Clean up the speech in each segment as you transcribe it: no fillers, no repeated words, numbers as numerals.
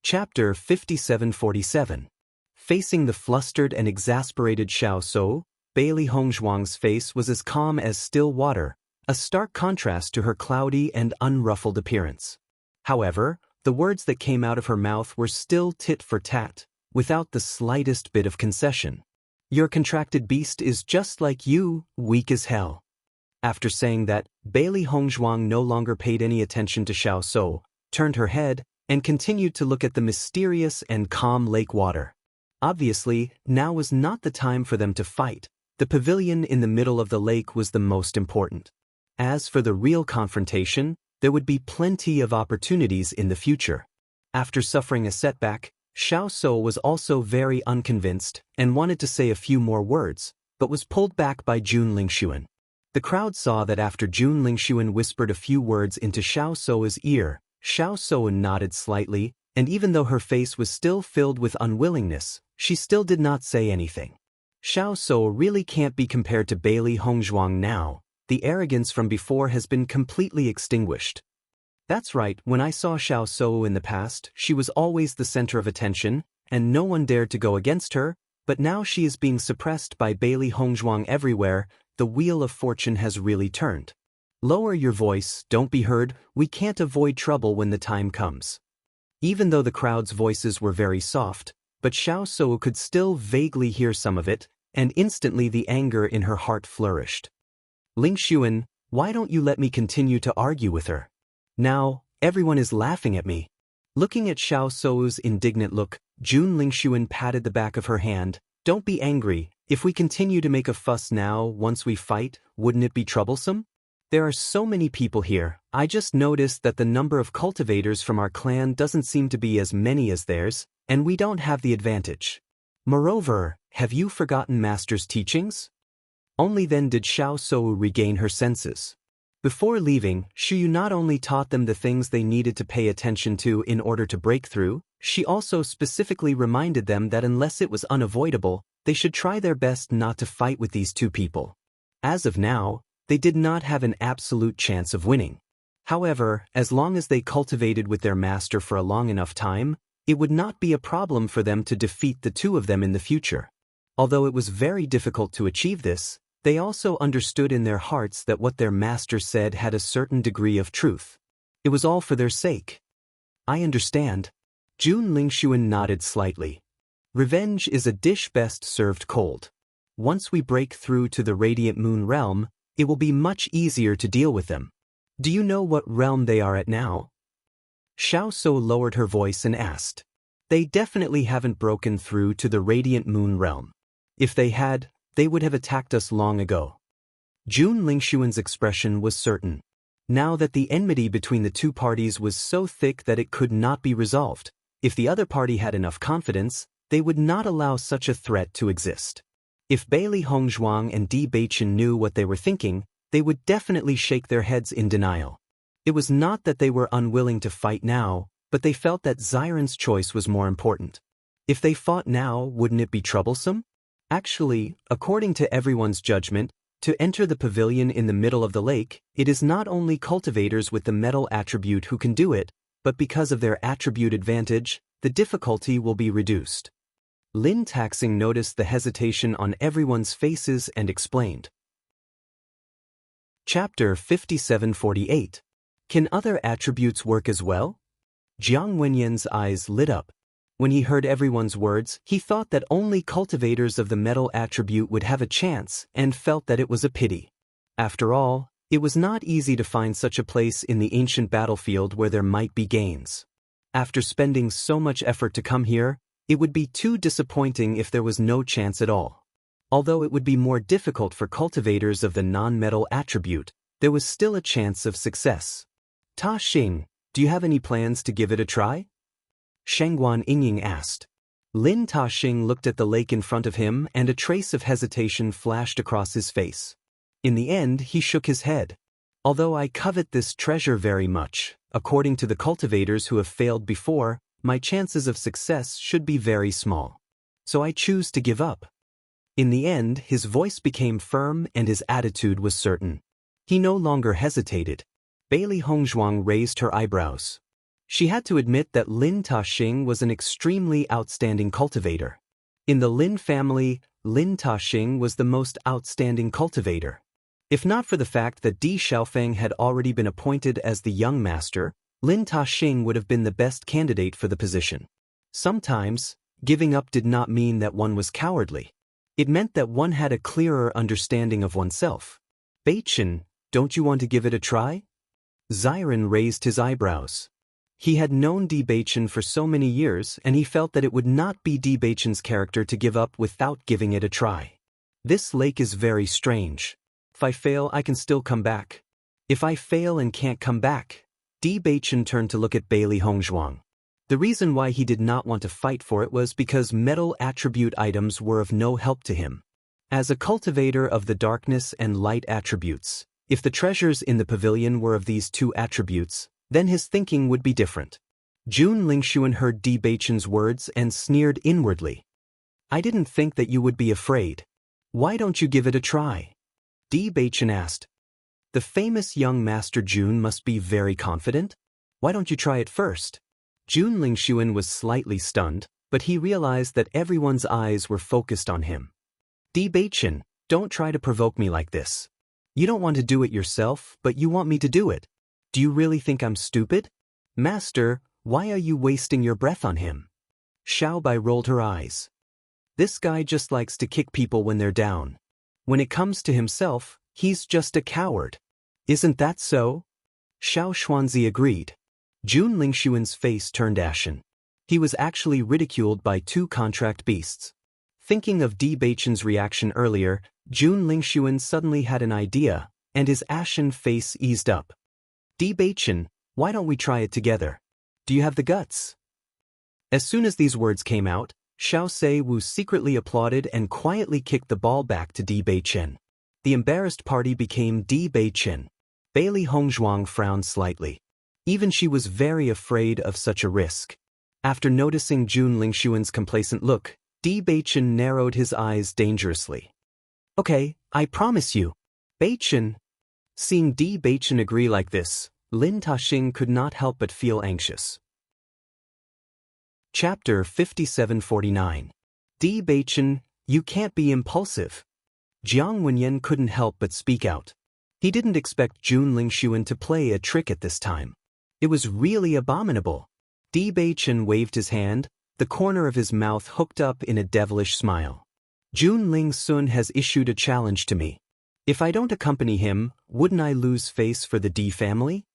Chapter 5747. Facing the flustered and exasperated Xiao So, Bailey Hongzhuang's face was as calm as still water, a stark contrast to her cloudy and unruffled appearance. However, the words that came out of her mouth were still tit for tat, without the slightest bit of concession. "Your contracted beast is just like you, weak as hell." After saying that, Bailey Hongzhuang no longer paid any attention to Xiao So, turned her head, and continued to look at the mysterious and calm lake water. Obviously, now was not the time for them to fight. The pavilion in the middle of the lake was the most important. As for the real confrontation, there would be plenty of opportunities in the future. After suffering a setback, Xiao So was also very unconvinced and wanted to say a few more words, but was pulled back by Jun Lingxuan. The crowd saw that after Jun Lingxuan whispered a few words into Xiao So's ear, Xiao So nodded slightly, and even though her face was still filled with unwillingness, she still did not say anything. Xiao So really can't be compared to Bailey Hongzhuang now. The arrogance from before has been completely extinguished. That's right, when I saw Xiao So in the past, she was always the center of attention, and no one dared to go against her, but now she is being suppressed by Bailey Hongzhuang everywhere. The wheel of fortune has really turned. "Lower your voice, don't be heard, we can't avoid trouble when the time comes." Even though the crowd's voices were very soft, but Xiao So could still vaguely hear some of it, and instantly the anger in her heart flourished. "Lingxuan, why don't you let me continue to argue with her? Now, everyone is laughing at me." Looking at Xiao So's indignant look, Jun Lingxuan patted the back of her hand. "Don't be angry, if we continue to make a fuss now, once we fight, wouldn't it be troublesome? There are so many people here. I just noticed that the number of cultivators from our clan doesn't seem to be as many as theirs, and we don't have the advantage. Moreover, have you forgotten Master's teachings?" Only then did Xiao So regain her senses. Before leaving, Shu not only taught them the things they needed to pay attention to in order to break through, she also specifically reminded them that unless it was unavoidable, they should try their best not to fight with these two people. As of now, they did not have an absolute chance of winning. However, as long as they cultivated with their master for a long enough time, it would not be a problem for them to defeat the two of them in the future. Although it was very difficult to achieve this, they also understood in their hearts that what their master said had a certain degree of truth. It was all for their sake. "I understand." Jun Lingxuan nodded slightly. "Revenge is a dish best served cold. Once we break through to the Radiant Moon realm, it will be much easier to deal with them. Do you know what realm they are at now?" Xiao So lowered her voice and asked. "They definitely haven't broken through to the Radiant Moon realm. If they had, they would have attacked us long ago." Jun Lingxuan's expression was certain. Now that the enmity between the two parties was so thick that it could not be resolved, if the other party had enough confidence, they would not allow such a threat to exist. If Bailey Hongzhuang and Bewitching knew what they were thinking, they would definitely shake their heads in denial. It was not that they were unwilling to fight now, but they felt that Xiren's choice was more important. If they fought now, wouldn't it be troublesome? Actually, according to everyone's judgment, to enter the pavilion in the middle of the lake, it is not only cultivators with the metal attribute who can do it, but because of their attribute advantage, the difficulty will be reduced. Lin Taxing noticed the hesitation on everyone's faces and explained. Chapter 5748. Can other attributes work as well? Jiang Wenyan's eyes lit up. When he heard everyone's words, he thought that only cultivators of the metal attribute would have a chance and felt that it was a pity. After all, it was not easy to find such a place in the ancient battlefield where there might be gains. After spending so much effort to come here, it would be too disappointing if there was no chance at all. Although it would be more difficult for cultivators of the non-metal attribute, there was still a chance of success. "Ta Xing, do you have any plans to give it a try?" Shangguan Yingying asked. Lin Ta Xing looked at the lake in front of him and a trace of hesitation flashed across his face. In the end, he shook his head. "Although I covet this treasure very much, according to the cultivators who have failed before, my chances of success should be very small. So I choose to give up." In the end, his voice became firm and his attitude was certain. He no longer hesitated. Bailey Hongzhuang raised her eyebrows. She had to admit that Lin Taxing was an extremely outstanding cultivator. In the Lin family, Lin Taxing was the most outstanding cultivator. If not for the fact that Di Xiaofeng had already been appointed as the young master, Lin Taxing would have been the best candidate for the position. Sometimes, giving up did not mean that one was cowardly. It meant that one had a clearer understanding of oneself. Bewitching, don't you want to give it a try? Xiren raised his eyebrows. He had known Bewitching for so many years and he felt that it would not be Bewitching's character to give up without giving it a try. This lake is very strange. If I fail, I can still come back. If I fail and can't come back, Bewitching turned to look at Bailey Hongzhuang. The reason why he did not want to fight for it was because metal attribute items were of no help to him. As a cultivator of the darkness and light attributes, if the treasures in the pavilion were of these two attributes, then his thinking would be different. Jun Lingxuan heard Bewitching's words and sneered inwardly. I didn't think that you would be afraid. Why don't you give it a try? Bewitching asked. The famous young master Jun must be very confident. Why don't you try it first? Jun Lingxuan was slightly stunned, but he realized that everyone's eyes were focused on him. Bewitching, don't try to provoke me like this. You don't want to do it yourself, but you want me to do it. Do you really think I'm stupid? Master, why are you wasting your breath on him? Xiaobai rolled her eyes. This guy just likes to kick people when they're down. When it comes to himself, he's just a coward. Isn't that so? Xiao Xuanzi agreed. Jun Lingxuan's face turned ashen. He was actually ridiculed by two contract beasts. Thinking of Bewitching's reaction earlier, Jun Lingxuan suddenly had an idea, and his ashen face eased up. Bewitching, why don't we try it together? Do you have the guts? As soon as these words came out, Xiao Seiwu secretly applauded and quietly kicked the ball back to Bewitching. The embarrassed party became Bewitching. Bailey Hongzhuang frowned slightly. Even she was very afraid of such a risk. After noticing Jun Lingxuan's complacent look, Bewitching narrowed his eyes dangerously. Okay, I promise you. Bewitching. Seeing Bewitching agree like this, Lin Taxing could not help but feel anxious. Chapter 5749. Bewitching, you can't be impulsive. Jiang Wenyan couldn't help but speak out. He didn't expect Jun Lingxuan to play a trick at this time. It was really abominable. Bewitching waved his hand, the corner of his mouth hooked up in a devilish smile. Jun Lingxuan has issued a challenge to me. If I don't accompany him, wouldn't I lose face for the Di family?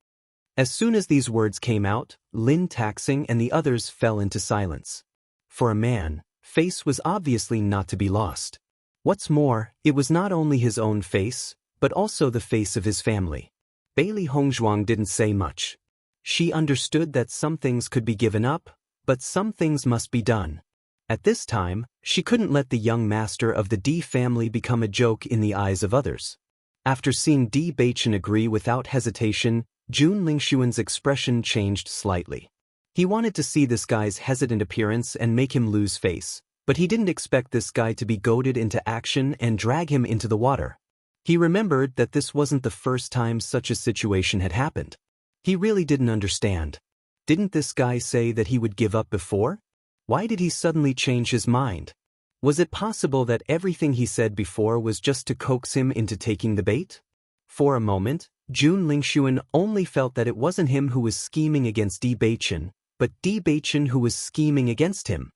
As soon as these words came out, Lin Taxing and the others fell into silence. For a man, face was obviously not to be lost. What's more, it was not only his own face, but also the face of his family. Bailey Hongzhuang didn't say much. She understood that some things could be given up, but some things must be done. At this time, she couldn't let the young master of the Di family become a joke in the eyes of others. After seeing Bewitching agree without hesitation, Jun Lingxuan's expression changed slightly. He wanted to see this guy's hesitant appearance and make him lose face, but he didn't expect this guy to be goaded into action and drag him into the water. He remembered that this wasn't the first time such a situation had happened. He really didn't understand. Didn't this guy say that he would give up before? Why did he suddenly change his mind? Was it possible that everything he said before was just to coax him into taking the bait? For a moment, Jun Lingxuan only felt that it wasn't him who was scheming against Bewitching, but Bewitching who was scheming against him.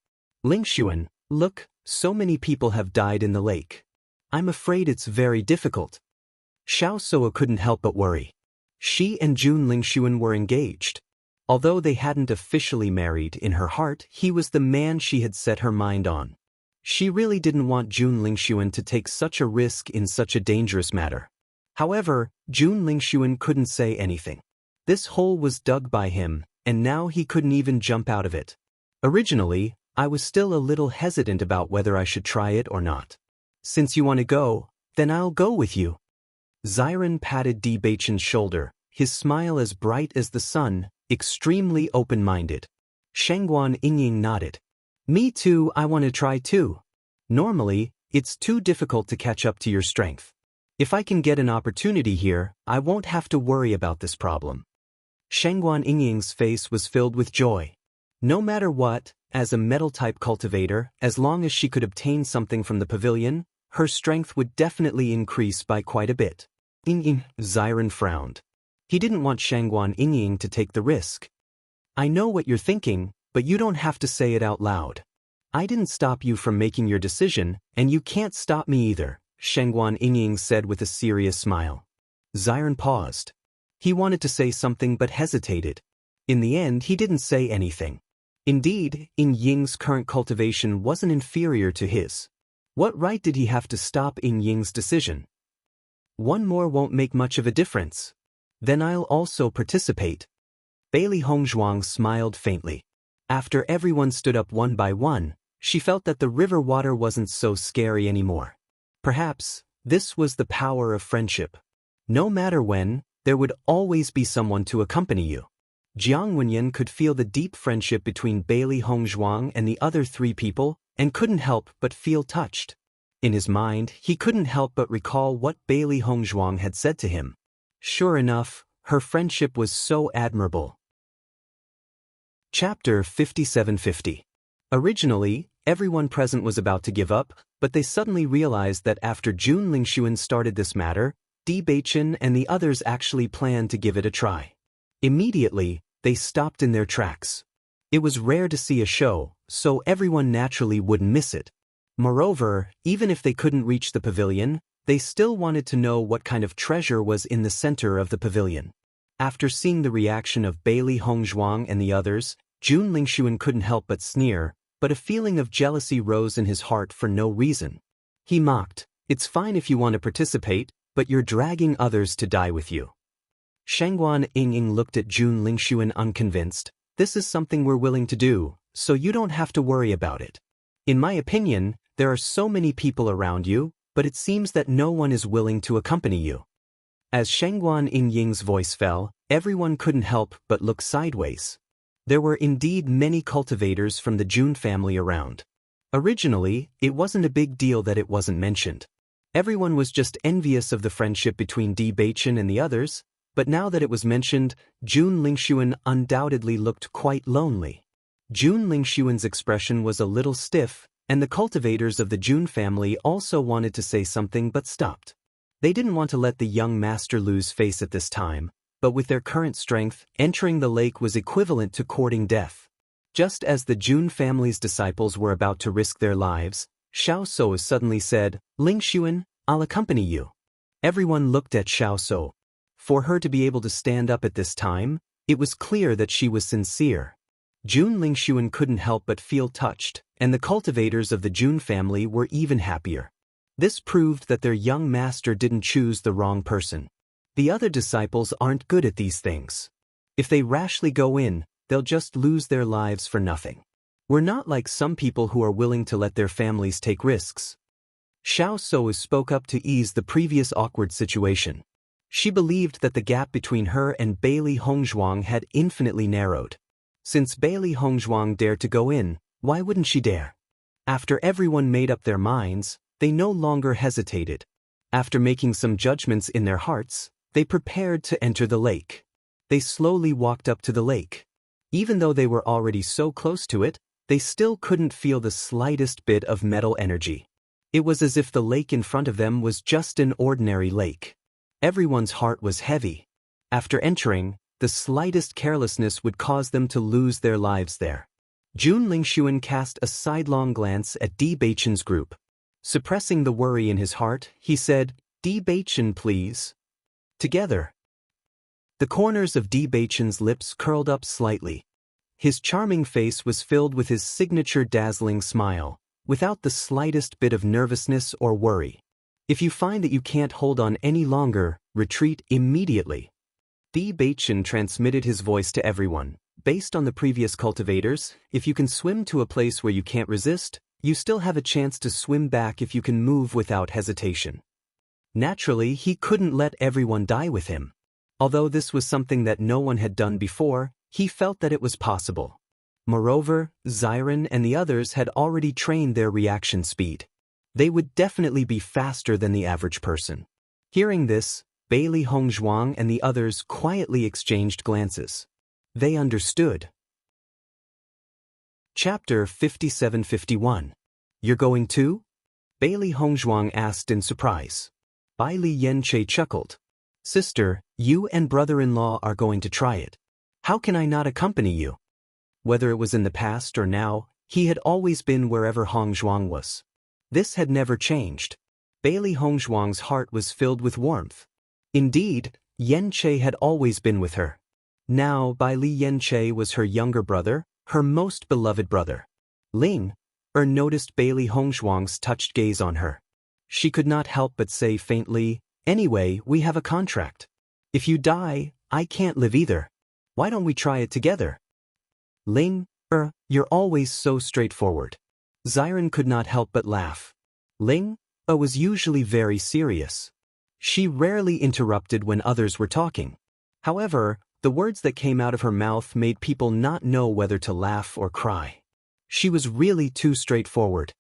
Lingxuan, look, so many people have died in the lake. I'm afraid it's very difficult. Xiao Soa couldn't help but worry. She and Jun Lingxuan were engaged. Although they hadn't officially married, in her heart he was the man she had set her mind on. She really didn't want Jun Lingxuan to take such a risk in such a dangerous matter. However, Jun Lingxuan couldn't say anything. This hole was dug by him, and now he couldn't even jump out of it. Originally, I was still a little hesitant about whether I should try it or not. Since you want to go, then I'll go with you. Xiren patted Bewitching's shoulder, his smile as bright as the sun, extremely open-minded. Shengguan Yingying nodded. Me too, I want to try too. Normally, it's too difficult to catch up to your strength. If I can get an opportunity here, I won't have to worry about this problem. Shangguan Yingying's face was filled with joy. No matter what, as a metal-type cultivator, as long as she could obtain something from the pavilion, her strength would definitely increase by quite a bit. Yingying, Xiren frowned. He didn't want Shangguan Yingying to take the risk. I know what you're thinking, but you don't have to say it out loud. I didn't stop you from making your decision, and you can't stop me either, Shangguan Yingying said with a serious smile. Xiren paused. He wanted to say something but hesitated. In the end, he didn't say anything. Indeed, Yingying's current cultivation wasn't inferior to his. What right did he have to stop Yingying's decision? One more won't make much of a difference. Then I'll also participate. Bailey Hongzhuang smiled faintly. After everyone stood up one by one, she felt that the river water wasn't so scary anymore. Perhaps, this was the power of friendship. No matter when, there would always be someone to accompany you. Jiang Wenyan could feel the deep friendship between Bailey Hongzhuang and the other three people, and couldn't help but feel touched. In his mind, he couldn't help but recall what Bailey Hongzhuang had said to him. Sure enough, her friendship was so admirable. Chapter 5750. Originally, everyone present was about to give up, but they suddenly realized that after Jun Lingshuan started this matter, Bewitching and the others actually planned to give it a try. Immediately, they stopped in their tracks. It was rare to see a show, so everyone naturally wouldn't miss it. Moreover, even if they couldn't reach the pavilion, they still wanted to know what kind of treasure was in the center of the pavilion. After seeing the reaction of Bailey Hongzhuang and the others, Jun Lingshuan couldn't help but sneer, but a feeling of jealousy rose in his heart for no reason. He mocked, "It's fine if you want to participate, but you're dragging others to die with you." Shangguan Yingying looked at Jun Lingshuan unconvinced. "This is something we're willing to do, so you don't have to worry about it. In my opinion, there are so many people around you, but it seems that no one is willing to accompany you." As Shangguan Yingying's voice fell, everyone couldn't help but look sideways. There were indeed many cultivators from the Jun family around. Originally, it wasn't a big deal that it wasn't mentioned. Everyone was just envious of the friendship between Bewitching and the others, but now that it was mentioned, Jun Lingshuan undoubtedly looked quite lonely. Jun Lingshuan's expression was a little stiff, and the cultivators of the Jun family also wanted to say something but stopped. They didn't want to let the young master lose face at this time, but with their current strength, entering the lake was equivalent to courting death. Just as the Jun family's disciples were about to risk their lives, Xiao So suddenly said, "Lingshuan, I'll accompany you." Everyone looked at Xiao So. For her to be able to stand up at this time, it was clear that she was sincere. Jun Lingshuan couldn't help but feel touched, and the cultivators of the Jun family were even happier. This proved that their young master didn't choose the wrong person. The other disciples aren't good at these things. If they rashly go in, they'll just lose their lives for nothing. We're not like some people who are willing to let their families take risks. Xiao So spoke up to ease the previous awkward situation. She believed that the gap between her and Bailey Hongzhuang had infinitely narrowed. Since Bailey Hongzhuang dared to go in, why wouldn't she dare? After everyone made up their minds, they no longer hesitated. After making some judgments in their hearts, they prepared to enter the lake. They slowly walked up to the lake. Even though they were already so close to it, they still couldn't feel the slightest bit of metal energy. It was as if the lake in front of them was just an ordinary lake. Everyone's heart was heavy. After entering, the slightest carelessness would cause them to lose their lives there. Jun Lingshuan cast a sidelong glance at Bewitching's group. Suppressing the worry in his heart, he said, "Bewitching, please." Together. The corners of Bewitching's lips curled up slightly. His charming face was filled with his signature dazzling smile, without the slightest bit of nervousness or worry. "If you find that you can't hold on any longer, retreat immediately." Bewitching transmitted his voice to everyone. Based on the previous cultivators, if you can swim to a place where you can't resist, you still have a chance to swim back if you can move without hesitation. Naturally, he couldn't let everyone die with him. Although this was something that no one had done before, he felt that it was possible. Moreover, Xiren and the others had already trained their reaction speed. They would definitely be faster than the average person. Hearing this, Bailey Hongzhuang and the others quietly exchanged glances. They understood. Chapter 57-51. You're going too? Bailey Hongzhuang asked in surprise. Bai Li Yanche chuckled. Sister, you and brother-in-law are going to try it. How can I not accompany you? Whether it was in the past or now, he had always been wherever Hongzhuang was. This had never changed. Bailey Hongzhuang's heart was filled with warmth. Indeed, Yanche had always been with her. Now Bai Li Yanche was her younger brother, her most beloved brother. Ling noticed Bailey Hongzhuang's touched gaze on her. She could not help but say faintly, anyway, we have a contract. If you die, I can't live either. Why don't we try it together? Ling, you're always so straightforward. Xiren could not help but laugh. Ling was usually very serious. She rarely interrupted when others were talking. However, the words that came out of her mouth made people not know whether to laugh or cry. She was really too straightforward.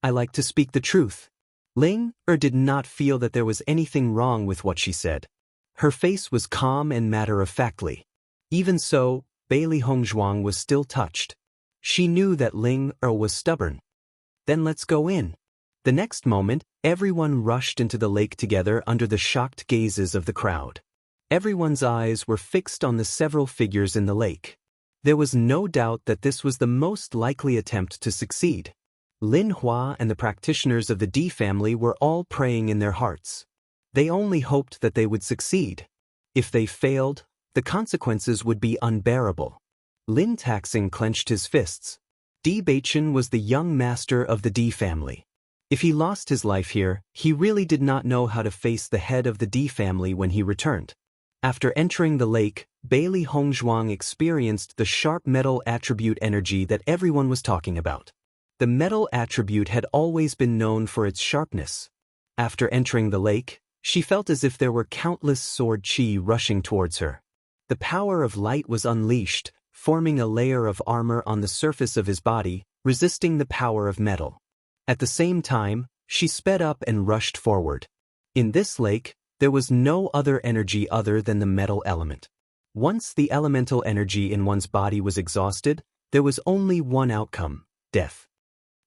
I like to speak the truth. Ling did not feel that there was anything wrong with what she said. Her face was calm and matter-of-factly. Even so, Bailey Hongzhuang was still touched. She knew that Ling was stubborn. Then let's go in. The next moment, everyone rushed into the lake together under the shocked gazes of the crowd. Everyone's eyes were fixed on the several figures in the lake. There was no doubt that this was the most likely attempt to succeed. Lin Hua and the practitioners of the D family were all praying in their hearts. They only hoped that they would succeed. If they failed, the consequences would be unbearable. Lin Taxing clenched his fists. Bewitching was the young master of the D family. If he lost his life here, he really did not know how to face the head of the D family when he returned. After entering the lake, Bailey Hongzhuang experienced the sharp metal attribute energy that everyone was talking about. The metal attribute had always been known for its sharpness. After entering the lake, she felt as if there were countless sword chi rushing towards her. The power of light was unleashed, forming a layer of armor on the surface of his body, resisting the power of metal. At the same time, she sped up and rushed forward. In this lake, there was no other energy other than the metal element. Once the elemental energy in one's body was exhausted, there was only one outcome: death.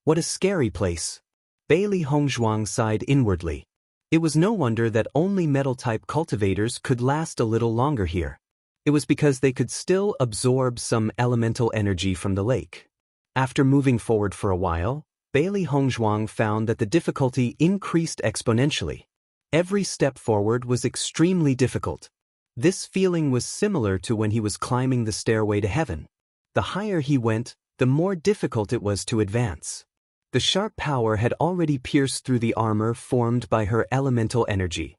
What a scary place. Bailey Hongzhuang sighed inwardly. It was no wonder that only metal-type cultivators could last a little longer here. It was because they could still absorb some elemental energy from the lake. After moving forward for a while, Bailey Hongzhuang found that the difficulty increased exponentially. Every step forward was extremely difficult. This feeling was similar to when he was climbing the stairway to heaven. The higher he went, the more difficult it was to advance. The sharp power had already pierced through the armor formed by her elemental energy.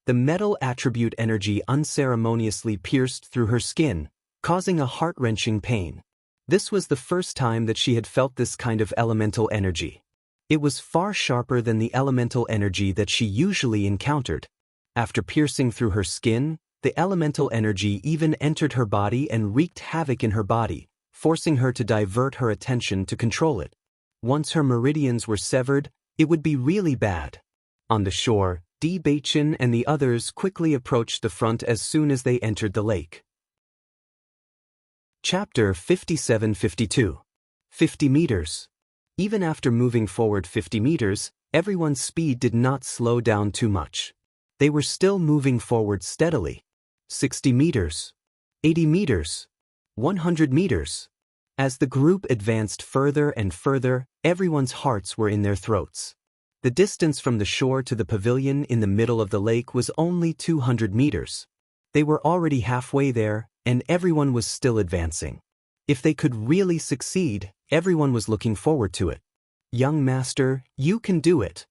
The metal attribute energy unceremoniously pierced through her skin, causing a heart-wrenching pain. This was the first time that she had felt this kind of elemental energy. It was far sharper than the elemental energy that she usually encountered. After piercing through her skin, the elemental energy even entered her body and wreaked havoc in her body, forcing her to divert her attention to control it. Once her meridians were severed, it would be really bad. On the shore, Bewitching and the others quickly approached the front as soon as they entered the lake. Chapter 57-52. 50 meters. Even after moving forward 50 meters, everyone's speed did not slow down too much. They were still moving forward steadily. 60 meters. 80 meters. 100 meters. As the group advanced further and further, everyone's hearts were in their throats. The distance from the shore to the pavilion in the middle of the lake was only 200 meters. They were already halfway there, and everyone was still advancing. If they could really succeed, everyone was looking forward to it. Young master, you can do it.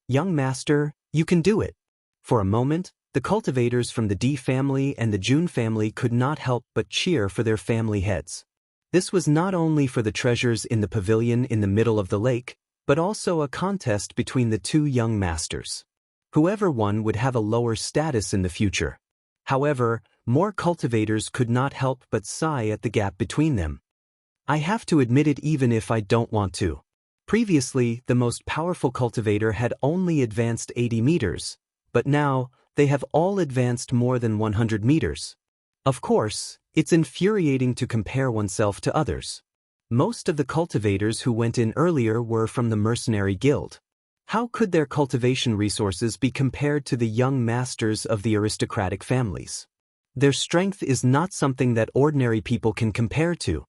Young master, you can do it. For a moment, the cultivators from the D family and the Jun family could not help but cheer for their family heads. This was not only for the treasures in the pavilion in the middle of the lake, but also a contest between the two young masters. Whoever won would have a lower status in the future. However, more cultivators could not help but sigh at the gap between them. I have to admit it even if I don't want to. Previously, the most powerful cultivator had only advanced 80 meters, but now, they have all advanced more than 100 meters. Of course, it's infuriating to compare oneself to others. Most of the cultivators who went in earlier were from the mercenary guild. How could their cultivation resources be compared to the young masters of the aristocratic families? Their strength is not something that ordinary people can compare to.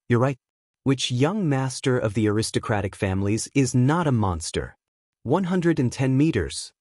You're right. Which young master of the aristocratic families is not a monster? 110 meters.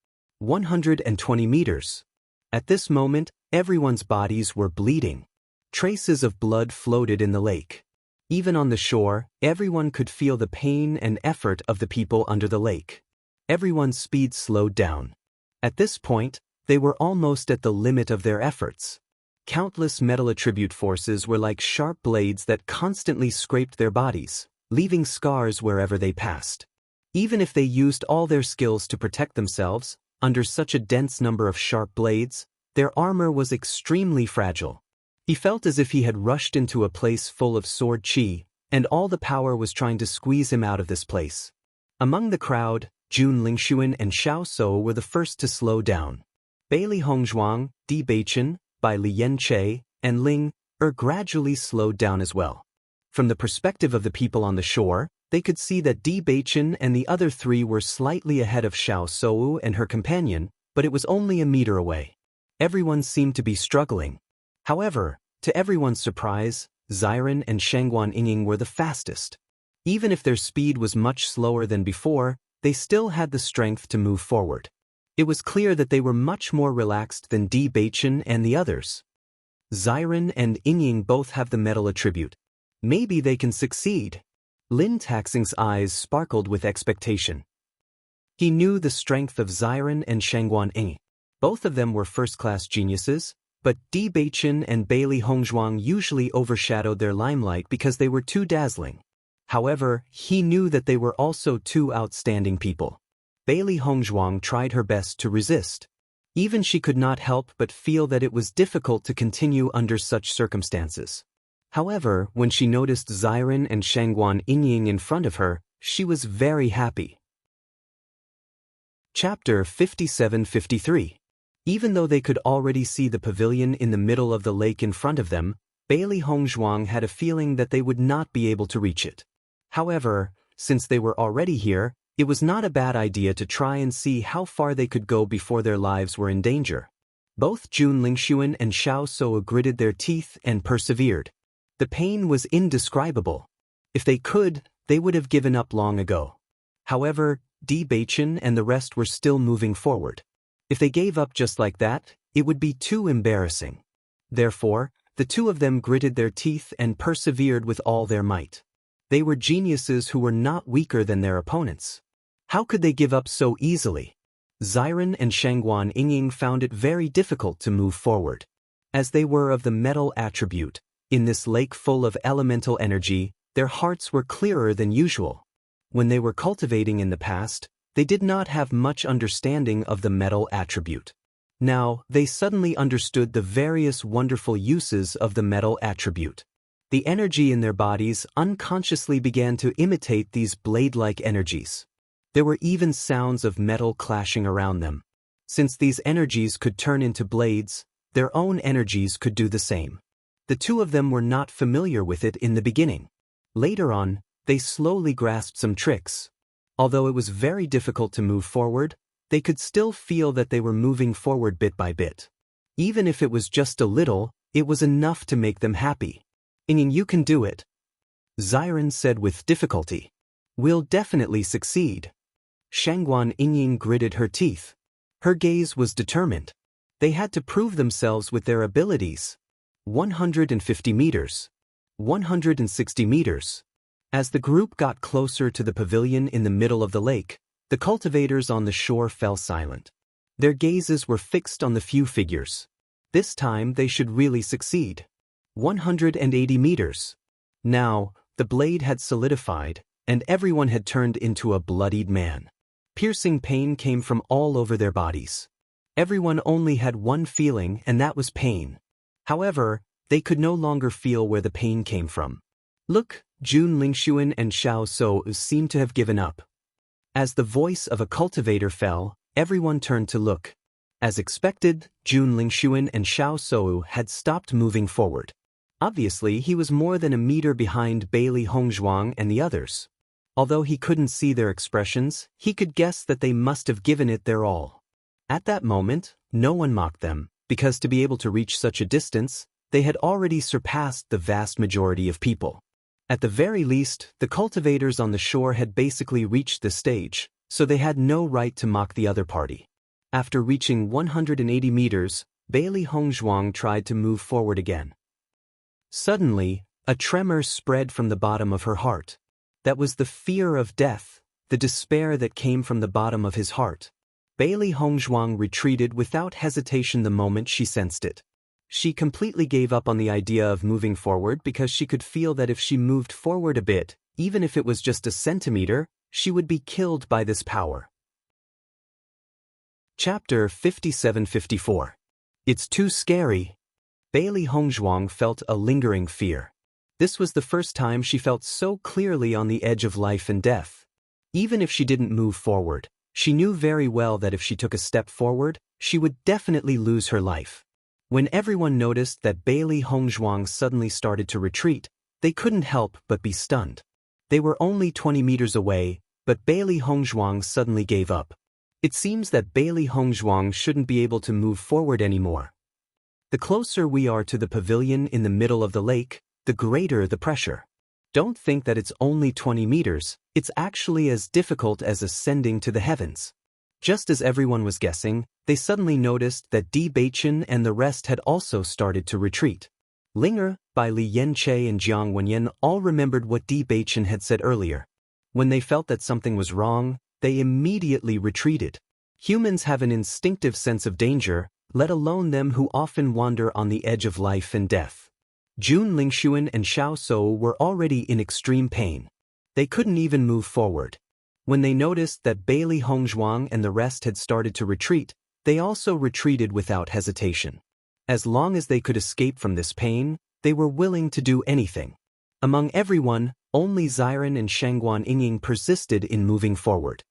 120 meters. At this moment, everyone's bodies were bleeding. Traces of blood floated in the lake. Even on the shore, everyone could feel the pain and effort of the people under the lake. Everyone's speed slowed down. At this point, they were almost at the limit of their efforts. Countless metal attribute forces were like sharp blades that constantly scraped their bodies, leaving scars wherever they passed. Even if they used all their skills to protect themselves, under such a dense number of sharp blades, their armor was extremely fragile. He felt as if he had rushed into a place full of sword chi, and all the power was trying to squeeze him out of this place. Among the crowd, Jun Lingxuan and Xiao So were the first to slow down. Bailey Hongzhuang, Bewitching, Bai Lianche, and Ling gradually slowed down as well. From the perspective of the people on the shore, they could see that Bewitching and the other three were slightly ahead of Xiao So and her companion, but it was only a meter away. Everyone seemed to be struggling. However, to everyone's surprise, Xiren and Shangguan Yinging were the fastest. Even if their speed was much slower than before, they still had the strength to move forward. It was clear that they were much more relaxed than Bewitching and the others. Xiren and Yinging both have the metal attribute. Maybe they can succeed. Lin Taxing's eyes sparkled with expectation. He knew the strength of Xiren and Shangguan Yinging. Both of them were first-class geniuses, but Bewitching and Bailey Hongzhuang usually overshadowed their limelight because they were too dazzling. However, he knew that they were also two outstanding people. Bailey Hongzhuang tried her best to resist. Even she could not help but feel that it was difficult to continue under such circumstances. However, when she noticed Xiren and Shangguan Yinging in front of her, she was very happy. Chapter 57-53. Even though they could already see the pavilion in the middle of the lake in front of them, Bailey Hongzhuang had a feeling that they would not be able to reach it. However, since they were already here, it was not a bad idea to try and see how far they could go before their lives were in danger. Both Jun Lingxuan and Xiao So gritted their teeth and persevered. The pain was indescribable. If they could, they would have given up long ago. However, Bewitching and the rest were still moving forward. If they gave up just like that, it would be too embarrassing. Therefore, the two of them gritted their teeth and persevered with all their might. They were geniuses who were not weaker than their opponents. How could they give up so easily? Xiren and Shangguan Yinging found it very difficult to move forward. As they were of the metal attribute, in this lake full of elemental energy, their hearts were clearer than usual. When they were cultivating in the past, they did not have much understanding of the metal attribute. Now, they suddenly understood the various wonderful uses of the metal attribute. The energy in their bodies unconsciously began to imitate these blade-like energies. There were even sounds of metal clashing around them. Since these energies could turn into blades, their own energies could do the same. The two of them were not familiar with it in the beginning. Later on, they slowly grasped some tricks. Although it was very difficult to move forward, they could still feel that they were moving forward bit by bit. Even if it was just a little, it was enough to make them happy. Yinging, you can do it, Xiren said with difficulty. We'll definitely succeed. Shangguan Yinging gritted her teeth. Her gaze was determined. They had to prove themselves with their abilities. 150 meters. 160 meters. As the group got closer to the pavilion in the middle of the lake, the cultivators on the shore fell silent. Their gazes were fixed on the few figures. This time they should really succeed. 180 meters. Now, the blade had solidified, and everyone had turned into a bloodied man. Piercing pain came from all over their bodies. Everyone only had one feeling, and that was pain. However, they could no longer feel where the pain came from. Look, Jun Lingxuan and Xiao So seemed to have given up. As the voice of a cultivator fell, everyone turned to look. As expected, Jun Lingshuan and Xiao Sou had stopped moving forward. Obviously, he was more than a meter behind Bailey Hongzhuang and the others. Although he couldn't see their expressions, he could guess that they must have given it their all. At that moment, no one mocked them, because to be able to reach such a distance, they had already surpassed the vast majority of people. At the very least, the cultivators on the shore had basically reached the stage, so they had no right to mock the other party. After reaching 180 meters, Bailey Hongzhuang tried to move forward again. Suddenly, a tremor spread from the bottom of her heart. That was the fear of death, the despair that came from the bottom of his heart. Bailey Hongzhuang retreated without hesitation the moment she sensed it. She completely gave up on the idea of moving forward because she could feel that if she moved forward a bit, even if it was just a centimeter, she would be killed by this power. Chapter 57-54. It's too scary. Bailey Hongzhuang felt a lingering fear. This was the first time she felt so clearly on the edge of life and death. Even if she didn't move forward, she knew very well that if she took a step forward, she would definitely lose her life. When everyone noticed that Bailey Hongzhuang suddenly started to retreat, they couldn't help but be stunned. They were only 20 meters away, but Bailey Hongzhuang suddenly gave up. It seems that Bailey Hongzhuang shouldn't be able to move forward anymore. The closer we are to the pavilion in the middle of the lake, the greater the pressure. Don't think that it's only 20 meters, it's actually as difficult as ascending to the heavens. Just as everyone was guessing, they suddenly noticed that Bewitching and the rest had also started to retreat. Linger, Bai Li Yanche and Jiang Wenyan all remembered what Bewitching had said earlier. When they felt that something was wrong, they immediately retreated. Humans have an instinctive sense of danger, let alone them who often wander on the edge of life and death. Jun Lingshuan and Xiao Sou were already in extreme pain. They couldn't even move forward. When they noticed that Bailey Hongzhuang and the rest had started to retreat, they also retreated without hesitation. As long as they could escape from this pain, they were willing to do anything. Among everyone, only Xiren and Shangguan Yingying persisted in moving forward.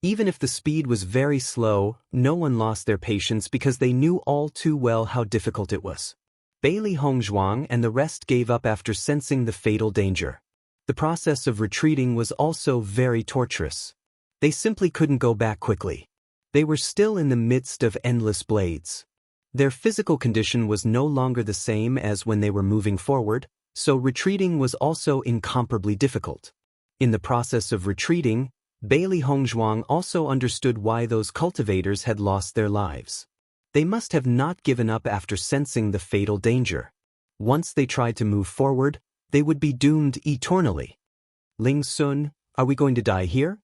Even if the speed was very slow, no one lost their patience because they knew all too well how difficult it was. Bailey Hongzhuang and the rest gave up after sensing the fatal danger. The process of retreating was also very torturous. They simply couldn't go back quickly. They were still in the midst of endless blades. Their physical condition was no longer the same as when they were moving forward, so retreating was also incomparably difficult. In the process of retreating, Bailey Hongzhuang also understood why those cultivators had lost their lives. They must have not given up after sensing the fatal danger. Once they tried to move forward, they would be doomed eternally. Ling Sun, are we going to die here?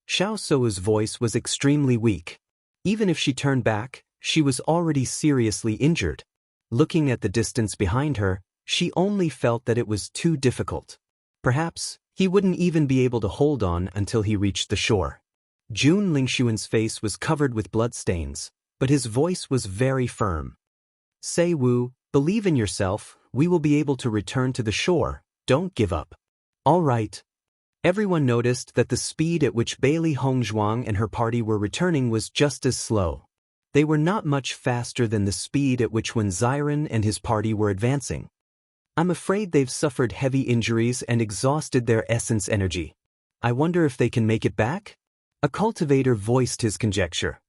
Xiao Sou's voice was extremely weak. Even if she turned back, she was already seriously injured. Looking at the distance behind her, she only felt that it was too difficult. Perhaps he wouldn't even be able to hold on until he reached the shore. Jun Lingshuan's face was covered with bloodstains, but his voice was very firm. Sei Wu, believe in yourself, we will be able to return to the shore, don't give up. All right. Everyone noticed that the speed at which Bailey Hongzhuang and her party were returning was just as slow. They were not much faster than the speed at which when Xiren and his party were advancing. I'm afraid they've suffered heavy injuries and exhausted their essence energy. I wonder if they can make it back? A cultivator voiced his conjecture.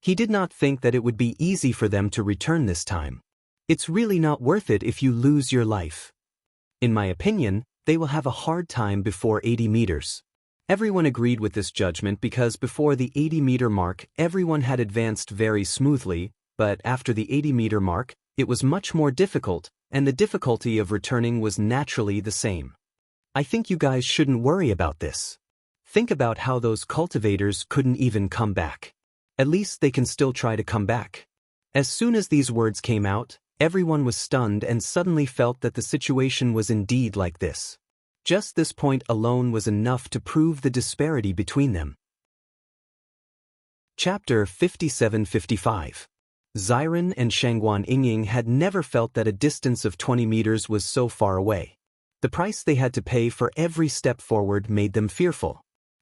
He did not think that it would be easy for them to return this time. It's really not worth it if you lose your life. In my opinion, they will have a hard time before 80 meters. Everyone agreed with this judgment because before the 80-meter mark, everyone had advanced very smoothly, but after the 80-meter mark, it was much more difficult, and the difficulty of returning was naturally the same. I think you guys shouldn't worry about this. Think about how those cultivators couldn't even come back. At least they can still try to come back. As soon as these words came out, everyone was stunned and suddenly felt that the situation was indeed like this. Just this point alone was enough to prove the disparity between them. Chapter 57-55. Xiren and Shangguan Yingying had never felt that a distance of 20 meters was so far away. The price they had to pay for every step forward made them fearful.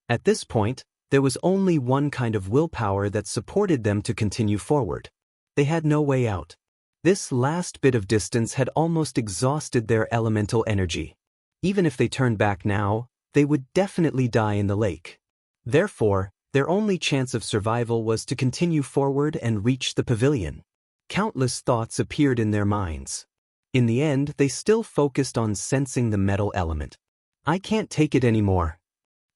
At this point, There was only one kind of willpower that supported them to continue forward. They had no way out. This last bit of distance had almost exhausted their elemental energy. Even if they turned back now, they would definitely die in the lake. Therefore, their only chance of survival was to continue forward and reach the pavilion. Countless thoughts appeared in their minds. In the end, they still focused on sensing the metal element. I can't take it anymore.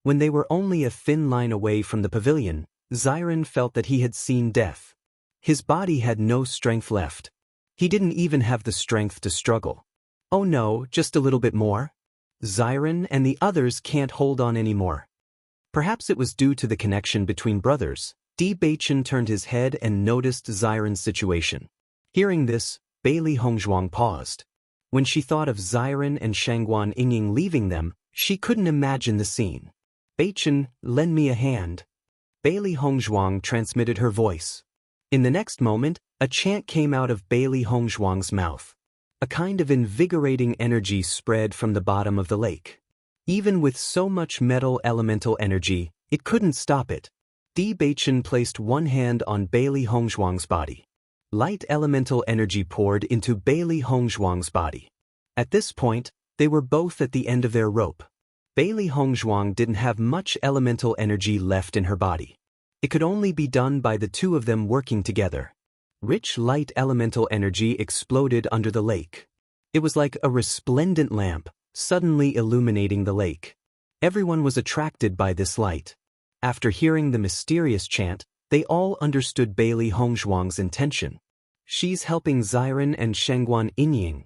When they were only a thin line away from the pavilion, Xiren felt that he had seen death. His body had no strength left. He didn't even have the strength to struggle. Oh no, just a little bit more? Xiren and the others can't hold on anymore. Perhaps it was due to the connection between brothers. Bewitching turned his head and noticed Xiren's situation. Hearing this, Bailey Hongzhuang paused. When she thought of Xiren and Shangguan Yingying leaving them, she couldn't imagine the scene. Bewitching, lend me a hand. Bailey Hongzhuang transmitted her voice. In the next moment, a chant came out of Bailey Hongzhuang's mouth. A kind of invigorating energy spread from the bottom of the lake. Even with so much metal elemental energy, it couldn't stop it. Bewitching placed one hand on Bailey Hongzhuang's body. Light elemental energy poured into Bailey Hongzhuang's body. At this point, they were both at the end of their rope. Bailey Hongzhuang didn't have much elemental energy left in her body. It could only be done by the two of them working together. Rich light elemental energy exploded under the lake. It was like a resplendent lamp, suddenly illuminating the lake. Everyone was attracted by this light. After hearing the mysterious chant, they all understood Bailey Hongzhuang's intention. She's helping Xiren and Shangguan Yingying.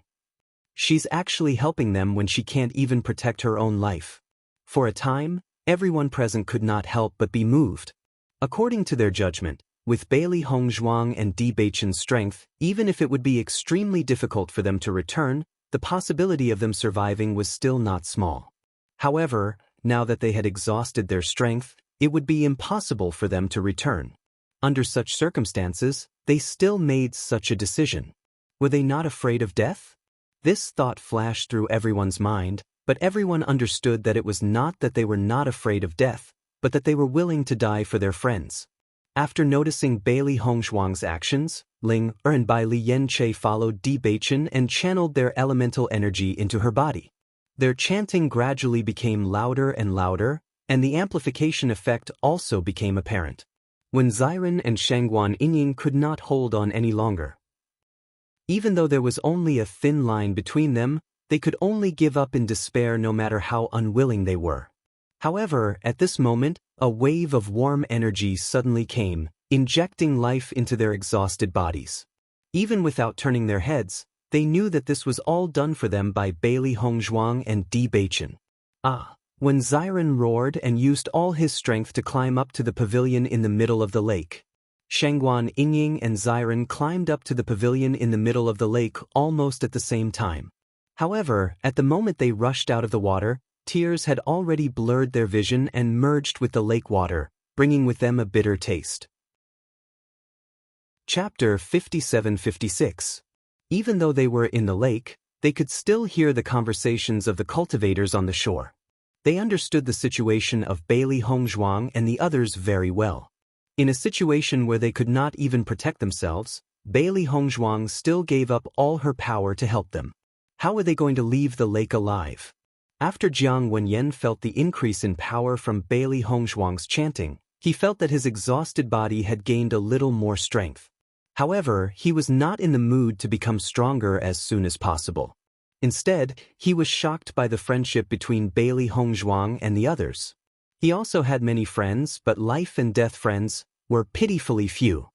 She's actually helping them when she can't even protect her own life. For a time, everyone present could not help but be moved. According to their judgment, with Bailey Hongzhuang and Bewitching's strength, even if it would be extremely difficult for them to return, the possibility of them surviving was still not small. However, now that they had exhausted their strength, it would be impossible for them to return. Under such circumstances, they still made such a decision. Were they not afraid of death? This thought flashed through everyone's mind, but everyone understood that it was not that they were not afraid of death, but that they were willing to die for their friends. After noticing Bailey Hongzhuang's actions, Ling and Bai Lianche followed Bewitching and channeled their elemental energy into her body. Their chanting gradually became louder and louder, and the amplification effect also became apparent. When Xiren and Shangguan Yingying could not hold on any longer. Even though there was only a thin line between them, they could only give up in despair no matter how unwilling they were. However, at this moment, a wave of warm energy suddenly came, injecting life into their exhausted bodies. Even without turning their heads, they knew that this was all done for them by Bailey Hongzhuang and Bewitching. When Xiren roared and used all his strength to climb up to the pavilion in the middle of the lake. Shangguan Yingying and Xiren climbed up to the pavilion in the middle of the lake almost at the same time. However, at the moment they rushed out of the water, tears had already blurred their vision and merged with the lake water, bringing with them a bitter taste. Chapter 57-56. Even though they were in the lake, they could still hear the conversations of the cultivators on the shore. They understood the situation of Bailey Hongzhuang and the others very well. In a situation where they could not even protect themselves, Bailey Hongzhuang still gave up all her power to help them. How were they going to leave the lake alive? After Jiang Wenyan felt the increase in power from Bailey Hongzhuang's chanting, he felt that his exhausted body had gained a little more strength. However, he was not in the mood to become stronger as soon as possible. Instead, he was shocked by the friendship between Bailey Hongzhuang and the others. He also had many friends, but life and death friends were pitifully few.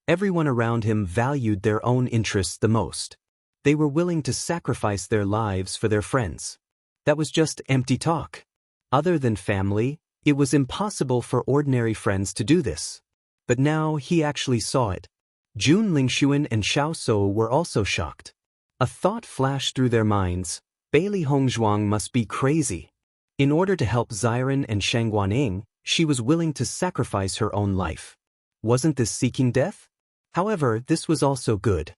Everyone around him valued their own interests the most. They were willing to sacrifice their lives for their friends. That was just empty talk. Other than family, it was impossible for ordinary friends to do this. But now he actually saw it. Jun Lingshuan and Xiao So were also shocked. A thought flashed through their minds: Bailey Hongzhuang must be crazy. In order to help Xiren and Shangguan Ying, she was willing to sacrifice her own life. Wasn't this seeking death? However, this was also good.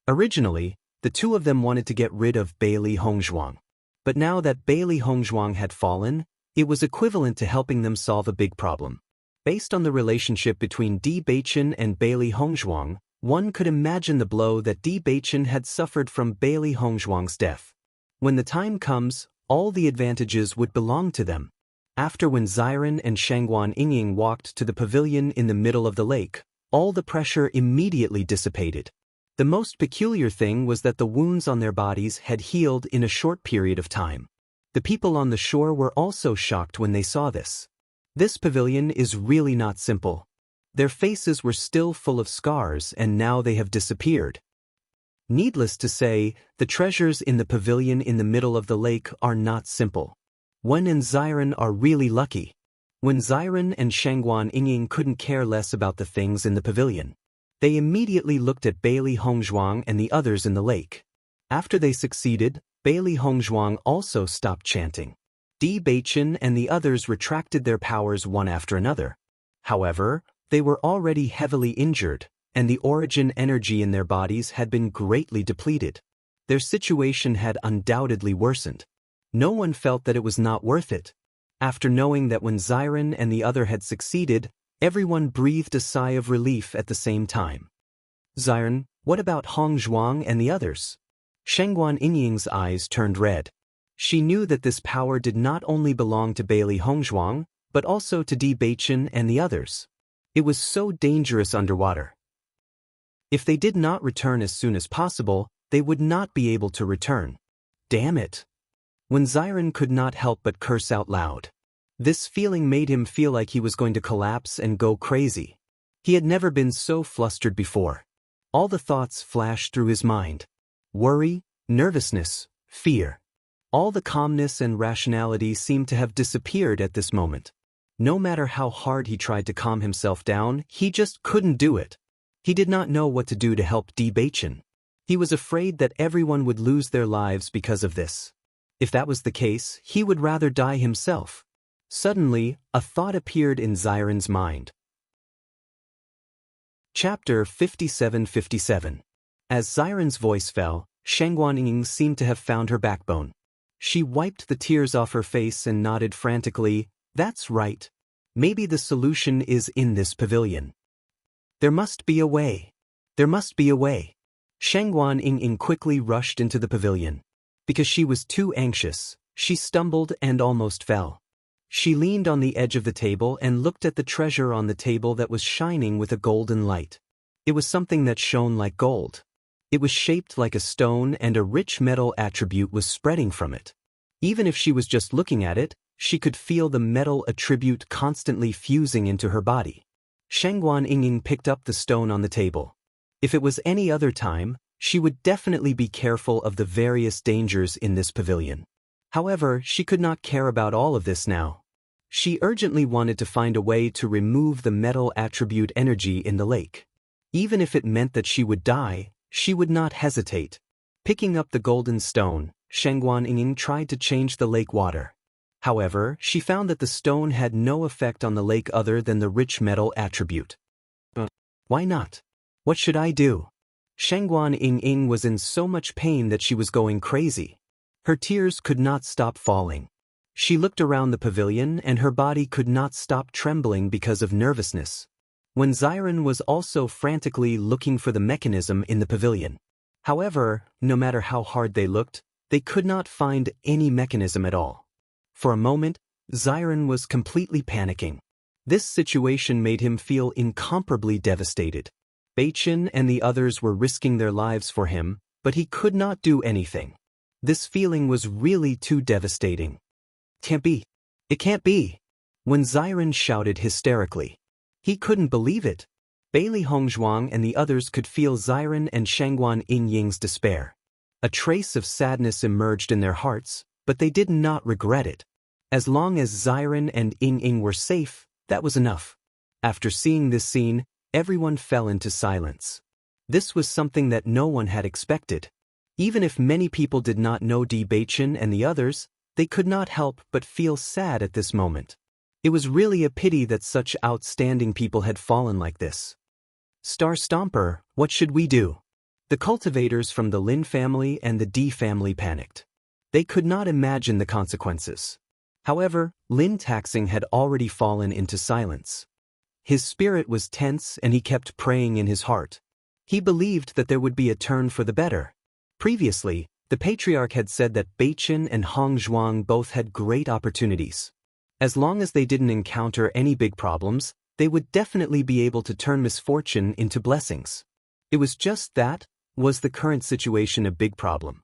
Originally, the two of them wanted to get rid of Bailey Hongzhuang. But now that Bailey Hongzhuang had fallen, it was equivalent to helping them solve a big problem. Based on the relationship between Di Baichen and Bailey Hongzhuang, one could imagine the blow that Di Baichen had suffered from Bailey Hongzhuang's death. When the time comes, all the advantages would belong to them. After when Xiren and Shangguan Yingying walked to the pavilion in the middle of the lake, all the pressure immediately dissipated. The most peculiar thing was that the wounds on their bodies had healed in a short period of time. The people on the shore were also shocked when they saw this. This pavilion is really not simple. Their faces were still full of scars and now they have disappeared. Needless to say, the treasures in the pavilion in the middle of the lake are not simple. Wen and Xiren are really lucky. When Xiren and Shangguan Yingying couldn't care less about the things in the pavilion, they immediately looked at Bailey Hongzhuang and the others in the lake. After they succeeded, Bailey Hongzhuang also stopped chanting. Di Baichen and the others retracted their powers one after another. However, they were already heavily injured, and the origin energy in their bodies had been greatly depleted. Their situation had undoubtedly worsened. No one felt that it was not worth it. After knowing that when Xiren and the other had succeeded, everyone breathed a sigh of relief at the same time. Xiren, what about Hongzhuang and the others? Shangguan Yingying's eyes turned red. She knew that this power did not only belong to Bailey Hongzhuang, but also to Di Baichen and the others. It was so dangerous underwater. If they did not return as soon as possible, they would not be able to return. Damn it! When Xiren could not help but curse out loud. This feeling made him feel like he was going to collapse and go crazy. He had never been so flustered before. All the thoughts flashed through his mind. Worry, nervousness, fear. All the calmness and rationality seemed to have disappeared at this moment. No matter how hard he tried to calm himself down, he just couldn't do it. He did not know what to do to help Di Baichen. He was afraid that everyone would lose their lives because of this. If that was the case, he would rather die himself. Suddenly, a thought appeared in Xiren's mind. Chapter 57:57. As Xiren's voice fell, Shangguan Yingying seemed to have found her backbone. She wiped the tears off her face and nodded frantically. That's right. Maybe the solution is in this pavilion. There must be a way. There must be a way. Shangguan Yingying quickly rushed into the pavilion. Because she was too anxious, she stumbled and almost fell. She leaned on the edge of the table and looked at the treasure on the table that was shining with a golden light. It was something that shone like gold. It was shaped like a stone and a rich metal attribute was spreading from it. Even if she was just looking at it, she could feel the metal attribute constantly fusing into her body. Shangguan Yingying picked up the stone on the table. If it was any other time, she would definitely be careful of the various dangers in this pavilion. However, she could not care about all of this now. She urgently wanted to find a way to remove the metal attribute energy in the lake. Even if it meant that she would die, she would not hesitate. Picking up the golden stone, Shangguan Yingying tried to change the lake water. However, she found that the stone had no effect on the lake other than the rich metal attribute. Why not? What should I do? Shangguan Yingying was in so much pain that she was going crazy. Her tears could not stop falling. She looked around the pavilion and her body could not stop trembling because of nervousness. When Xiren was also frantically looking for the mechanism in the pavilion. However, no matter how hard they looked, they could not find any mechanism at all. For a moment, Xiren was completely panicking. This situation made him feel incomparably devastated. Baichen and the others were risking their lives for him, but he could not do anything. This feeling was really too devastating. Can't be. It can't be. When Xiren shouted hysterically. He couldn't believe it. Bailey Hongzhuang and the others could feel Xiren and Shangguan Yingying's despair. A trace of sadness emerged in their hearts, but they did not regret it. As long as Xiren and Yingying were safe, that was enough. After seeing this scene, everyone fell into silence. This was something that no one had expected. Even if many people did not know Di Baichen and the others, they could not help but feel sad at this moment. It was really a pity that such outstanding people had fallen like this. Star Stomper, what should we do? The cultivators from the Lin family and the Di family panicked. They could not imagine the consequences. However, Lin Taxing had already fallen into silence. His spirit was tense and he kept praying in his heart. He believed that there would be a turn for the better. Previously, the patriarch had said that Beichen and Hong Zhuang both had great opportunities. As long as they didn't encounter any big problems, they would definitely be able to turn misfortune into blessings. It was just that, was the current situation a big problem?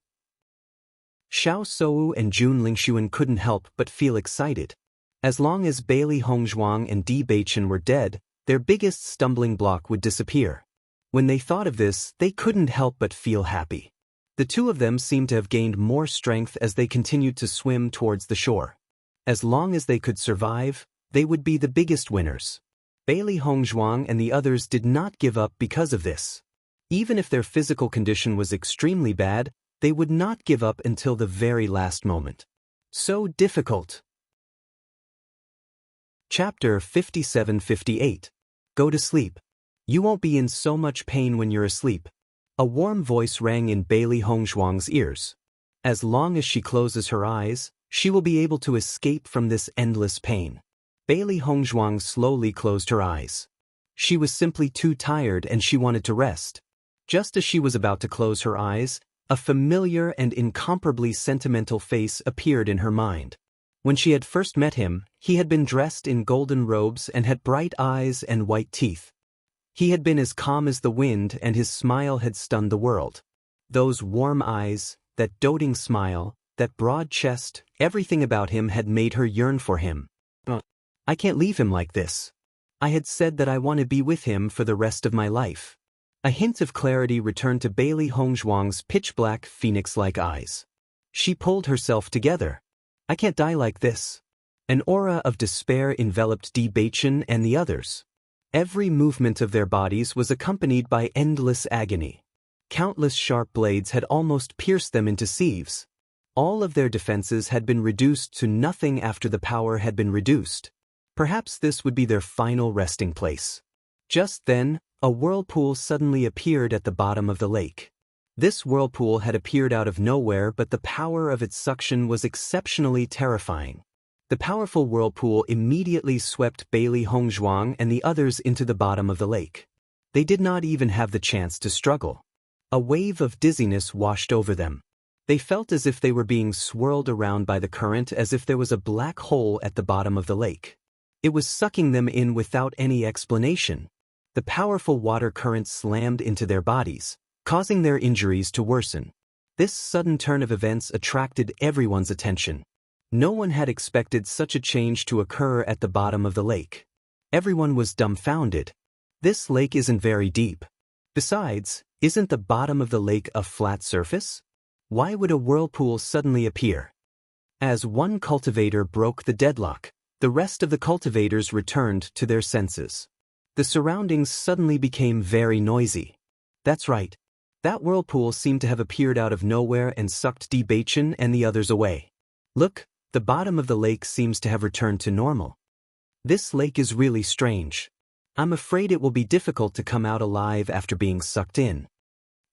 Xiao Shou and Jun Lingxuan couldn't help but feel excited. As long as Bailey Hongzhuang and Di Beichen were dead, their biggest stumbling block would disappear. When they thought of this, they couldn't help but feel happy. The two of them seemed to have gained more strength as they continued to swim towards the shore. As long as they could survive, they would be the biggest winners. Bailey Hongzhuang and the others did not give up because of this. Even if their physical condition was extremely bad, they would not give up until the very last moment. So difficult. Chapter 57-58. Go to sleep. You won't be in so much pain when you're asleep. A warm voice rang in Bailey Hongzhuang's ears. As long as she closes her eyes, she will be able to escape from this endless pain. Bailey Hongzhuang slowly closed her eyes. She was simply too tired and she wanted to rest. Just as she was about to close her eyes, a familiar and incomparably sentimental face appeared in her mind. When she had first met him, he had been dressed in golden robes and had bright eyes and white teeth. He had been as calm as the wind and his smile had stunned the world. Those warm eyes, that doting smile, that broad chest, everything about him had made her yearn for him. I can't leave him like this. I had said that I want to be with him for the rest of my life. A hint of clarity returned to Bailey Hongzhuang's pitch-black, phoenix-like eyes. She pulled herself together. I can't die like this. An aura of despair enveloped Di Beichen and the others. Every movement of their bodies was accompanied by endless agony. Countless sharp blades had almost pierced them into sieves. All of their defenses had been reduced to nothing after the power had been reduced. Perhaps this would be their final resting place. Just then, a whirlpool suddenly appeared at the bottom of the lake. This whirlpool had appeared out of nowhere, but the power of its suction was exceptionally terrifying. The powerful whirlpool immediately swept Bailey Hongzhuang and the others into the bottom of the lake. They did not even have the chance to struggle. A wave of dizziness washed over them. They felt as if they were being swirled around by the current, as if there was a black hole at the bottom of the lake. It was sucking them in without any explanation. The powerful water current slammed into their bodies, causing their injuries to worsen. This sudden turn of events attracted everyone's attention. No one had expected such a change to occur at the bottom of the lake. Everyone was dumbfounded. This lake isn't very deep. Besides, isn't the bottom of the lake a flat surface? Why would a whirlpool suddenly appear? As one cultivator broke the deadlock, the rest of the cultivators returned to their senses. The surroundings suddenly became very noisy. That's right. That whirlpool seemed to have appeared out of nowhere and sucked Di Beichen and the others away. Look, the bottom of the lake seems to have returned to normal. This lake is really strange. I'm afraid it will be difficult to come out alive after being sucked in.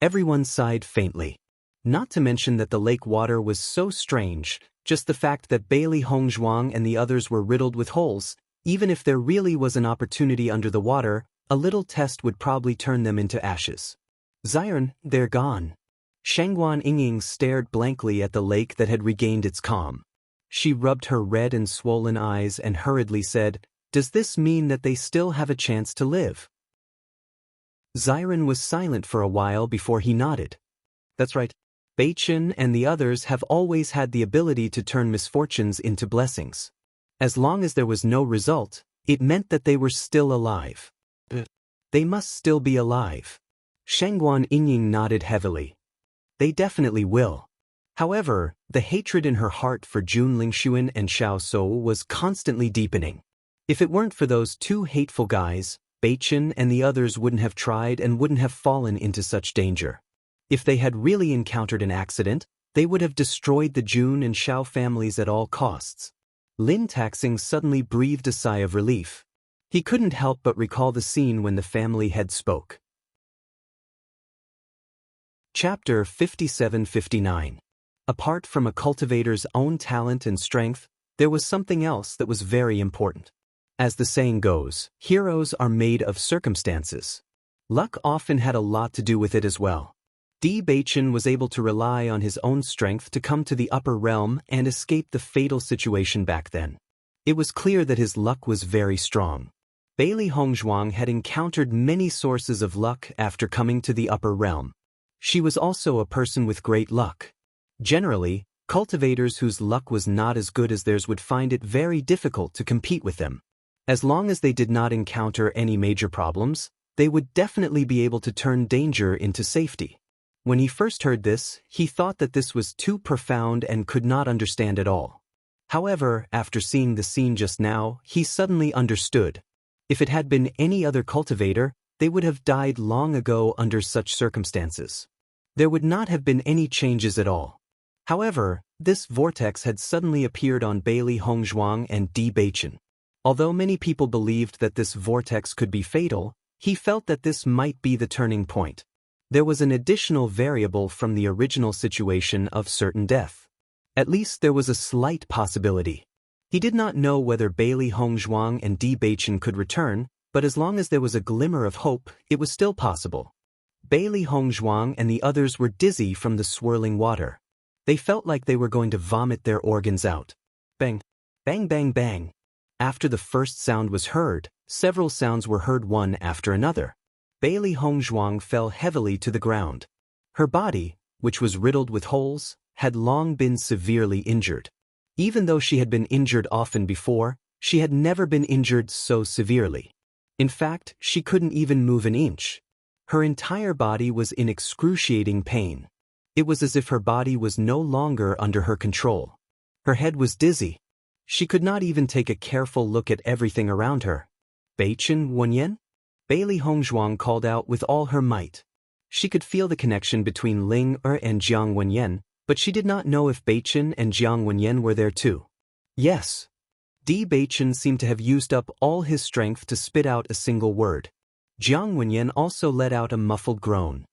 Everyone sighed faintly. Not to mention that the lake water was so strange, just the fact that Bailey Hongzhuang and the others were riddled with holes. Even if there really was an opportunity under the water, a little test would probably turn them into ashes. Zion, they're gone. Shangguan Yingying stared blankly at the lake that had regained its calm. She rubbed her red and swollen eyes and hurriedly said, "Does this mean that they still have a chance to live?" Zion was silent for a while before he nodded. That's right. Beichen and the others have always had the ability to turn misfortunes into blessings. As long as there was no result, it meant that they were still alive. They must still be alive. Shangguan Yingying nodded heavily. They definitely will. However, the hatred in her heart for Jun Lingxuan and Xiao Shou was constantly deepening. If it weren't for those two hateful guys, Beichen and the others wouldn't have tried and wouldn't have fallen into such danger. If they had really encountered an accident, they would have destroyed the Jun and Xiao families at all costs. Lin Taxing suddenly breathed a sigh of relief. He couldn't help but recall the scene when the family head spoke. Chapter 57-59. Apart from a cultivator's own talent and strength, there was something else that was very important. As the saying goes, heroes are made of circumstances. Luck often had a lot to do with it as well. Bewitching was able to rely on his own strength to come to the upper realm and escape the fatal situation back then. It was clear that his luck was very strong. Bailey Hongzhuang had encountered many sources of luck after coming to the upper realm. She was also a person with great luck. Generally, cultivators whose luck was not as good as theirs would find it very difficult to compete with them. As long as they did not encounter any major problems, they would definitely be able to turn danger into safety. When he first heard this, he thought that this was too profound and could not understand at all. However, after seeing the scene just now, he suddenly understood. If it had been any other cultivator, they would have died long ago under such circumstances. There would not have been any changes at all. However, this vortex had suddenly appeared on Bailey Hongzhuang and Bewitching. Although many people believed that this vortex could be fatal, he felt that this might be the turning point. There was an additional variable from the original situation of certain death. At least there was a slight possibility. He did not know whether Bailey Hongzhuang and Bewitching could return, but as long as there was a glimmer of hope, it was still possible. Bailey Hongzhuang and the others were dizzy from the swirling water. They felt like they were going to vomit their organs out. Bang! Bang bang bang! After the first sound was heard, several sounds were heard one after another. Bailey Hongzhuang fell heavily to the ground. Her body, which was riddled with holes, had long been severely injured. Even though she had been injured often before, she had never been injured so severely. In fact, she couldn't even move an inch. Her entire body was in excruciating pain. It was as if her body was no longer under her control. Her head was dizzy. She could not even take a careful look at everything around her. Beichen Wenyan? Bailey Hongzhuang called out with all her might. She could feel the connection between Ling and Jiang Wenyan, but she did not know if Beichen and Jiang Wenyan were there too. Yes. Beichen seemed to have used up all his strength to spit out a single word. Jiang Wenyan also let out a muffled groan.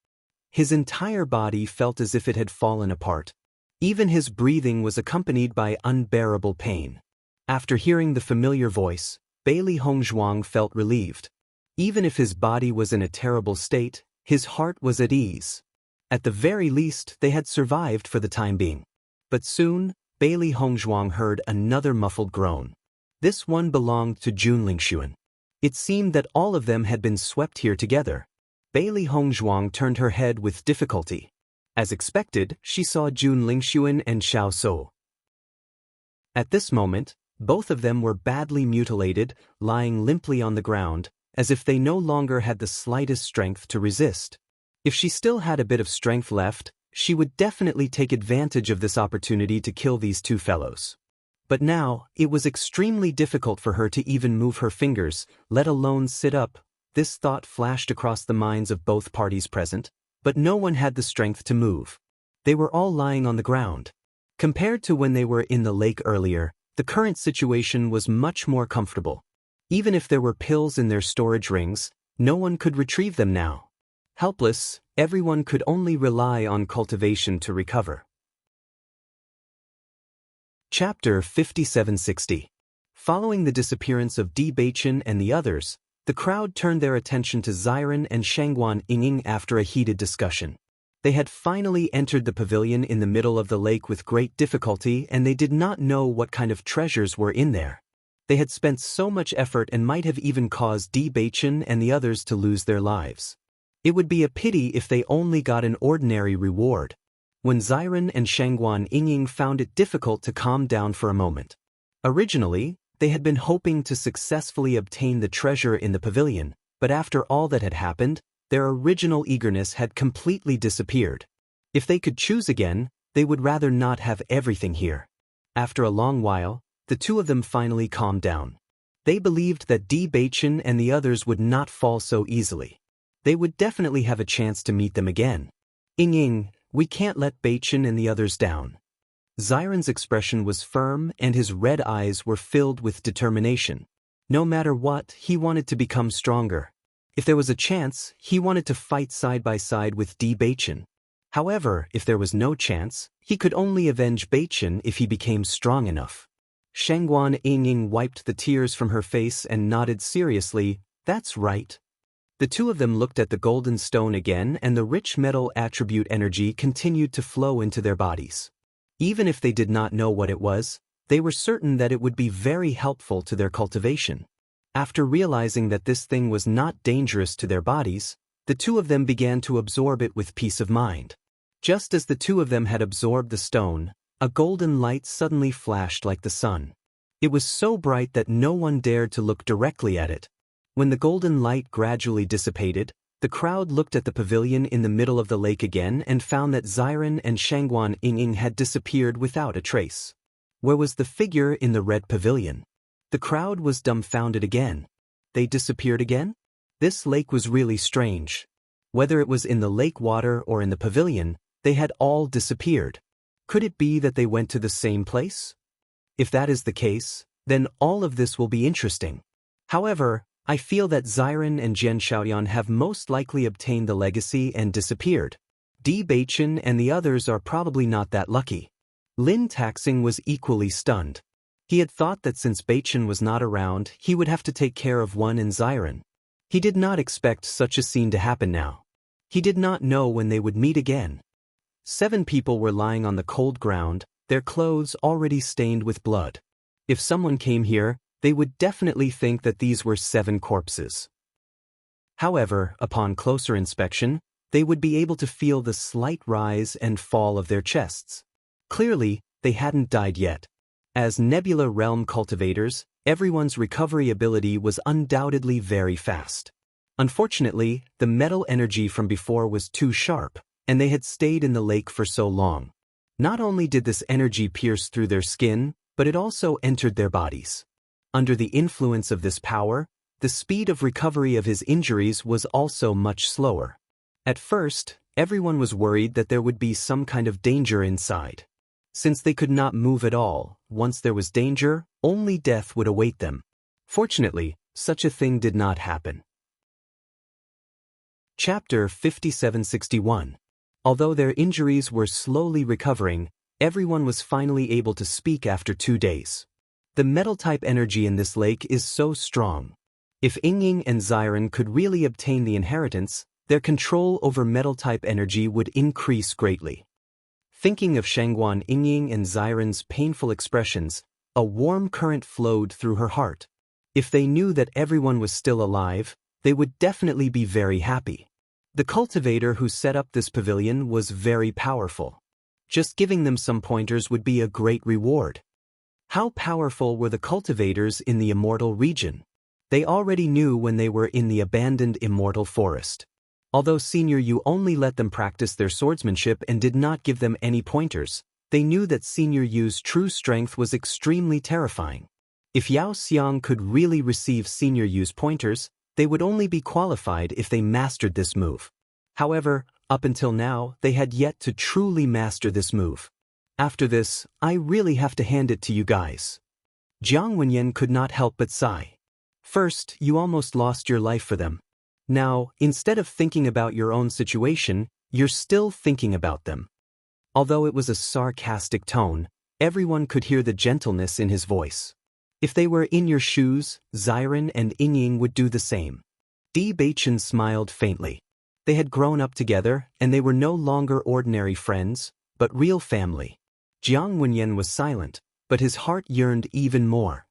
His entire body felt as if it had fallen apart. Even his breathing was accompanied by unbearable pain. After hearing the familiar voice, Bailey Hongzhuang felt relieved. Even if his body was in a terrible state, his heart was at ease. At the very least, they had survived for the time being. But soon, Bailey Hongzhuang heard another muffled groan. This one belonged to Jun Lingxuan. It seemed that all of them had been swept here together. Bailey Hongzhuang turned her head with difficulty. As expected, she saw Jun Lingxuan and Xiao So. At this moment, both of them were badly mutilated, lying limply on the ground, as if they no longer had the slightest strength to resist. If she still had a bit of strength left, she would definitely take advantage of this opportunity to kill these two fellows. But now, it was extremely difficult for her to even move her fingers, let alone sit up. This thought flashed across the minds of both parties present, but no one had the strength to move. They were all lying on the ground. Compared to when they were in the lake earlier, the current situation was much more comfortable. Even if there were pills in their storage rings, no one could retrieve them now. Helpless, everyone could only rely on cultivation to recover. Chapter 5760. Following the disappearance of Bewitching and the others, the crowd turned their attention to Xiren and Shangguan Yinging after a heated discussion. They had finally entered the pavilion in the middle of the lake with great difficulty, and they did not know what kind of treasures were in there. They had spent so much effort and might have even caused Bewitching and the others to lose their lives. It would be a pity if they only got an ordinary reward. When Xiren and Shangguan Yinging found it difficult to calm down for a moment. Originally, they had been hoping to successfully obtain the treasure in the pavilion, but after all that had happened, their original eagerness had completely disappeared. If they could choose again, they would rather not have everything here. After a long while, the two of them finally calmed down. They believed that Bewitching and the others would not fall so easily. They would definitely have a chance to meet them again. Ying, we can't let Bewitching and the others down. Xiren's expression was firm and his red eyes were filled with determination. No matter what, he wanted to become stronger. If there was a chance, he wanted to fight side by side with Bewitching. However, if there was no chance, he could only avenge Bewitching if he became strong enough. Shangguan Yingying wiped the tears from her face and nodded seriously. That's right. The two of them looked at the golden stone again, and the rich metal attribute energy continued to flow into their bodies. Even if they did not know what it was, they were certain that it would be very helpful to their cultivation. After realizing that this thing was not dangerous to their bodies, the two of them began to absorb it with peace of mind. Just as the two of them had absorbed the stone, a golden light suddenly flashed like the sun. It was so bright that no one dared to look directly at it. When the golden light gradually dissipated, the crowd looked at the pavilion in the middle of the lake again and found that Xiren and Shangguan Yingying had disappeared without a trace. Where was the figure in the red pavilion? The crowd was dumbfounded again. They disappeared again? This lake was really strange. Whether it was in the lake water or in the pavilion, they had all disappeared. Could it be that they went to the same place? If that is the case, then all of this will be interesting. However, I feel that Xiren and Jian Xiaoyan have most likely obtained the legacy and disappeared. Bewitching and the others are probably not that lucky. Lin Taxing was equally stunned. He had thought that since Beichen was not around, he would have to take care of Wen and Xiren. He did not expect such a scene to happen now. He did not know when they would meet again. 7 people were lying on the cold ground, their clothes already stained with blood. If someone came here, they would definitely think that these were 7 corpses. However, upon closer inspection, they would be able to feel the slight rise and fall of their chests. Clearly, they hadn't died yet. As Nebula Realm cultivators, everyone's recovery ability was undoubtedly very fast. Unfortunately, the metal energy from before was too sharp, and they had stayed in the lake for so long. Not only did this energy pierce through their skin, but it also entered their bodies. Under the influence of this power, the speed of recovery of his injuries was also much slower. At first, everyone was worried that there would be some kind of danger inside. Since they could not move at all, once there was danger, only death would await them. Fortunately, such a thing did not happen. Chapter 5761. Although their injuries were slowly recovering, everyone was finally able to speak after 2 days. The metal-type energy in this lake is so strong. If Yingying and Xiren could really obtain the inheritance, their control over metal-type energy would increase greatly. Thinking of Shangguan Yingying and Xiren's painful expressions, a warm current flowed through her heart. If they knew that everyone was still alive, they would definitely be very happy. The cultivator who set up this pavilion was very powerful. Just giving them some pointers would be a great reward. How powerful were the cultivators in the Immortal region? They already knew when they were in the abandoned Immortal Forest. Although Senior Yu only let them practice their swordsmanship and did not give them any pointers, they knew that Senior Yu's true strength was extremely terrifying. If Yao Xiang could really receive Senior Yu's pointers, they would only be qualified if they mastered this move. However, up until now, they had yet to truly master this move. After this, I really have to hand it to you guys. Jiang Wenyan could not help but sigh. First, you almost lost your life for them. Now, instead of thinking about your own situation, you're still thinking about them. Although it was a sarcastic tone, everyone could hear the gentleness in his voice. If they were in your shoes, Xiren and Yingying would do the same. Bewitching smiled faintly. They had grown up together, and they were no longer ordinary friends, but real family. Jiang Wenyan was silent, but his heart yearned even more.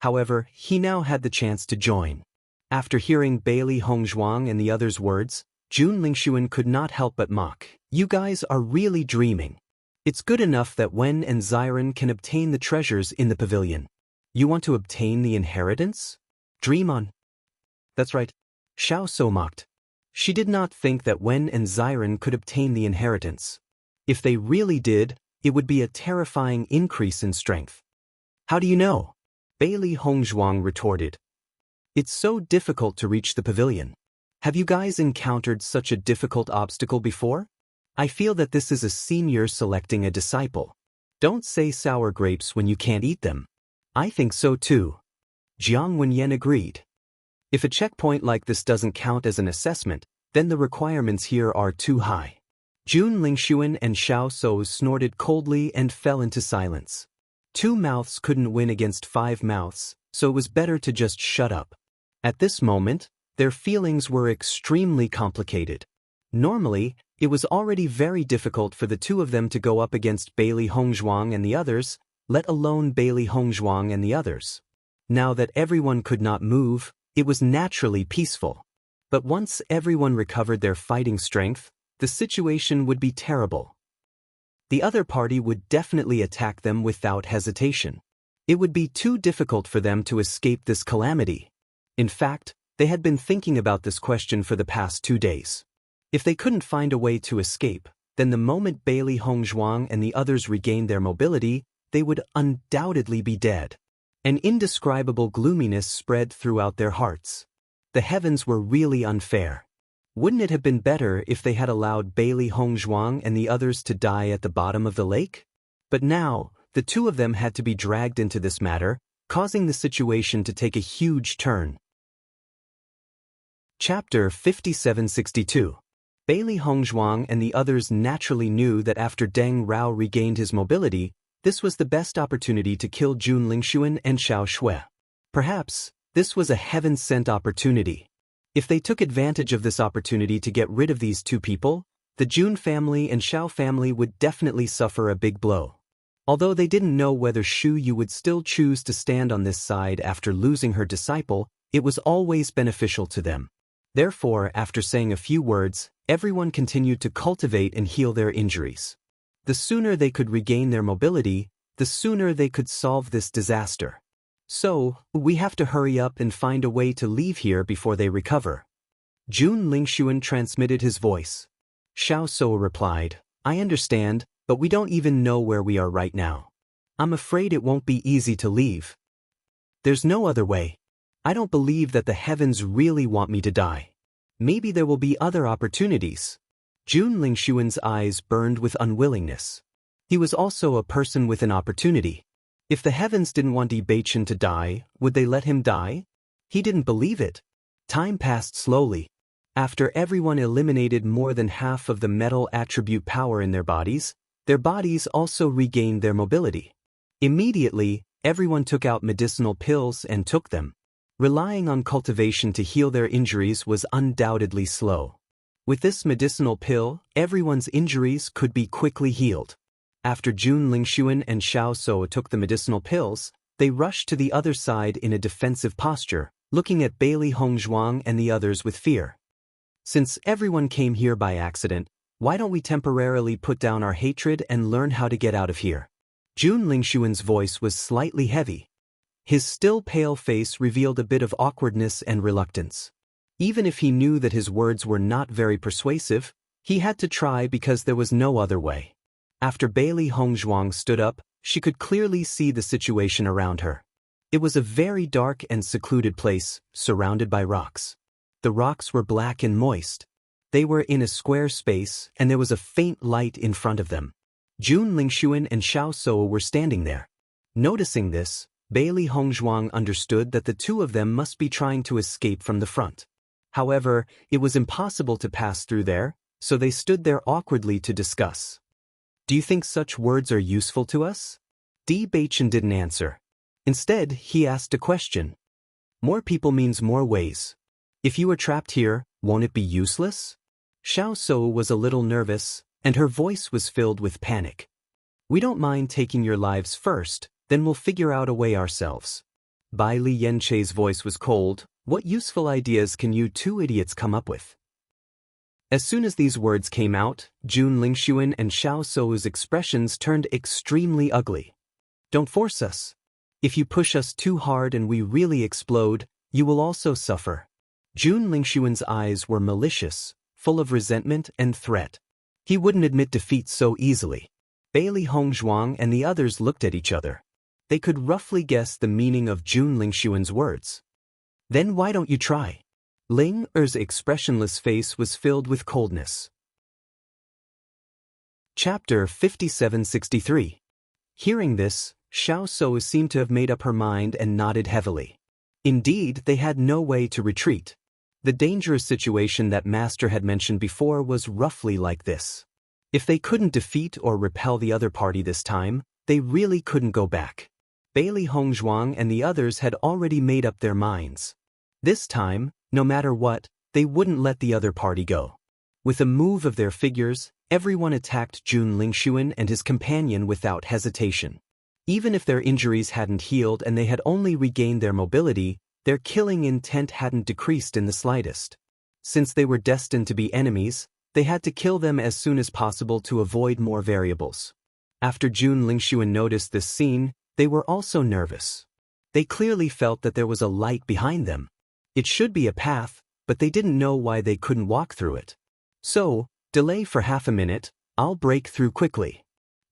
However, he now had the chance to join. After hearing Bailey Hongzhuang and the others' words, Jun Lingshuan could not help but mock. You guys are really dreaming. It's good enough that Wen and Xiren can obtain the treasures in the pavilion. You want to obtain the inheritance? Dream on. That's right. Xiao So mocked. She did not think that Wen and Xiren could obtain the inheritance. If they really did, it would be a terrifying increase in strength. How do you know? Bailey Hongzhuang retorted. It's so difficult to reach the pavilion. Have you guys encountered such a difficult obstacle before? I feel that this is a senior selecting a disciple. Don't say sour grapes when you can't eat them. I think so too. Jiang Wenyan agreed. If a checkpoint like this doesn't count as an assessment, then the requirements here are too high. Jun Lingshuan and Xiao So snorted coldly and fell into silence. Two mouths couldn't win against five mouths, so it was better to just shut up. At this moment, their feelings were extremely complicated. Normally, it was already very difficult for the two of them to go up against Bailey Hongzhuang and the others, let alone Bailey Hongzhuang and the others. Now that everyone could not move, it was naturally peaceful. But once everyone recovered their fighting strength, the situation would be terrible. The other party would definitely attack them without hesitation. It would be too difficult for them to escape this calamity. In fact, they had been thinking about this question for the past 2 days. If they couldn't find a way to escape, then the moment Bailey Hongzhuang and the others regained their mobility, they would undoubtedly be dead. An indescribable gloominess spread throughout their hearts. The heavens were really unfair. Wouldn't it have been better if they had allowed Bailey Hongzhuang and the others to die at the bottom of the lake? But now, the two of them had to be dragged into this matter, causing the situation to take a huge turn. Chapter 5762. Bailey Hongzhuang and the others naturally knew that after Deng Rao regained his mobility, this was the best opportunity to kill Jun Lingxuan and Xiao Shui. Perhaps, this was a heaven-sent opportunity. If they took advantage of this opportunity to get rid of these two people, the Jun family and Xiao family would definitely suffer a big blow. Although they didn't know whether Shu Yu would still choose to stand on this side after losing her disciple, it was always beneficial to them. Therefore, after saying a few words, everyone continued to cultivate and heal their injuries. The sooner they could regain their mobility, the sooner they could solve this disaster. So, we have to hurry up and find a way to leave here before they recover. Jun Lingxuan transmitted his voice. Xiao Sou replied, I understand, but we don't even know where we are right now. I'm afraid it won't be easy to leave. There's no other way. I don't believe that the heavens really want me to die. Maybe there will be other opportunities. Jun Lingxuan's eyes burned with unwillingness. He was also a person with an opportunity. If the heavens didn't want Bewitching to die, would they let him die? He didn't believe it. Time passed slowly. After everyone eliminated more than half of the metal attribute power in their bodies also regained their mobility. Immediately, everyone took out medicinal pills and took them. Relying on cultivation to heal their injuries was undoubtedly slow. With this medicinal pill, everyone's injuries could be quickly healed. After Jun Lingxuan and Xiao Sou took the medicinal pills, they rushed to the other side in a defensive posture, looking at Bailey Hongzhuang and the others with fear. Since everyone came here by accident, why don't we temporarily put down our hatred and learn how to get out of here? Jun Lingxuan's voice was slightly heavy. His still pale face revealed a bit of awkwardness and reluctance. Even if he knew that his words were not very persuasive, he had to try because there was no other way. After Bailey Hongzhuang stood up, she could clearly see the situation around her. It was a very dark and secluded place, surrounded by rocks. The rocks were black and moist. They were in a square space, and there was a faint light in front of them. Jun Lingxuan and Xiao Sou were standing there. Noticing this, Bailey Hongzhuang understood that the two of them must be trying to escape from the front. However, it was impossible to pass through there, so they stood there awkwardly to discuss. Do you think such words are useful to us? Bewitching didn't answer. Instead, he asked a question. More people means more ways. If you are trapped here, won't it be useless? Xiao Sou was a little nervous, and her voice was filled with panic. We don't mind taking your lives first, then we'll figure out a way ourselves. Bai Li Yanche's voice was cold. What useful ideas can you two idiots come up with? As soon as these words came out, Jun Lingxuan and Xiao Sou's expressions turned extremely ugly. Don't force us. If you push us too hard and we really explode, you will also suffer. Jun Lingxuan's eyes were malicious, full of resentment and threat. He wouldn't admit defeat so easily. Bailey Hongzhuang and the others looked at each other. They could roughly guess the meaning of Jun Lingxuan's words. Then why don't you try? Ling Er's expressionless face was filled with coldness. Chapter 5763. Hearing this, Xiao Sou seemed to have made up her mind and nodded heavily. Indeed, they had no way to retreat. The dangerous situation that Master had mentioned before was roughly like this. If they couldn't defeat or repel the other party this time, they really couldn't go back. Bailey Hongzhuang and the others had already made up their minds. This time, no matter what, they wouldn't let the other party go. With a move of their figures, everyone attacked Jun Lingxuan and his companion without hesitation. Even if their injuries hadn't healed and they had only regained their mobility, their killing intent hadn't decreased in the slightest. Since they were destined to be enemies, they had to kill them as soon as possible to avoid more variables. After Jun Lingxuan noticed this scene, they were also nervous. They clearly felt that there was a light behind them. It should be a path, but they didn't know why they couldn't walk through it. So, delay for half a minute, I'll break through quickly.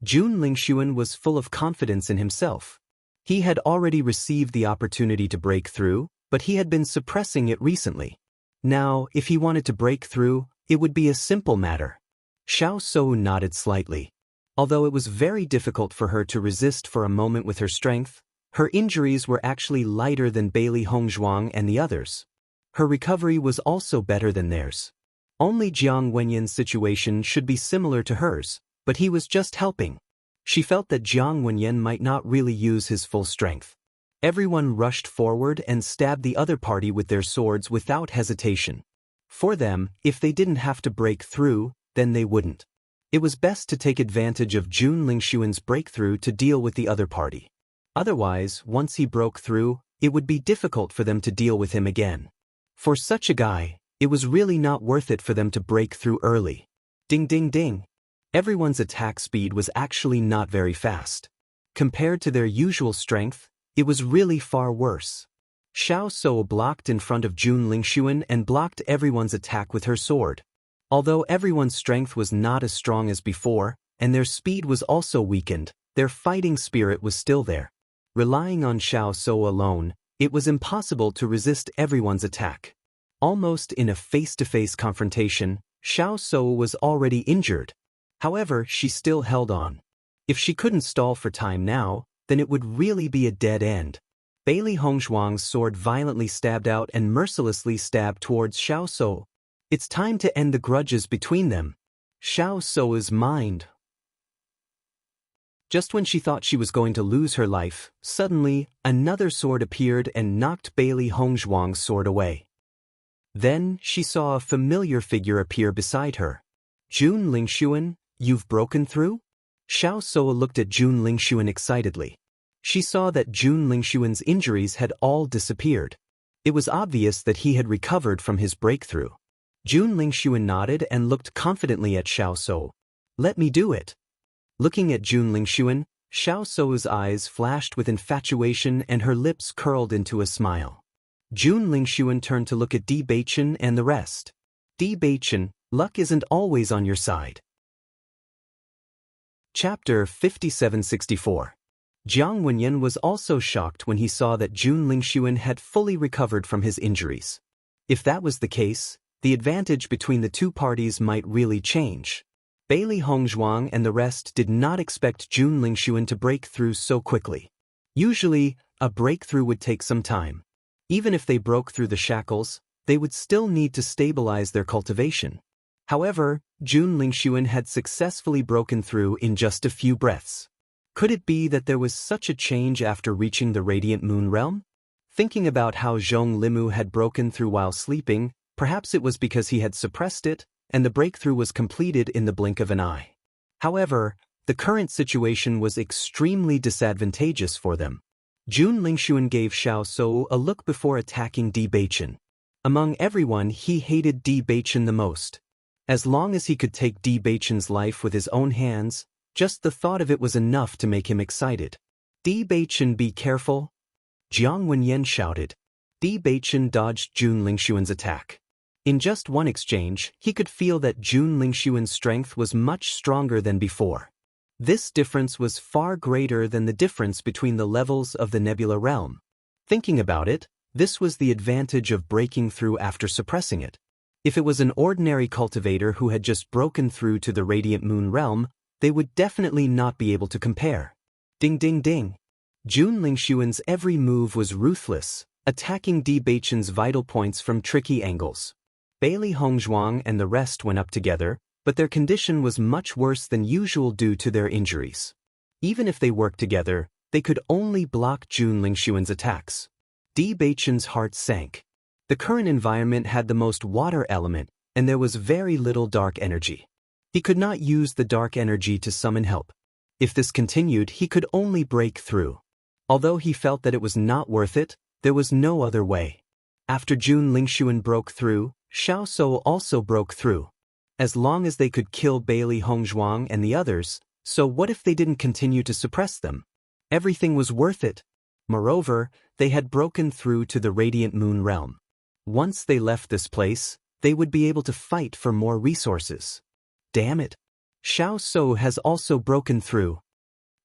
Jun Lingxuan was full of confidence in himself. He had already received the opportunity to break through, but he had been suppressing it recently. Now, if he wanted to break through, it would be a simple matter. Xiao Sou nodded slightly. Although it was very difficult for her to resist for a moment with her strength, her injuries were actually lighter than Bailey Hongzhuang and the others. Her recovery was also better than theirs. Only Jiang Wenyan's situation should be similar to hers, but he was just helping. She felt that Jiang Wenyan might not really use his full strength. Everyone rushed forward and stabbed the other party with their swords without hesitation. For them, if they didn't have to break through, then they wouldn't. It was best to take advantage of Jun Lingxuan's breakthrough to deal with the other party. Otherwise, once he broke through, it would be difficult for them to deal with him again. For such a guy, it was really not worth it for them to break through early. Ding ding ding. Everyone's attack speed was actually not very fast. Compared to their usual strength, it was really far worse. Xiao Sou blocked in front of Jun Lingxuan and blocked everyone's attack with her sword. Although everyone's strength was not as strong as before, and their speed was also weakened, their fighting spirit was still there. Relying on Xiao Sou alone, it was impossible to resist everyone's attack. Almost in a face-to-face confrontation, Xiao Sou was already injured. However, she still held on. If she couldn't stall for time now, then it would really be a dead end. Bailey Hongzhuang's sword violently stabbed out and mercilessly stabbed towards Xiao Sou. It's time to end the grudges between them. Xiao Sou's mind. Just when she thought she was going to lose her life, suddenly, another sword appeared and knocked Bailey Hongzhuang's sword away. Then, she saw a familiar figure appear beside her. Jun Lingxuan, you've broken through? Xiao Sou looked at Jun Lingxuan excitedly. She saw that Jun Lingxuan's injuries had all disappeared. It was obvious that he had recovered from his breakthrough. Jun Lingxuan nodded and looked confidently at Xiao Sou. Let me do it. Looking at Jun Lingxuan, Xiao Sou's eyes flashed with infatuation and her lips curled into a smile. Jun Lingxuan turned to look at Bewitching and the rest. Bewitching, luck isn't always on your side. Chapter 5764. Jiang Wenyan was also shocked when he saw that Jun Lingxuan had fully recovered from his injuries. If that was the case, the advantage between the two parties might really change. Bailey Hongzhuang and the rest did not expect Jun Lingxuan to break through so quickly. Usually, a breakthrough would take some time. Even if they broke through the shackles, they would still need to stabilize their cultivation. However, Jun Lingxuan had successfully broken through in just a few breaths. Could it be that there was such a change after reaching the Radiant Moon Realm? Thinking about how Zhong Limu had broken through while sleeping, perhaps it was because he had suppressed it, and the breakthrough was completed in the blink of an eye. However, the current situation was extremely disadvantageous for them. Jun Lingxuan gave Xiao Sou a look before attacking Bewitching. Among everyone, he hated Bewitching the most. As long as he could take Bewitching's life with his own hands, just the thought of it was enough to make him excited. Bewitching, be careful! Jiang Wenyan shouted. Bewitching dodged Jun Lingxuan's attack. In just one exchange, he could feel that Jun Lingxuan's strength was much stronger than before. This difference was far greater than the difference between the levels of the Nebula Realm. Thinking about it, this was the advantage of breaking through after suppressing it. If it was an ordinary cultivator who had just broken through to the Radiant Moon Realm, they would definitely not be able to compare. Ding ding ding. Jun Lingxuan's every move was ruthless, attacking Bewitching's vital points from tricky angles. Bailey Hongzhuang and the rest went up together, but their condition was much worse than usual due to their injuries. Even if they worked together, they could only block Jun Lingxuan's attacks. Bewitching's heart sank. The current environment had the most water element, and there was very little dark energy. He could not use the dark energy to summon help. If this continued, he could only break through. Although he felt that it was not worth it, there was no other way. After Jun Lingxuan broke through, Xiao Sou also broke through. As long as they could kill Bailey Hongzhuang and the others, so what if they didn't continue to suppress them? Everything was worth it. Moreover, they had broken through to the Radiant Moon realm. Once they left this place, they would be able to fight for more resources. Damn it! Xiao Sou has also broken through.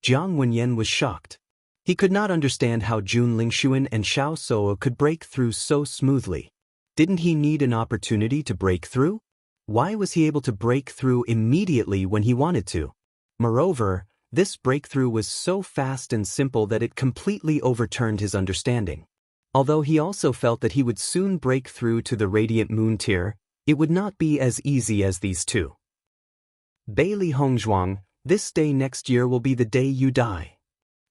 Jiang Wenyan was shocked. He could not understand how Jun Lingxuan and Xiao Sou could break through so smoothly. Didn't he need an opportunity to break through? Why was he able to break through immediately when he wanted to? Moreover, this breakthrough was so fast and simple that it completely overturned his understanding. Although he also felt that he would soon break through to the Radiant Moon tier, it would not be as easy as these two. Bailey Hongzhuang, this day next year will be the day you die.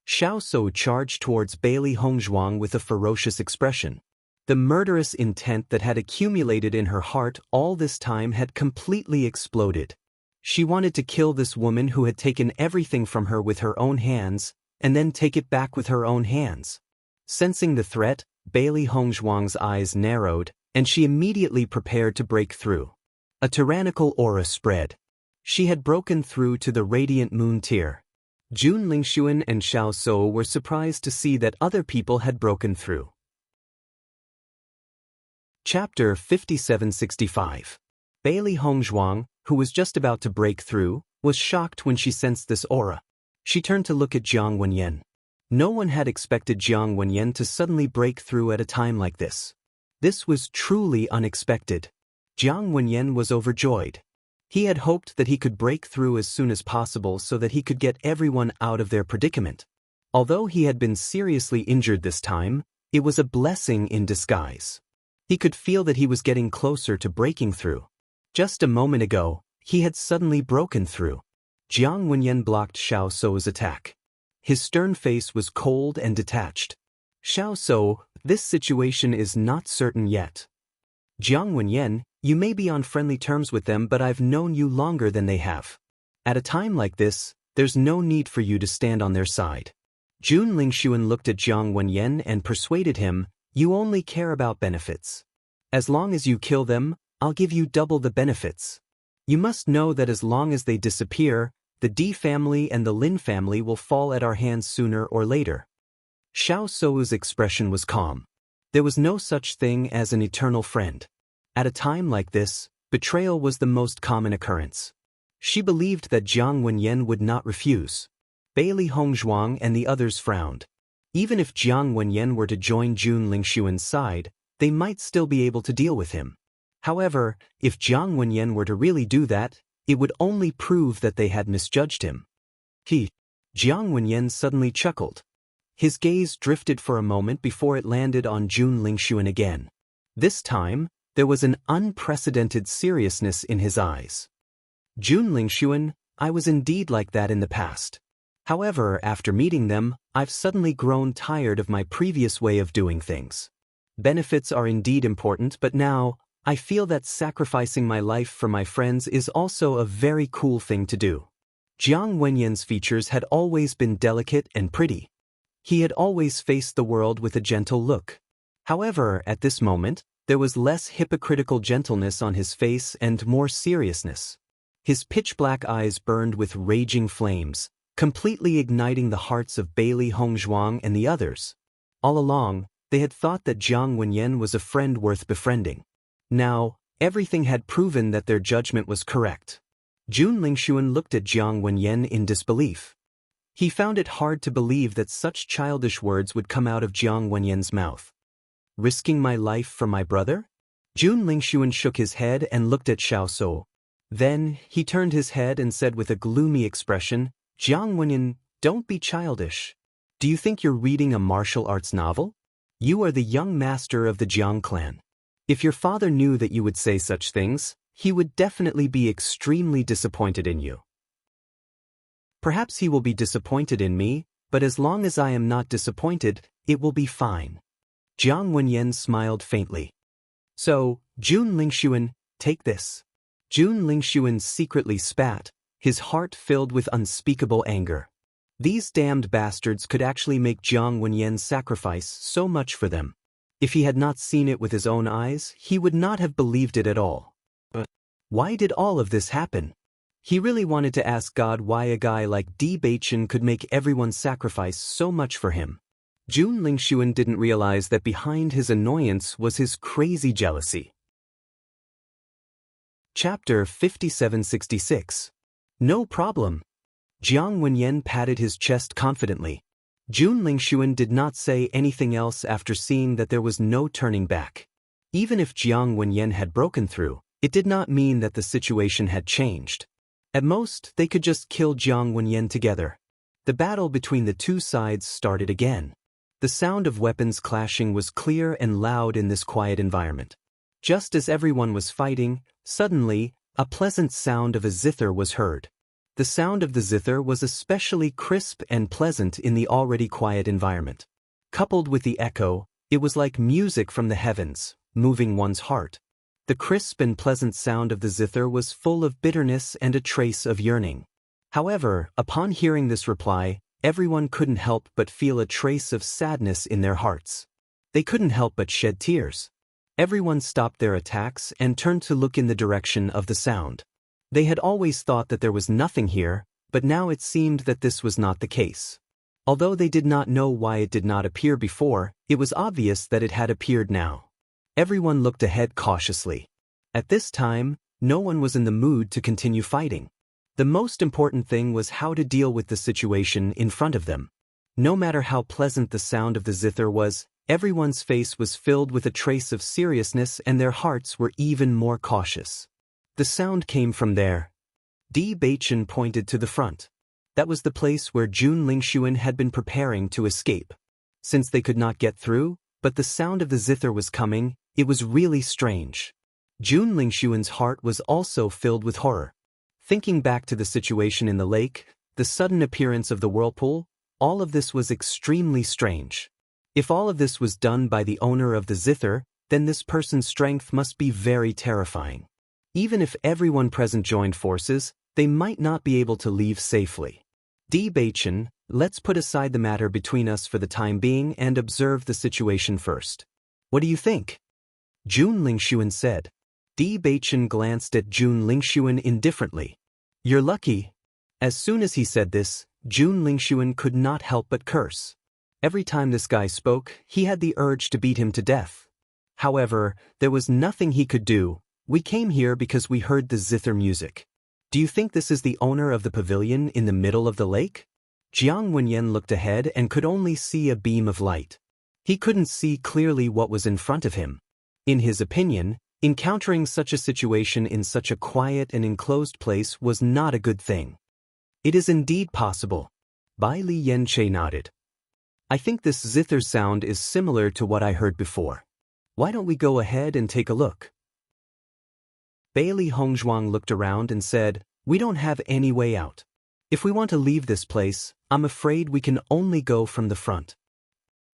Xiao Sou charged towards Bailey Hongzhuang with a ferocious expression. The murderous intent that had accumulated in her heart all this time had completely exploded. She wanted to kill this woman who had taken everything from her with her own hands, and then take it back with her own hands. Sensing the threat, Bailey Hongzhuang's eyes narrowed, and she immediately prepared to break through. A tyrannical aura spread. She had broken through to the Radiant Moon tier. Jun Lingxuan and Xiao Sou were surprised to see that other people had broken through. Chapter 5765. Bailey Hongzhuang, who was just about to break through, was shocked when she sensed this aura. She turned to look at Jiang Wenyan. No one had expected Jiang Wenyan to suddenly break through at a time like this. This was truly unexpected. Jiang Wenyan was overjoyed. He had hoped that he could break through as soon as possible so that he could get everyone out of their predicament. Although he had been seriously injured this time, it was a blessing in disguise. He could feel that he was getting closer to breaking through. Just a moment ago, he had suddenly broken through. Jiang Wenyan blocked Xiao Sou's attack. His stern face was cold and detached. Xiao Sou, this situation is not certain yet. Jiang Wenyan, you may be on friendly terms with them, but I've known you longer than they have. At a time like this, there's no need for you to stand on their side. Jun Lingxuan looked at Jiang Wenyan and persuaded him, you only care about benefits. As long as you kill them, I'll give you double the benefits. You must know that as long as they disappear, the D family and the Lin family will fall at our hands sooner or later. Xiao Sou's expression was calm. There was no such thing as an eternal friend. At a time like this, betrayal was the most common occurrence. She believed that Jiang Wenyan would not refuse. Bailey Hongzhuang and the others frowned. Even if Jiang Wenyan were to join Jun Lingxuan's side, they might still be able to deal with him. However, if Jiang Wenyan were to really do that, it would only prove that they had misjudged him. Jiang Wenyan suddenly chuckled. His gaze drifted for a moment before it landed on Jun Lingxuan again. This time, there was an unprecedented seriousness in his eyes. Jun Lingxuan, I was indeed like that in the past. However, after meeting them, I've suddenly grown tired of my previous way of doing things. Benefits are indeed important, but now, I feel that sacrificing my life for my friends is also a very cool thing to do. Jiang Wenyan's features had always been delicate and pretty. He had always faced the world with a gentle look. However, at this moment, there was less hypocritical gentleness on his face and more seriousness. His pitch-black eyes burned with raging flames, completely igniting the hearts of Bailey Hongzhuang and the others. All along, they had thought that Jiang Wenyan was a friend worth befriending. Now, everything had proven that their judgment was correct. Jun Lingxuan looked at Jiang Wenyan in disbelief. He found it hard to believe that such childish words would come out of Jiang Wenyan's mouth. Risking my life for my brother? Jun Lingxuan shook his head and looked at Xiao Sou. Then, he turned his head and said with a gloomy expression, Jiang Wenyan, don't be childish. Do you think you're reading a martial arts novel? You are the young master of the Jiang clan. If your father knew that you would say such things, he would definitely be extremely disappointed in you. Perhaps he will be disappointed in me, but as long as I am not disappointed, it will be fine. Jiang Wenyan smiled faintly. So, Jun Lingxuan, take this. Jun Lingxuan secretly spat, his heart filled with unspeakable anger. These damned bastards could actually make Jiang Wenyan sacrifice so much for them. If he had not seen it with his own eyes, he would not have believed it at all. But why did all of this happen? He really wanted to ask God why a guy like Bewitching could make everyone sacrifice so much for him. Jun Lingxuan didn't realize that behind his annoyance was his crazy jealousy. Chapter 5766. No problem. Jiang Wenyan patted his chest confidently. Jun Lingxuan did not say anything else after seeing that there was no turning back. Even if Jiang Wenyan had broken through, it did not mean that the situation had changed. At most, they could just kill Jiang Wenyan together. The battle between the two sides started again. The sound of weapons clashing was clear and loud in this quiet environment. Just as everyone was fighting, suddenly, a pleasant sound of a zither was heard. The sound of the zither was especially crisp and pleasant in the already quiet environment. Coupled with the echo, it was like music from the heavens, moving one's heart. The crisp and pleasant sound of the zither was full of bitterness and a trace of yearning. However, upon hearing this reply, everyone couldn't help but feel a trace of sadness in their hearts. They couldn't help but shed tears. Everyone stopped their attacks and turned to look in the direction of the sound. They had always thought that there was nothing here, but now it seemed that this was not the case. Although they did not know why it did not appear before, it was obvious that it had appeared now. Everyone looked ahead cautiously. At this time, no one was in the mood to continue fighting. The most important thing was how to deal with the situation in front of them. No matter how pleasant the sound of the zither was, everyone's face was filled with a trace of seriousness and their hearts were even more cautious. The sound came from there. Bewitching pointed to the front. That was the place where Jun Lingxuan had been preparing to escape. Since they could not get through, but the sound of the zither was coming, it was really strange. Jun Lingxuan's heart was also filled with horror. Thinking back to the situation in the lake, the sudden appearance of the whirlpool, all of this was extremely strange. If all of this was done by the owner of the zither, then this person's strength must be very terrifying. Even if everyone present joined forces, they might not be able to leave safely. Bewitching, let's put aside the matter between us for the time being and observe the situation first. What do you think? Jun Lingxuan said. Bewitching glanced at Jun Lingxuan indifferently. You're lucky. As soon as he said this, Jun Lingxuan could not help but curse. Every time this guy spoke, he had the urge to beat him to death. However, there was nothing he could do. We came here because we heard the zither music. Do you think this is the owner of the pavilion in the middle of the lake? Jiang Wenyan looked ahead and could only see a beam of light. He couldn't see clearly what was in front of him. In his opinion, encountering such a situation in such a quiet and enclosed place was not a good thing. It is indeed possible. Bai Li Yanche nodded. I think this zither sound is similar to what I heard before. Why don't we go ahead and take a look? Bailey Hongzhuang looked around and said, we don't have any way out. If we want to leave this place, I'm afraid we can only go from the front.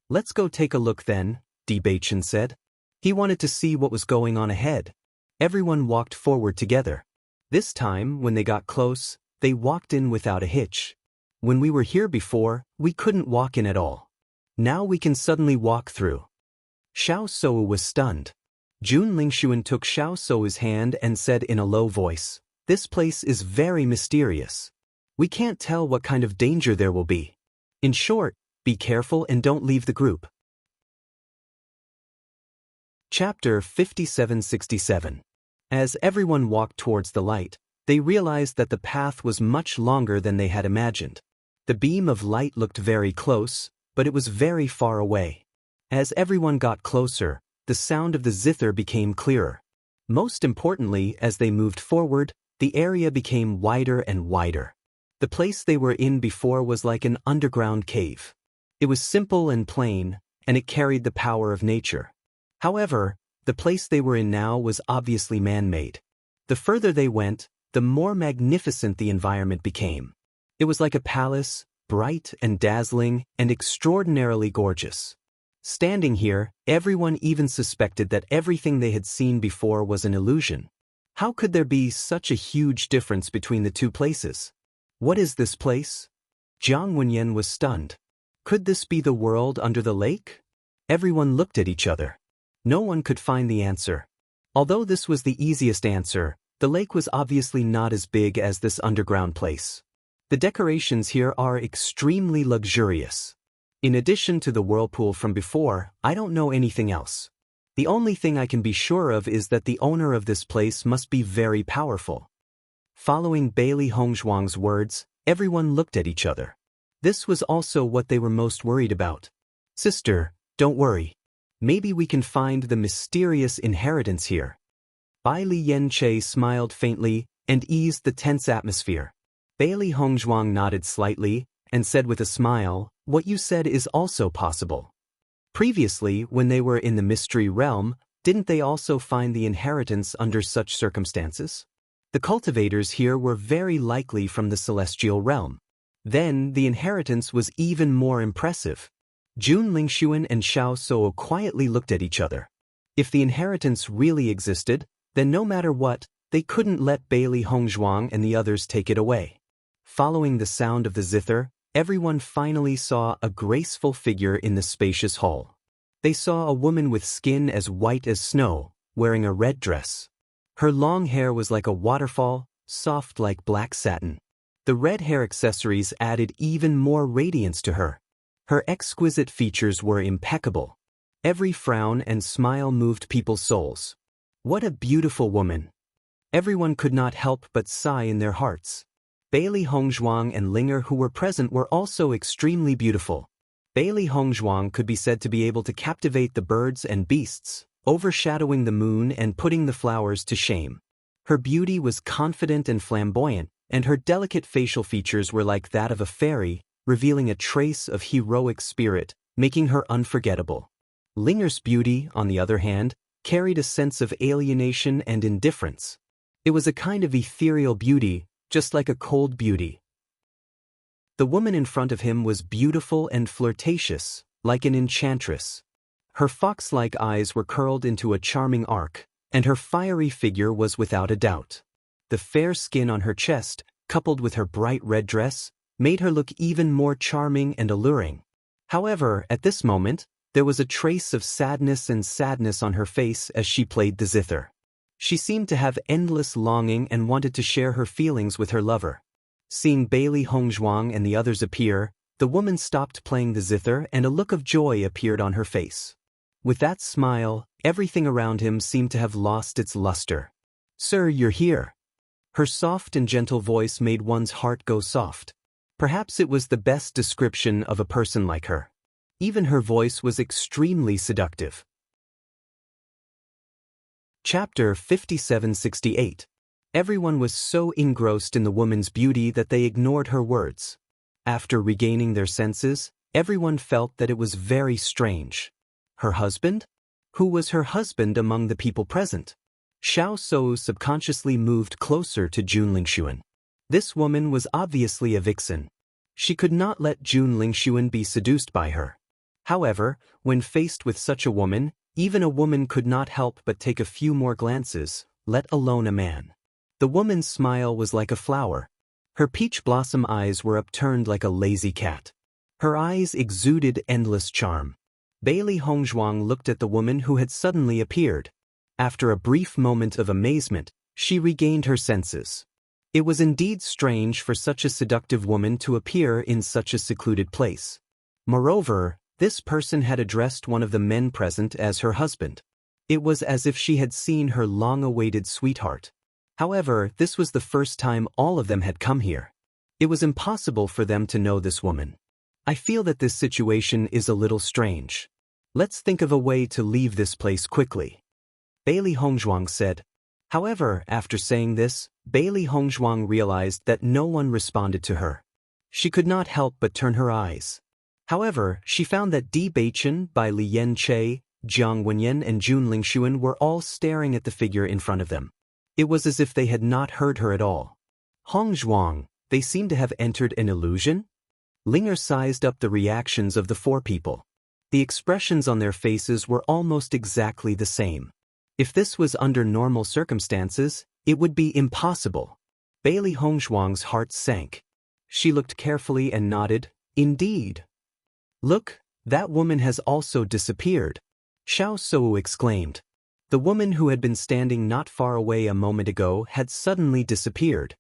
Let's go take a look then, Bewitching said. He wanted to see what was going on ahead. Everyone walked forward together. This time, when they got close, they walked in without a hitch. When we were here before, we couldn't walk in at all. Now we can suddenly walk through. Xiao Sou was stunned. Jun Lingxuan took Xiao Sou's hand and said in a low voice, this place is very mysterious. We can't tell what kind of danger there will be. In short, be careful and don't leave the group. Chapter 5767. As everyone walked towards the light, they realized that the path was much longer than they had imagined. The beam of light looked very close, but it was very far away. As everyone got closer, the sound of the zither became clearer. Most importantly, as they moved forward, the area became wider and wider. The place they were in before was like an underground cave. It was simple and plain, and it carried the power of nature. However, the place they were in now was obviously man-made. The further they went, the more magnificent the environment became. It was like a palace, bright and dazzling and extraordinarily gorgeous. Standing here, everyone even suspected that everything they had seen before was an illusion. How could there be such a huge difference between the two places? What is this place? Jiang Wenyan was stunned. Could this be the world under the lake? Everyone looked at each other. No one could find the answer. Although this was the easiest answer, the lake was obviously not as big as this underground place. The decorations here are extremely luxurious. In addition to the whirlpool from before, I don't know anything else. The only thing I can be sure of is that the owner of this place must be very powerful. Following Bailey Hongzhuang's words, everyone looked at each other. This was also what they were most worried about. Sister, don't worry. Maybe we can find the mysterious inheritance here. Bai Li Yanche smiled faintly and eased the tense atmosphere. Bailey Hongzhuang nodded slightly and said with a smile, "What you said is also possible." Previously, when they were in the mystery realm, didn't they also find the inheritance under such circumstances? The cultivators here were very likely from the celestial realm. Then, the inheritance was even more impressive. Jun Lingxuan and Xiao Suo quietly looked at each other. If the inheritance really existed, then no matter what, they couldn't let Bailey Hongzhuang and the others take it away. Following the sound of the zither, everyone finally saw a graceful figure in the spacious hall. They saw a woman with skin as white as snow, wearing a red dress. Her long hair was like a waterfall, soft like black satin. The red hair accessories added even more radiance to her. Her exquisite features were impeccable. Every frown and smile moved people's souls. What a beautiful woman! Everyone could not help but sigh in their hearts. Bailey Hongzhuang and Linger who were present were also extremely beautiful. Bailey Hongzhuang could be said to be able to captivate the birds and beasts, overshadowing the moon and putting the flowers to shame. Her beauty was confident and flamboyant, and her delicate facial features were like that of a fairy, revealing a trace of heroic spirit, making her unforgettable. Linger's beauty, on the other hand, carried a sense of alienation and indifference. It was a kind of ethereal beauty, just like a cold beauty. The woman in front of him was beautiful and flirtatious, like an enchantress. Her fox-like eyes were curled into a charming arc, and her fiery figure was without a doubt. The fair skin on her chest, coupled with her bright red dress, made her look even more charming and alluring. However, at this moment, there was a trace of sadness on her face as she played the zither. She seemed to have endless longing and wanted to share her feelings with her lover. Seeing Bailey Hongzhuang and the others appear, the woman stopped playing the zither and a look of joy appeared on her face. With that smile, everything around him seemed to have lost its luster. "Sir, you're here." Her soft and gentle voice made one's heart go soft. Perhaps it was the best description of a person like her. Even her voice was extremely seductive. Chapter 5768. Everyone was so engrossed in the woman's beauty that they ignored her words. After regaining their senses, everyone felt that it was very strange. Her husband? Who was her husband among the people present? Xiao Suo subconsciously moved closer to Jun Lingxuan. This woman was obviously a vixen. She could not let Jun Lingxuan be seduced by her. However, when faced with such a woman, even a woman could not help but take a few more glances, let alone a man. The woman's smile was like a flower. Her peach blossom eyes were upturned like a lazy cat. Her eyes exuded endless charm. Bailey Hongzhuang looked at the woman who had suddenly appeared. After a brief moment of amazement, she regained her senses. It was indeed strange for such a seductive woman to appear in such a secluded place. Moreover, this person had addressed one of the men present as her husband. It was as if she had seen her long-awaited sweetheart. However, this was the first time all of them had come here. It was impossible for them to know this woman. I feel that this situation is a little strange. Let's think of a way to leave this place quickly. Bailey Hongzhuang said. However, after saying this, Bailey Hongzhuang realized that no one responded to her. She could not help but turn her eyes. However, she found that Bewitching, Bai Li Yanche, Jiang Wenyan and Jun Lingxuan were all staring at the figure in front of them. It was as if they had not heard her at all. "Hongzhuang, They seem to have entered an illusion? Linger sized up the reactions of the four people. The expressions on their faces were almost exactly the same. If this was under normal circumstances, it would be impossible. Bailey Hongzhuang's heart sank. She looked carefully and nodded, "Indeed. Look, that woman has also disappeared," Xiao Sou exclaimed. The woman who had been standing not far away a moment ago had suddenly disappeared.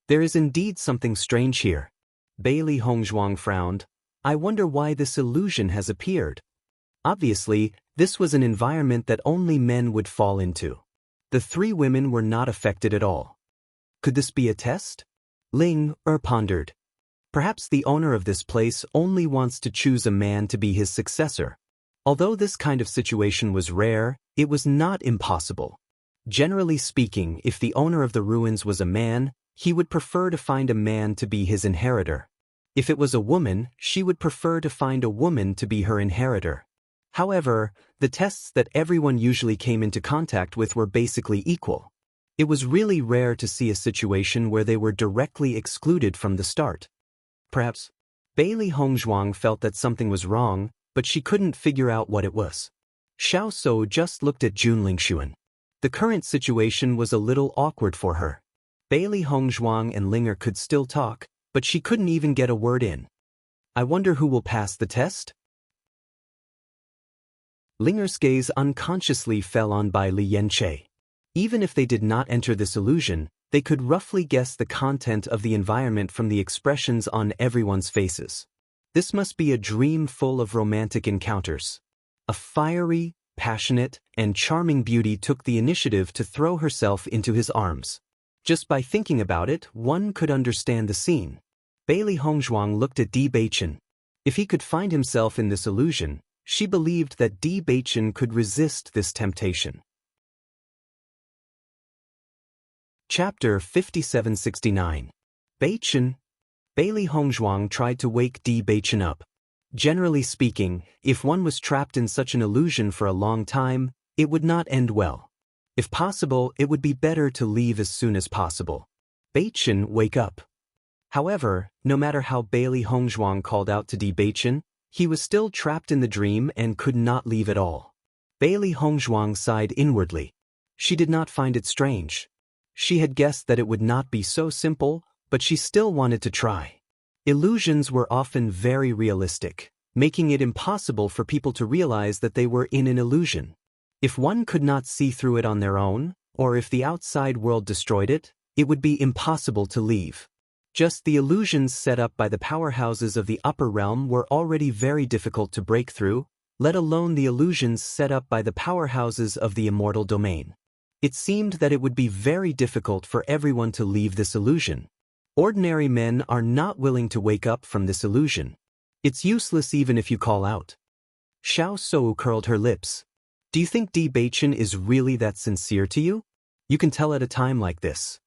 There is indeed something strange here. Bailey Hongzhuang frowned. I wonder why this illusion has appeared. Obviously, this was an environment that only men would fall into. The three women were not affected at all. Could this be a test? Ling pondered. Perhaps the owner of this place only wants to choose a man to be his successor. Although this kind of situation was rare, it was not impossible. Generally speaking, if the owner of the ruins was a man, he would prefer to find a man to be his inheritor. If it was a woman, she would prefer to find a woman to be her inheritor. However, the tests that everyone usually came into contact with were basically equal. It was really rare to see a situation where they were directly excluded from the start. Perhaps Bailey Hongzhuang felt that something was wrong, but she couldn't figure out what it was. Xiao Sou just looked at Jun Lingshuan. The current situation was a little awkward for her. Bailey Hongzhuang and Linger could still talk, but she couldn't even get a word in. I wonder who will pass the test? Linger's gaze unconsciously fell on Bai Li Yanche. Even if they did not enter this illusion, they could roughly guess the content of the environment from the expressions on everyone's faces. This must be a dream full of romantic encounters. A fiery, passionate, and charming beauty took the initiative to throw herself into his arms. Just by thinking about it, one could understand the scene. Bailey Hongzhuang looked at Di Beichen. If he could find himself in this illusion, she believed that Di Beichen could resist this temptation. Chapter 5769. Beichen. Bailey Hongzhuang tried to wake Di Beichen up. Generally speaking, if one was trapped in such an illusion for a long time, it would not end well. If possible, it would be better to leave as soon as possible. Beichen, wake up. However, no matter how Bailey Hongzhuang called out to Di Beichen, he was still trapped in the dream and could not leave at all. Bailey Hongzhuang sighed inwardly. She did not find it strange. She had guessed that it would not be so simple, but she still wanted to try. Illusions were often very realistic, making it impossible for people to realize that they were in an illusion. If one could not see through it on their own, or if the outside world destroyed it, it would be impossible to leave. Just the illusions set up by the powerhouses of the upper realm were already very difficult to break through, let alone the illusions set up by the powerhouses of the immortal domain. It seemed that it would be very difficult for everyone to leave this illusion. Ordinary men are not willing to wake up from this illusion. It's useless even if you call out. Xiao Sou curled her lips. Do you think Di Beichen is really that sincere to you? You can tell at a time like this.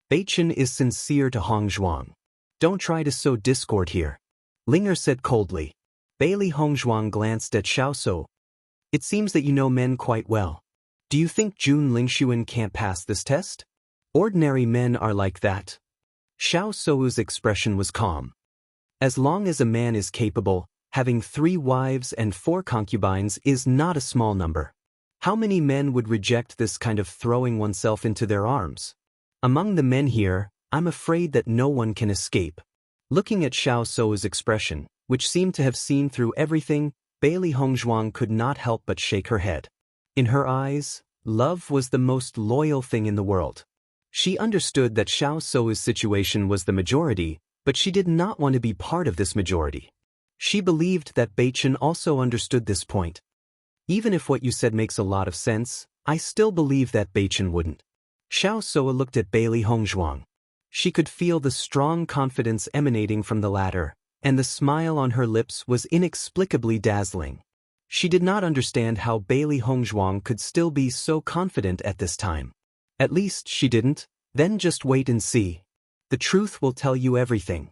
Beichen is sincere to Hongzhuang. Don't try to sow discord here. Linger said coldly. Bailey Hongzhuang glanced at Xiao Sou. It seems that you know men quite well. Do you think Jun Lingshuan can't pass this test? Ordinary men are like that. Xiao Sou's expression was calm. As long as a man is capable, having 3 wives and 4 concubines is not a small number. How many men would reject this kind of throwing oneself into their arms? Among the men here, I'm afraid that no one can escape. Looking at Xiao Sou's expression, which seemed to have seen through everything, Bailey Hongzhuang could not help but shake her head. In her eyes, love was the most loyal thing in the world. She understood that Xiao Sou's situation was the majority, but she did not want to be part of this majority. She believed that Beichen also understood this point. Even if what you said makes a lot of sense, I still believe that Beichen wouldn't. Xiao Sou looked at Bailey Hongzhuang. She could feel the strong confidence emanating from the latter, and the smile on her lips was inexplicably dazzling. She did not understand how Bailey Hongzhuang could still be so confident at this time. At least she didn't. Then just wait and see. The truth will tell you everything.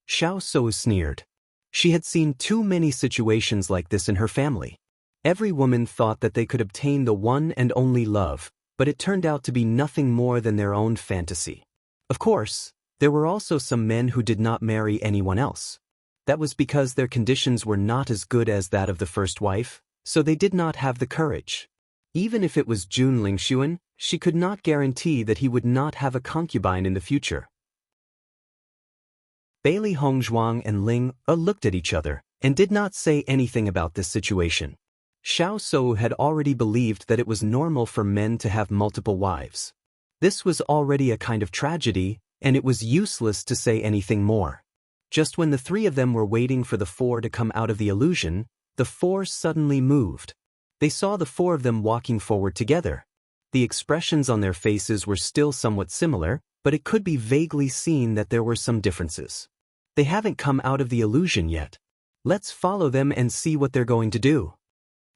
Xiao Sou sneered. She had seen too many situations like this in her family. Every woman thought that they could obtain the one and only love, but it turned out to be nothing more than their own fantasy. Of course, There were also some men who did not marry anyone else. That was because their conditions were not as good as that of the first wife, so they did not have the courage. Even if it was Jun Lingxuan, she could not guarantee that he would not have a concubine in the future. Bailey Hongzhuang and Ling looked at each other and did not say anything about this situation. Xiao Shou had already believed that it was normal for men to have multiple wives. This was already a kind of tragedy, and it was useless to say anything more. Just when the three of them were waiting for the four to come out of the illusion, the four suddenly moved. They saw the four of them walking forward together. The expressions on their faces were still somewhat similar, but it could be vaguely seen that there were some differences. They haven't come out of the illusion yet. Let's follow them and see what they're going to do.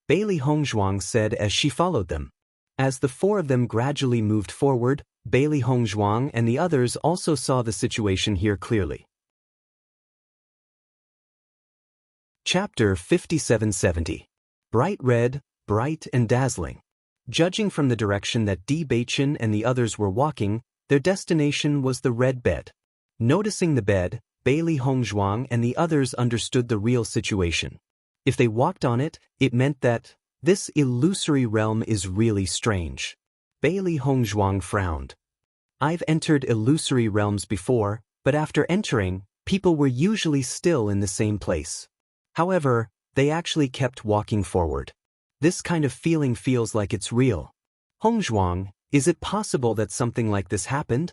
Bailey Hongzhuang said as she followed them. As the four of them gradually moved forward, Bailey Hongzhuang and the others also saw the situation here clearly. Chapter 5770. Bright red, bright and dazzling. Judging from the direction that Bewitching and the others were walking, their destination was the red bed. Noticing the bed, Bailey Hongzhuang and the others understood the real situation. If they walked on it, it meant that this illusory realm is really strange. Bailey Hongzhuang frowned. I've entered illusory realms before, but after entering, people were usually still in the same place. However, they actually kept walking forward. This kind of feeling feels like it's real. Hongzhuang, is it possible that something like this happened?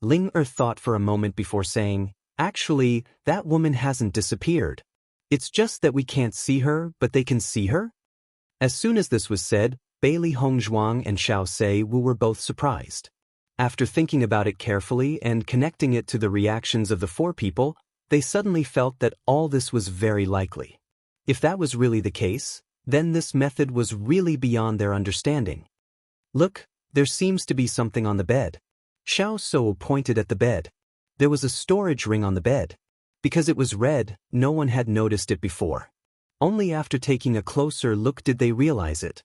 Ling thought for a moment before saying, actually, that woman hasn't disappeared. It's just that we can't see her, but they can see her? As soon as this was said, Bailey Hongzhuang and Xiao Seiwu were both surprised. After thinking about it carefully and connecting it to the reactions of the four people, they suddenly felt that all this was very likely. If that was really the case, then this method was really beyond their understanding. Look, there seems to be something on the bed. Xiao Shou pointed at the bed. There was a storage ring on the bed. Because it was red, no one had noticed it before. Only after taking a closer look did they realize it.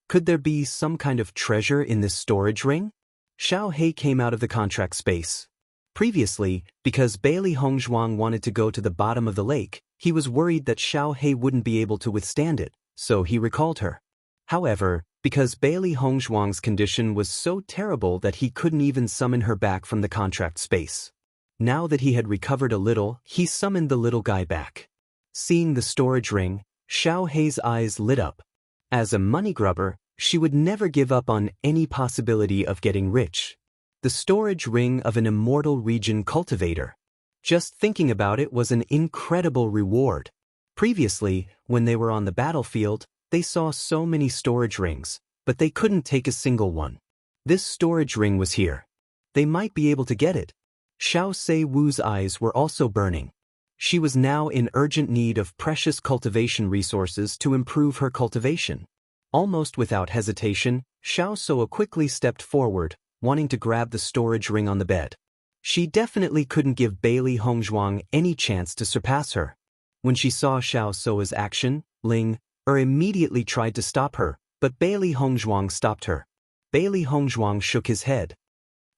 Could there be some kind of treasure in this storage ring? Xiao He came out of the contract space. Previously, because Bailey Hongzhuang wanted to go to the bottom of the lake, he was worried that Xiao He wouldn't be able to withstand it, so he recalled her. However, because Bailey Hongzhuang's condition was so terrible that he couldn't even summon her back from the contract space. Now that he had recovered a little, he summoned the little guy back. Seeing the storage ring, Xiao He's eyes lit up. As a money grubber, she would never give up on any possibility of getting rich. The storage ring of an immortal region cultivator. Just thinking about it was an incredible reward. Previously, when they were on the battlefield, they saw so many storage rings, but they couldn't take a single one. This storage ring was here. They might be able to get it. Xiao Seiwu's eyes were also burning. She was now in urgent need of precious cultivation resources to improve her cultivation. Almost without hesitation, Xiao Shou quickly stepped forward, wanting to grab the storage ring on the bed. She definitely couldn't give Bailey Hongzhuang any chance to surpass her. When she saw Xiao Shou's action, Ling immediately tried to stop her, but Bailey Hongzhuang stopped her. Bailey Hongzhuang shook his head.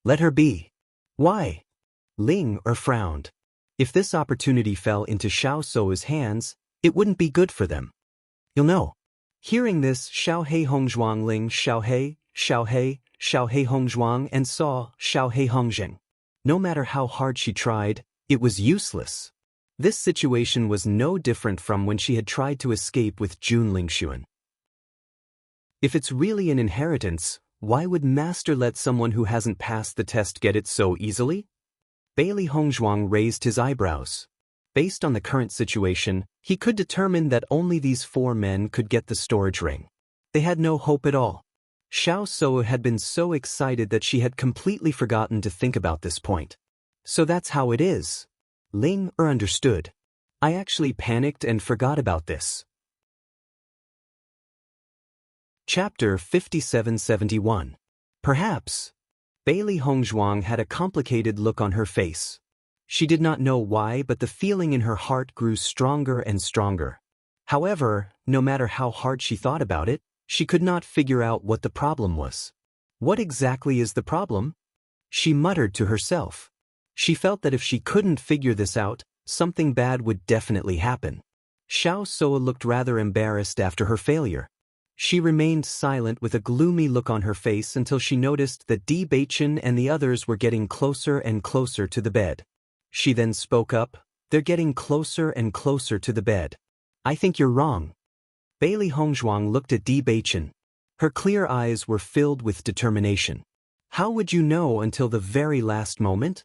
Let her be. Why? Ling frowned. If this opportunity fell into Xiao Shou's hands, it wouldn't be good for them. You'll know. Hearing this, Xiao He Hongzhuang Ling Xiao He Hongzhuang and saw Xiao He Hongzheng. No matter how hard she tried, it was useless. This situation was no different from when she had tried to escape with Jun Lingxuan. If it's really an inheritance, why would Master let someone who hasn't passed the test get it so easily? Bailey Hongzhuang raised his eyebrows. Based on the current situation, he could determine that only these four men could get the storage ring. They had no hope at all. Xiao Shou had been so excited that she had completely forgotten to think about this point. So that's how it is. Ling understood. I actually panicked and forgot about this. Chapter 5771. Perhaps. Bailey Hongzhuang had a complicated look on her face. She did not know why, but the feeling in her heart grew stronger and stronger. However, no matter how hard she thought about it, she could not figure out what the problem was. What exactly is the problem? She muttered to herself. She felt that if she couldn't figure this out, something bad would definitely happen. Xiao Soa looked rather embarrassed after her failure. She remained silent with a gloomy look on her face until she noticed that Bewitching and the others were getting closer and closer to the bed. She then spoke up, "They're getting closer and closer to the bed. I think you're wrong." Bailey Hongzhuang looked at Bewitching. Her clear eyes were filled with determination. How would you know until the very last moment?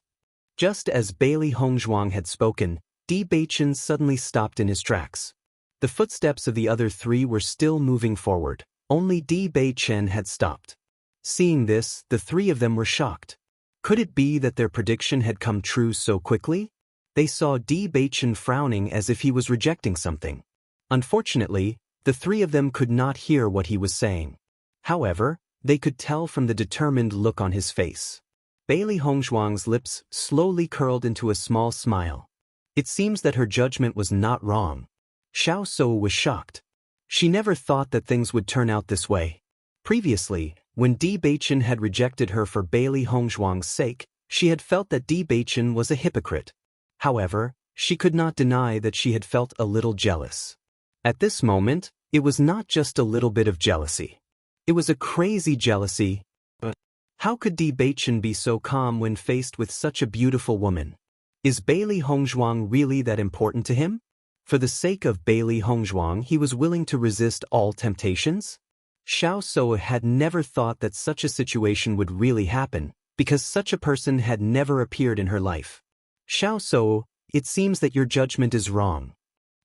Just as Bailey Hongzhuang had spoken, Bewitching suddenly stopped in his tracks. The footsteps of the other three were still moving forward, only Bewitching had stopped. Seeing this, the three of them were shocked. Could it be that their prediction had come true so quickly? They saw Bewitching frowning as if he was rejecting something. Unfortunately, the three of them could not hear what he was saying. However, they could tell from the determined look on his face. Bailey Hongzhuang's lips slowly curled into a small smile. It seems that her judgment was not wrong. Xiao Soa was shocked. She never thought that things would turn out this way. Previously, when Bewitching had rejected her for Bailey Hongzhuang's sake, she had felt that Bewitching was a hypocrite. However, she could not deny that she had felt a little jealous. At this moment, it was not just a little bit of jealousy. It was a crazy jealousy. But how could Bewitching be so calm when faced with such a beautiful woman? Is Bailey Hongzhuang really that important to him? For the sake of Bailey Hongzhuang, he was willing to resist all temptations? Xiao Soa had never thought that such a situation would really happen, because such a person had never appeared in her life. Xiao Soa, it seems that your judgment is wrong.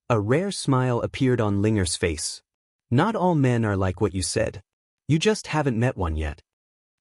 A rare smile appeared on Linger's face. Not all men are like what you said. You just haven't met one yet.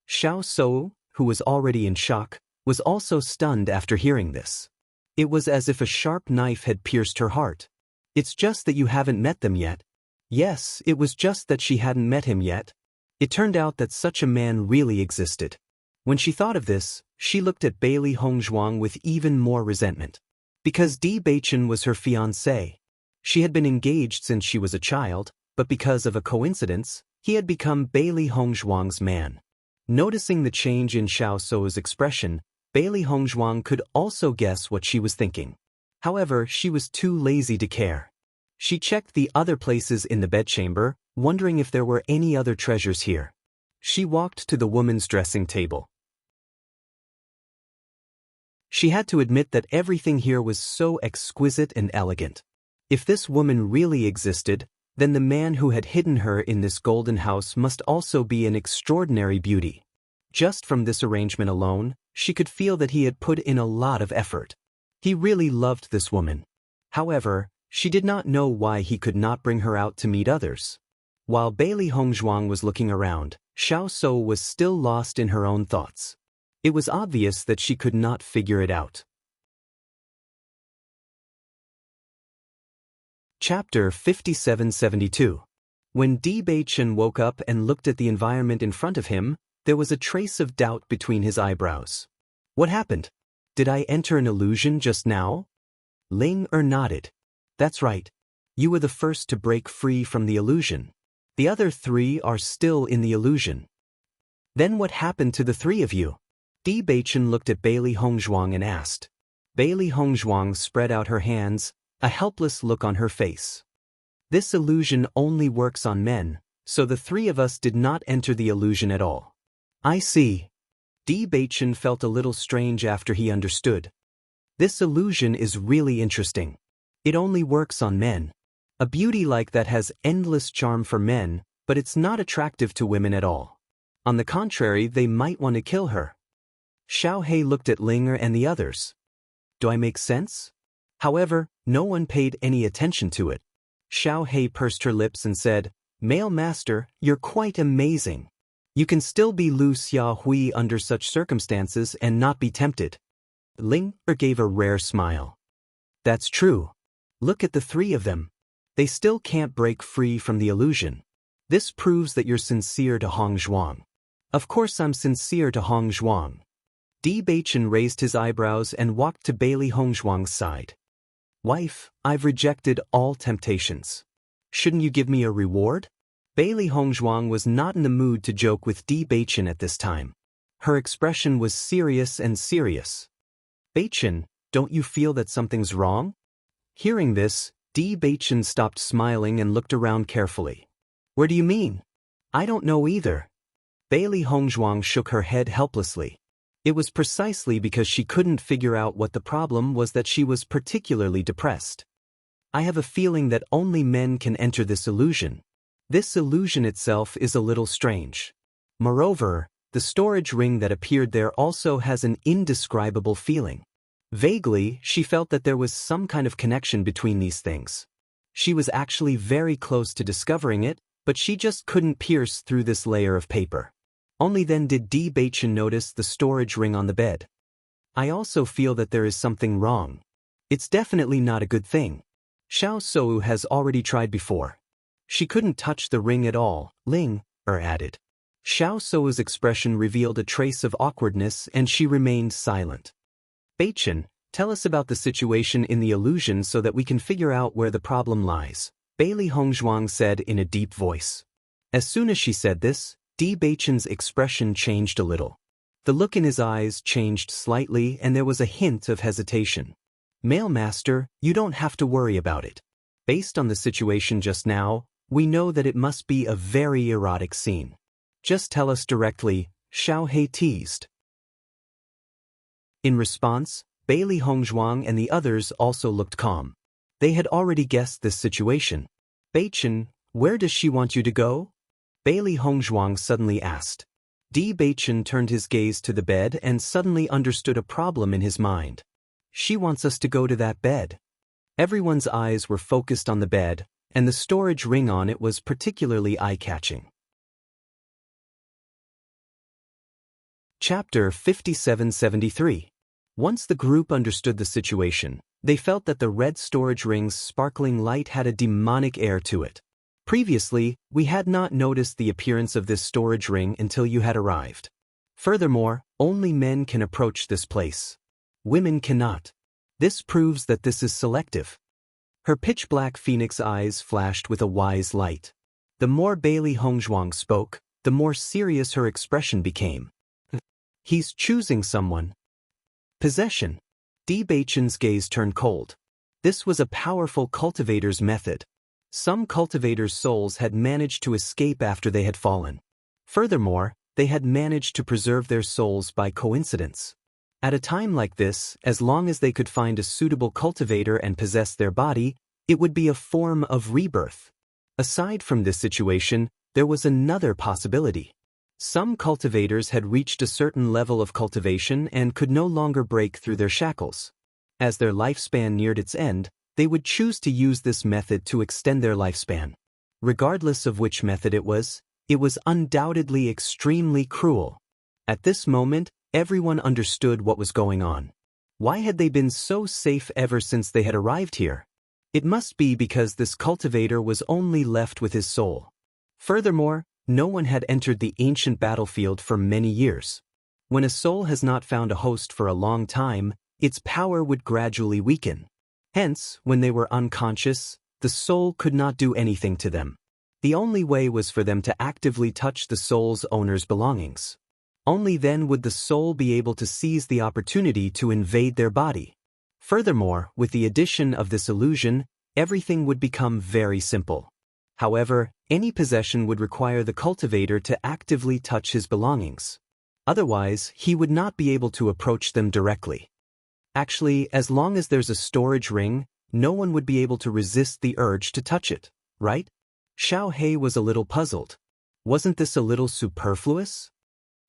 Xiao Soa, who was already in shock, was also stunned after hearing this. It was as if a sharp knife had pierced her heart. It's just that you haven't met them yet. Yes, it was just that she hadn't met him yet. It turned out that such a man really existed. When she thought of this, she looked at Bailey Hongzhuang with even more resentment. Because Bewitching was her fiancé. She had been engaged since she was a child, but because of a coincidence, he had become Bailey Hongzhuang's man. Noticing the change in Xiao Soa's expression, Bailey Hongzhuang could also guess what she was thinking. However, she was too lazy to care. She checked the other places in the bedchamber, wondering if there were any other treasures here. She walked to the woman's dressing table. She had to admit that everything here was so exquisite and elegant. If this woman really existed, then the man who had hidden her in this golden house must also be an extraordinary beauty. Just from this arrangement alone, she could feel that he had put in a lot of effort. He really loved this woman. However, she did not know why he could not bring her out to meet others. While Bailey Hongzhuang was looking around, Xiao Soa was still lost in her own thoughts. It was obvious that she could not figure it out. Chapter 5772. When Bewitching woke up and looked at the environment in front of him, there was a trace of doubt between his eyebrows. What happened? Did I enter an illusion just now? Linger nodded. That's right. You were the first to break free from the illusion. The other three are still in the illusion. Then what happened to the three of you? Bewitching looked at Bailey Hongzhuang and asked. Bailey Hongzhuang spread out her hands, a helpless look on her face. This illusion only works on men, so the three of us did not enter the illusion at all. I see. Bewitching felt a little strange after he understood. This illusion is really interesting. It only works on men. A beauty like that has endless charm for men, but it's not attractive to women at all. On the contrary, they might want to kill her. Xiao He looked at Linger and the others. Do I make sense? However, no one paid any attention to it. Xiao He pursed her lips and said, Male Master, you're quite amazing. You can still be Lu Xiaohui under such circumstances and not be tempted. Linger gave a rare smile. That's true. Look at the three of them. They still can't break free from the illusion. This proves that you're sincere to Hongzhuang. Of course I'm sincere to Hongzhuang. Bewitching raised his eyebrows and walked to Bailey Hongzhuang's side. Wife, I've rejected all temptations. Shouldn't you give me a reward? Bailey Hongzhuang was not in the mood to joke with Bewitching at this time. Her expression was serious and serious. Beichen, don't you feel that something's wrong? Hearing this, Beichen stopped smiling and looked around carefully. Where do you mean? I don't know either. Bailey Hongzhuang shook her head helplessly. It was precisely because she couldn't figure out what the problem was that she was particularly depressed. I have a feeling that only men can enter this illusion. This illusion itself is a little strange. Moreover, the storage ring that appeared there also has an indescribable feeling. Vaguely, she felt that there was some kind of connection between these things. She was actually very close to discovering it, but she just couldn't pierce through this layer of paper. Only then did Beichen notice the storage ring on the bed. I also feel that there is something wrong. It's definitely not a good thing. Xiao Sou has already tried before. She couldn't touch the ring at all, Ling added. Xiao Sou's expression revealed a trace of awkwardness and she remained silent. Beichen, tell us about the situation in the illusion so that we can figure out where the problem lies, Bailey Hongzhuang said in a deep voice. As soon as she said this, Beichen's expression changed a little. The look in his eyes changed slightly and there was a hint of hesitation. Male master, you don't have to worry about it. Based on the situation just now, we know that it must be a very erotic scene. Just tell us directly, Xiao He teased. In response, Bailey Hongzhuang and the others also looked calm. They had already guessed this situation. Beichen, where does she want you to go? Bailey Hongzhuang suddenly asked. Beichen turned his gaze to the bed and suddenly understood a problem in his mind. She wants us to go to that bed. Everyone's eyes were focused on the bed, and the storage ring on it was particularly eye-catching. Chapter 5773. Once the group understood the situation, they felt that the red storage ring's sparkling light had a demonic air to it. Previously, we had not noticed the appearance of this storage ring until you had arrived. Furthermore, only men can approach this place. Women cannot. This proves that this is selective. Her pitch-black phoenix eyes flashed with a wise light. The more Bailey Hongzhuang spoke, the more serious her expression became. He's choosing someone. Possession. Beichen's gaze turned cold. This was a powerful cultivator's method. Some cultivators' souls had managed to escape after they had fallen. Furthermore, they had managed to preserve their souls by coincidence. At a time like this, as long as they could find a suitable cultivator and possess their body, it would be a form of rebirth. Aside from this situation, there was another possibility. Some cultivators had reached a certain level of cultivation and could no longer break through their shackles. As their lifespan neared its end, they would choose to use this method to extend their lifespan. Regardless of which method it was undoubtedly extremely cruel. At this moment, everyone understood what was going on. Why had they been so safe ever since they had arrived here? It must be because this cultivator was only left with his soul. Furthermore, no one had entered the ancient battlefield for many years. When a soul has not found a host for a long time, its power would gradually weaken. Hence, when they were unconscious, the soul could not do anything to them. The only way was for them to actively touch the soul's owner's belongings. Only then would the soul be able to seize the opportunity to invade their body. Furthermore, with the addition of this illusion, everything would become very simple. However, any possession would require the cultivator to actively touch his belongings. Otherwise, he would not be able to approach them directly. Actually, as long as there's a storage ring, no one would be able to resist the urge to touch it, right? Xiao He was a little puzzled. Wasn't this a little superfluous?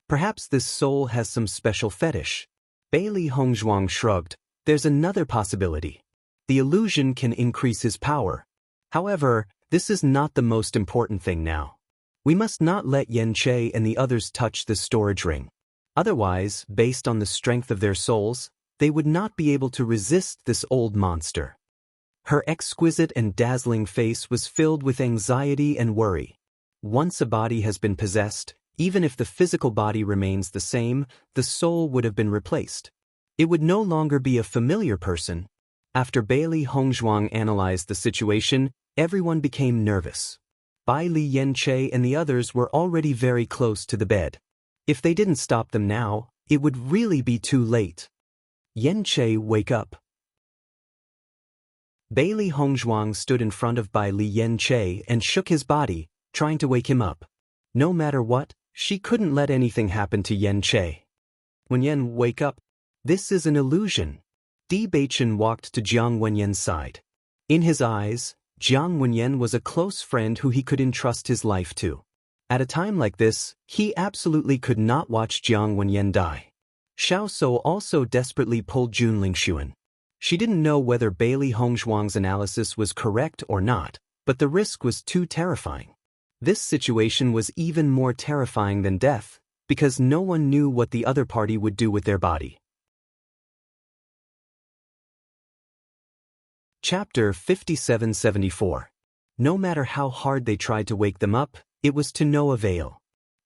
Perhaps this soul has some special fetish. Bailey Hongzhuang shrugged. There's another possibility. The illusion can increase his power. However, this is not the most important thing now. We must not let Yen Che and the others touch this storage ring. Otherwise, based on the strength of their souls, they would not be able to resist this old monster. Her exquisite and dazzling face was filled with anxiety and worry. Once a body has been possessed, even if the physical body remains the same, the soul would have been replaced. It would no longer be a familiar person. After Bailey Hongzhuang analyzed the situation, everyone became nervous. Bai Li Yen Che and the others were already very close to the bed. If they didn't stop them now, it would really be too late. Yen-che, wake up. Bailey Hongzhuang stood in front of Bai Li Yen-che and shook his body, trying to wake him up. No matter what, she couldn't let anything happen to Yen-che. Wenyan, wake up. This is an illusion. Di Baichen walked to Jiang Wenyan's side. In his eyes, Jiang Wenyan was a close friend who he could entrust his life to. At a time like this, he absolutely could not watch Jiang Wenyan die. Xiao So also desperately pulled Jun Lingxuan. She didn't know whether Bailey Hongzhuang's analysis was correct or not, but the risk was too terrifying. This situation was even more terrifying than death, because no one knew what the other party would do with their body. Chapter 5774. No matter how hard they tried to wake them up, it was to no avail.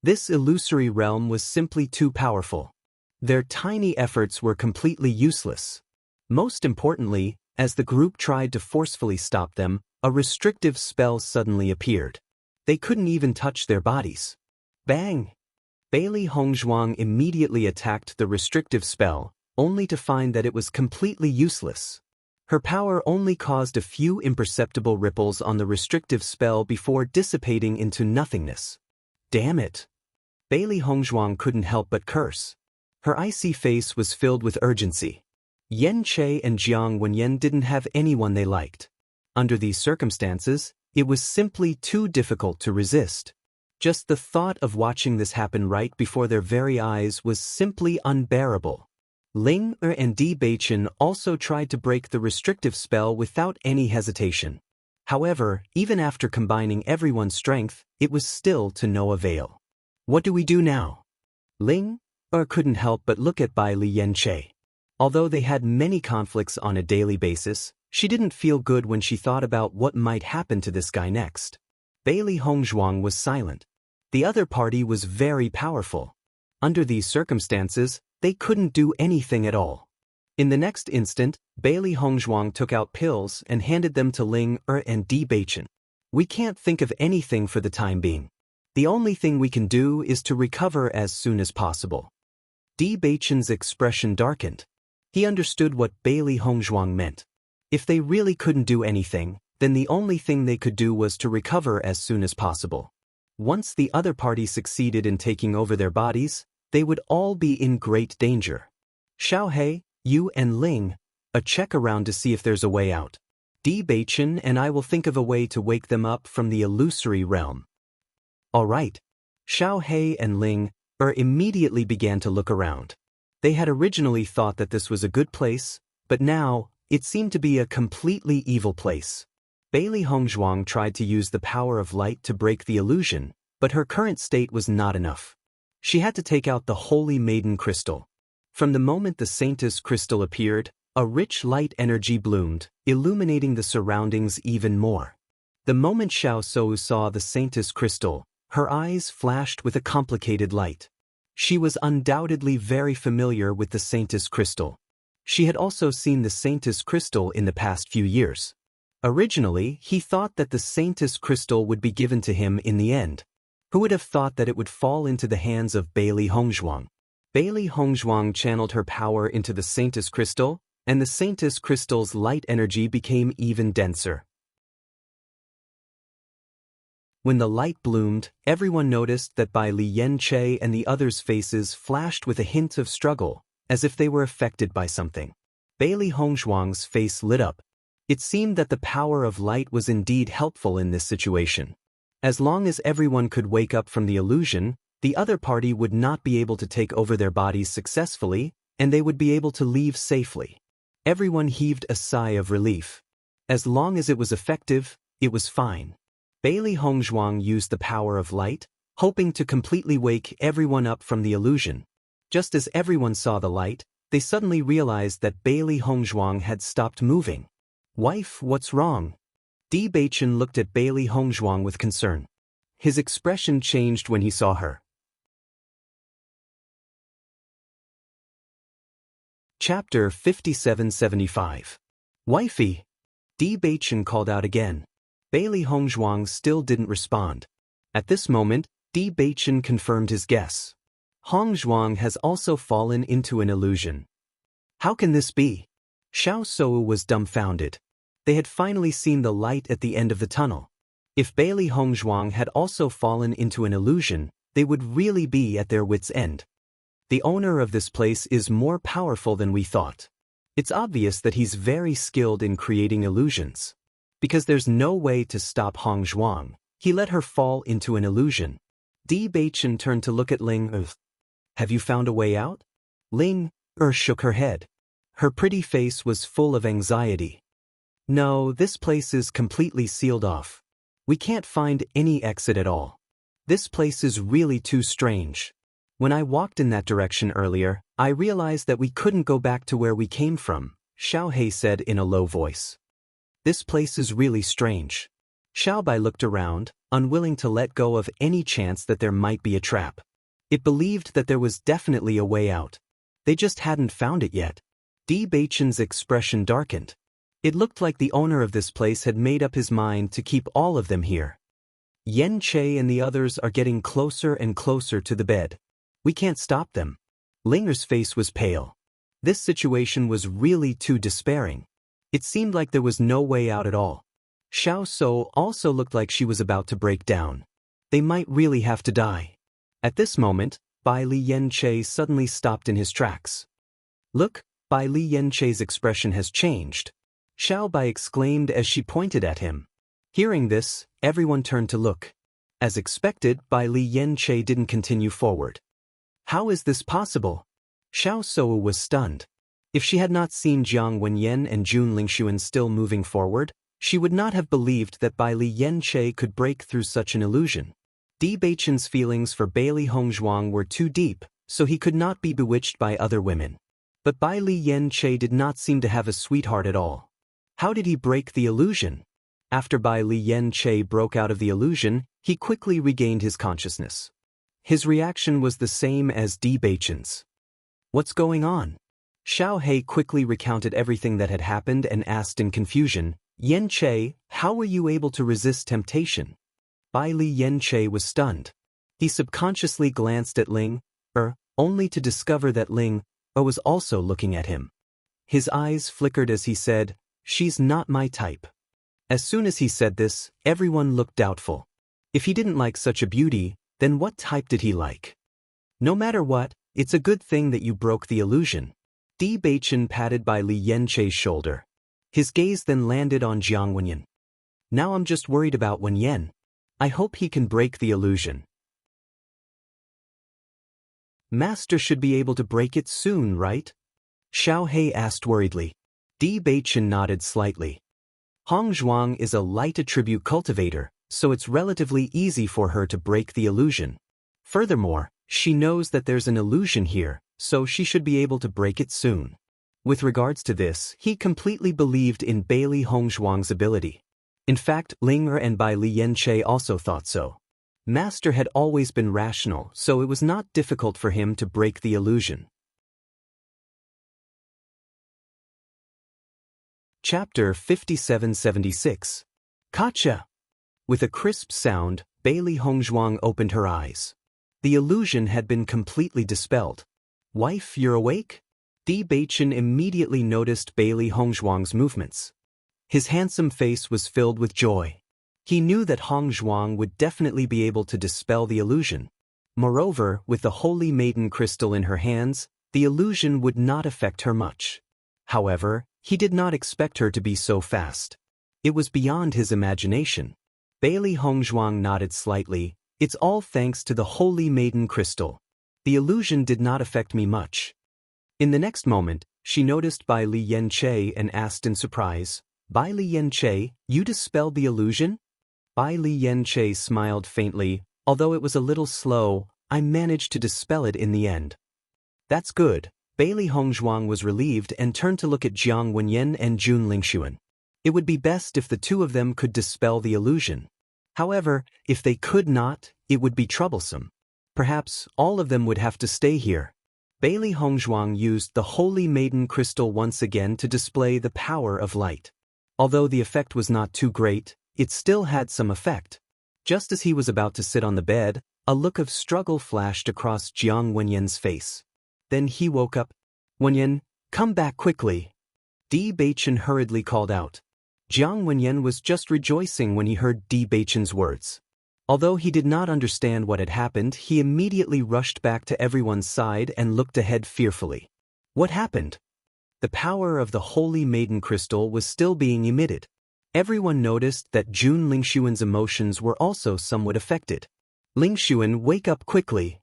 This illusory realm was simply too powerful. Their tiny efforts were completely useless. Most importantly, as the group tried to forcefully stop them, a restrictive spell suddenly appeared. They couldn't even touch their bodies. Bang! Bailey Hongzhuang immediately attacked the restrictive spell, only to find that it was completely useless. Her power only caused a few imperceptible ripples on the restrictive spell before dissipating into nothingness. Damn it! Bailey Hongzhuang couldn't help but curse. Her icy face was filled with urgency. Yen-che and Jiang Wenyan didn't have anyone they liked. Under these circumstances, it was simply too difficult to resist. Just the thought of watching this happen right before their very eyes was simply unbearable. Ling Er and Di Baichen also tried to break the restrictive spell without any hesitation. However, even after combining everyone's strength, it was still to no avail. What do we do now? Ling Er couldn't help but look at Bai Li Yen-che. Although they had many conflicts on a daily basis, she didn't feel good when she thought about what might happen to this guy next. Bailey Hongzhuang was silent. The other party was very powerful. Under these circumstances, they couldn't do anything at all. In the next instant, Bailey Hongzhuang took out pills and handed them to Ling Er and Di Baichen. We can't think of anything for the time being. The only thing we can do is to recover as soon as possible. Di Baichen's expression darkened. He understood what Bailey Hongzhuang meant. If they really couldn't do anything, then the only thing they could do was to recover as soon as possible. Once the other party succeeded in taking over their bodies, they would all be in great danger. Xiaohe, you and Ling, check around to see if there's a way out. Di Baichen and I will think of a way to wake them up from the illusory realm. All right. Xiaohe and Ling immediately began to look around. They had originally thought that this was a good place, but now, it seemed to be a completely evil place. Bailey Hongzhuang tried to use the power of light to break the illusion, but her current state was not enough. She had to take out the Holy Maiden Crystal. From the moment the Saintess Crystal appeared, a rich light energy bloomed, illuminating the surroundings even more. The moment Xiao So saw the Saintess Crystal, her eyes flashed with a complicated light. She was undoubtedly very familiar with the Saintess Crystal. She had also seen the Saintess Crystal in the past few years. Originally, he thought that the Saintess Crystal would be given to him in the end. Who would have thought that it would fall into the hands of Bailey Hongzhuang? Bailey Hongzhuang channeled her power into the Saintess Crystal, and the Saintess Crystal's light energy became even denser. When the light bloomed, everyone noticed that Bai Li Yen-che and the others' faces flashed with a hint of struggle, as if they were affected by something. Bailey Hongzhuang's face lit up. It seemed that the power of light was indeed helpful in this situation. As long as everyone could wake up from the illusion, the other party would not be able to take over their bodies successfully, and they would be able to leave safely. Everyone heaved a sigh of relief. As long as it was effective, it was fine. Bailey Hongzhuang used the power of light, hoping to completely wake everyone up from the illusion. Just as everyone saw the light, they suddenly realized that Bailey Hongzhuang had stopped moving. Wife, what's wrong? Di Baichen looked at Bailey Hongzhuang with concern. His expression changed when he saw her. Chapter 5775. Wifey! Di Baichen called out again. Bailey Hongzhuang still didn't respond. At this moment, Di Baichen confirmed his guess. Hongzhuang has also fallen into an illusion. How can this be? Xiao Sou was dumbfounded. They had finally seen the light at the end of the tunnel. If Bailey Hongzhuang had also fallen into an illusion, they would really be at their wits' end. The owner of this place is more powerful than we thought. It's obvious that he's very skilled in creating illusions. Because there's no way to stop Hongzhuang, he let her fall into an illusion. Di Beichen turned to look at Ling. Have you found a way out? Ling shook her head. Her pretty face was full of anxiety. No, this place is completely sealed off. We can't find any exit at all. This place is really too strange. When I walked in that direction earlier, I realized that we couldn't go back to where we came from, Xiao He said in a low voice. This place is really strange. Xiao Bai looked around, unwilling to let go of any chance that there might be a trap. It believed that there was definitely a way out. They just hadn't found it yet. Di Beichen's expression darkened. It looked like the owner of this place had made up his mind to keep all of them here. Yen Che and the others are getting closer and closer to the bed. We can't stop them. Linger's face was pale. This situation was really too despairing. It seemed like there was no way out at all. Xiao Sou also looked like she was about to break down. They might really have to die. At this moment, Bai Li Yen Che suddenly stopped in his tracks. Look, Bai Li Yen Che's expression has changed. Xiao Bai exclaimed as she pointed at him. Hearing this, everyone turned to look. As expected, Bai Li Yen Che didn't continue forward. How is this possible? Xiao Sou was stunned. If she had not seen Jiang Wenyan and Jun Lingxuan still moving forward, she would not have believed that Bai Li Yen Che could break through such an illusion. Di Beichen's feelings for Bailey Hongzhuang were too deep, so he could not be bewitched by other women. But Bai Li Yen Che did not seem to have a sweetheart at all. How did he break the illusion? After Bai Li Yen Che broke out of the illusion, he quickly regained his consciousness. His reaction was the same as Di Beichen's. What's going on? Xiao He quickly recounted everything that had happened and asked in confusion, Yen Che, how were you able to resist temptation? Bai Li Yen Che was stunned. He subconsciously glanced at Ling, only to discover that Ling, was also looking at him. His eyes flickered as he said, she's not my type. As soon as he said this, everyone looked doubtful. If he didn't like such a beauty, then what type did he like? No matter what, it's a good thing that you broke the illusion. Di Beichen patted Bai Li Yen Che's shoulder. His gaze then landed on Jiang Wenyan. Now I'm just worried about Wenyan. I hope he can break the illusion. Master should be able to break it soon, right? Xiao He asked worriedly. Di Beichen nodded slightly. Hongzhuang is a light attribute cultivator, so it's relatively easy for her to break the illusion. Furthermore, she knows that there's an illusion here, so she should be able to break it soon. With regards to this, he completely believed in Bailey Hongzhuang's ability. In fact, Linger and Bai Li Yen Che also thought so. Master had always been rational, so it was not difficult for him to break the illusion. Chapter 5776. Kacha! With a crisp sound, Bailey Hongzhuang opened her eyes. The illusion had been completely dispelled. Wife, you're awake? Di Beichen immediately noticed Bailey Hongzhuang's movements. His handsome face was filled with joy. He knew that Hongzhuang would definitely be able to dispel the illusion. Moreover, with the Holy Maiden crystal in her hands, the illusion would not affect her much. However, he did not expect her to be so fast. It was beyond his imagination. Bailey Hongzhuang nodded slightly. It's all thanks to the Holy Maiden crystal. The illusion did not affect me much. In the next moment, she noticed Bai Li Yen Che and asked in surprise, Bai Li Yen Che, you dispelled the illusion? Bai Li Yen Che smiled faintly, although it was a little slow, I managed to dispel it in the end. That's good. Bailey Hongzhuang was relieved and turned to look at Jiang Wenyan and Jun Lingxuan. It would be best if the two of them could dispel the illusion. However, if they could not, it would be troublesome. Perhaps all of them would have to stay here. Bailey Hongzhuang used the Holy Maiden crystal once again to display the power of light. Although the effect was not too great, it still had some effect. Just as he was about to sit on the bed, a look of struggle flashed across Jiang Wenyan's face. Then he woke up. Wenyan, Come back quickly. Di Baichen hurriedly called out. Jiang Wenyan was just rejoicing when he heard Di Baichen's words. Although he did not understand what had happened, he immediately rushed back to everyone's side and looked ahead fearfully. What happened? The power of the Holy Maiden Crystal was still being emitted. Everyone noticed that Jun Lingshuan's emotions were also somewhat affected. Lingshuan, wake up quickly!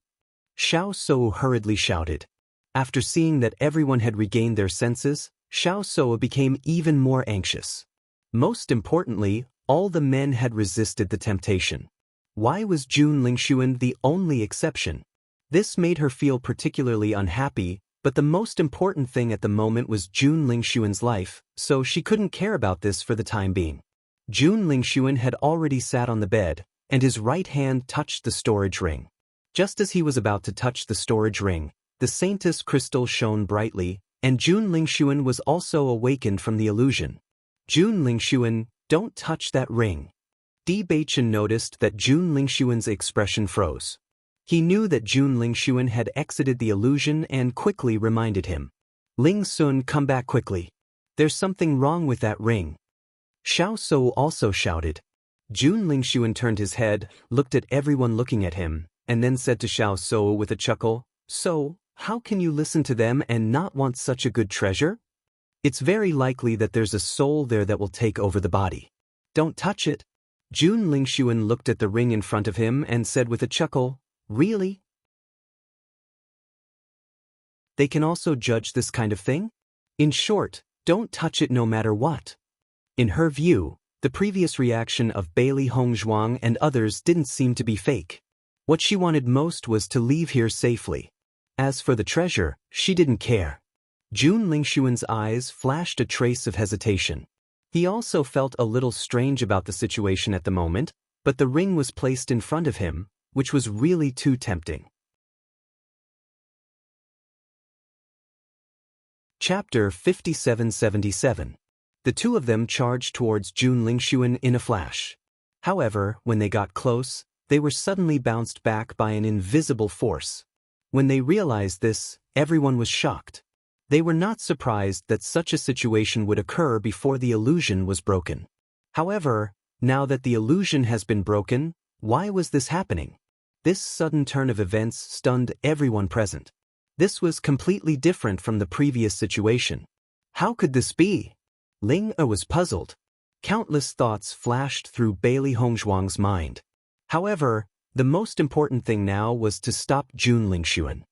Xiao Sou hurriedly shouted. After seeing that everyone had regained their senses, Xiao Sou became even more anxious. Most importantly, all the men had resisted the temptation. Why was Jun Lingshuan the only exception? This made her feel particularly unhappy, but the most important thing at the moment was Jun Lingshuan's life, so she couldn't care about this for the time being. Jun Lingshuan had already sat on the bed, and his right hand touched the storage ring. Just as he was about to touch the storage ring, the Saintess crystal shone brightly, and Jun Lingshuan was also awakened from the illusion. Jun Lingshuan, don't touch that ring. Di Baichen noticed that Jun Lingshuan's expression froze. He knew that Jun Lingshuan had exited the illusion and quickly reminded him. Ling Sun, come back quickly. There's something wrong with that ring. Xiao Sou also shouted. Jun Lingshuan turned his head, looked at everyone looking at him, and then said to Xiao Sou with a chuckle, So, how can you listen to them and not want such a good treasure? It's very likely that there's a soul there that will take over the body. Don't touch it. Jun Lingshuan looked at the ring in front of him and said with a chuckle, Really? They can also judge this kind of thing? In short, don't touch it no matter what. In her view, the previous reaction of Bailey Hongzhuang and others didn't seem to be fake. What she wanted most was to leave here safely. As for the treasure, she didn't care. Jun Lingshuan's eyes flashed a trace of hesitation. He also felt a little strange about the situation at the moment, but the ring was placed in front of him, which was really too tempting. Chapter 5777. The two of them charged towards Jun Lingshuan in a flash. However, when they got close, they were suddenly bounced back by an invisible force. When they realized this, everyone was shocked. They were not surprised that such a situation would occur before the illusion was broken. However, now that the illusion has been broken, why was this happening? This sudden turn of events stunned everyone present. This was completely different from the previous situation. How could this be? Ling Er was puzzled. Countless thoughts flashed through Bailey Hongzhuang's mind. However, the most important thing now was to stop Jun Lingshuan.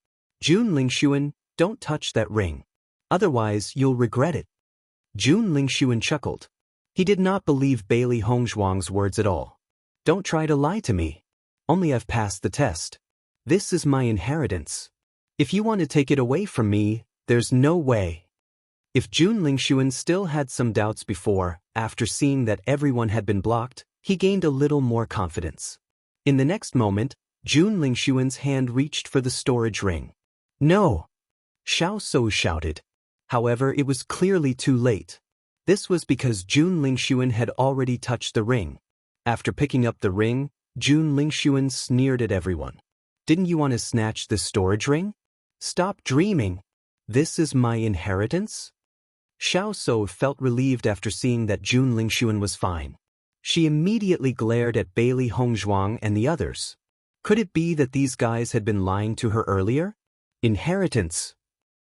Jun Lingshuan, don't touch that ring. Otherwise, you'll regret it. Jun Lingshuan chuckled. He did not believe Bailey Hongzhuang's words at all. Don't try to lie to me. Only I've passed the test. This is my inheritance. If you want to take it away from me, there's no way. If Jun Lingshuan still had some doubts before, after seeing that everyone had been blocked, he gained a little more confidence. In the next moment, Jun Lingshuan's hand reached for the storage ring. No! Xiao Sou shouted. However, it was clearly too late. This was because Jun Lingshuan had already touched the ring. After picking up the ring, Jun Lingshuan sneered at everyone. Didn't you want to snatch the storage ring? Stop dreaming. This is my inheritance? Xiao Sou felt relieved after seeing that Jun Lingshuan was fine. She immediately glared at Bailey Hongzhuang and the others. Could it be that these guys had been lying to her earlier? Inheritance.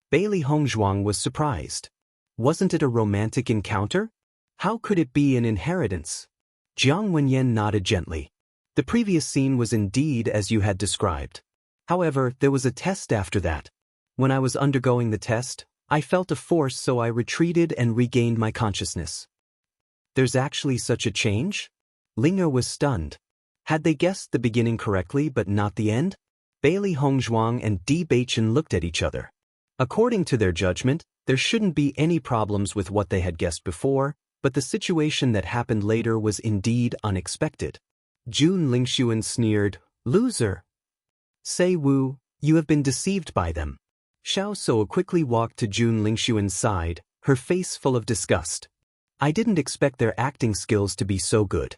Bailey Hongzhuang was surprised. Wasn't it a romantic encounter? How could it be an inheritance? Jiang Wenyan nodded gently. The previous scene was indeed as you had described. However, there was a test after that. When I was undergoing the test, I felt a force, so I retreated and regained my consciousness. There's actually such a change? Ling Er was stunned. Had they guessed the beginning correctly but not the end? Bailey Hongzhuang and Di Baichen looked at each other. According to their judgment, there shouldn't be any problems with what they had guessed before, but the situation that happened later was indeed unexpected. Jun Lingshuan sneered, Loser! Say Wu, you have been deceived by them. Xiao Sou quickly walked to Jun Lingshuan's side, her face full of disgust. I didn't expect their acting skills to be so good.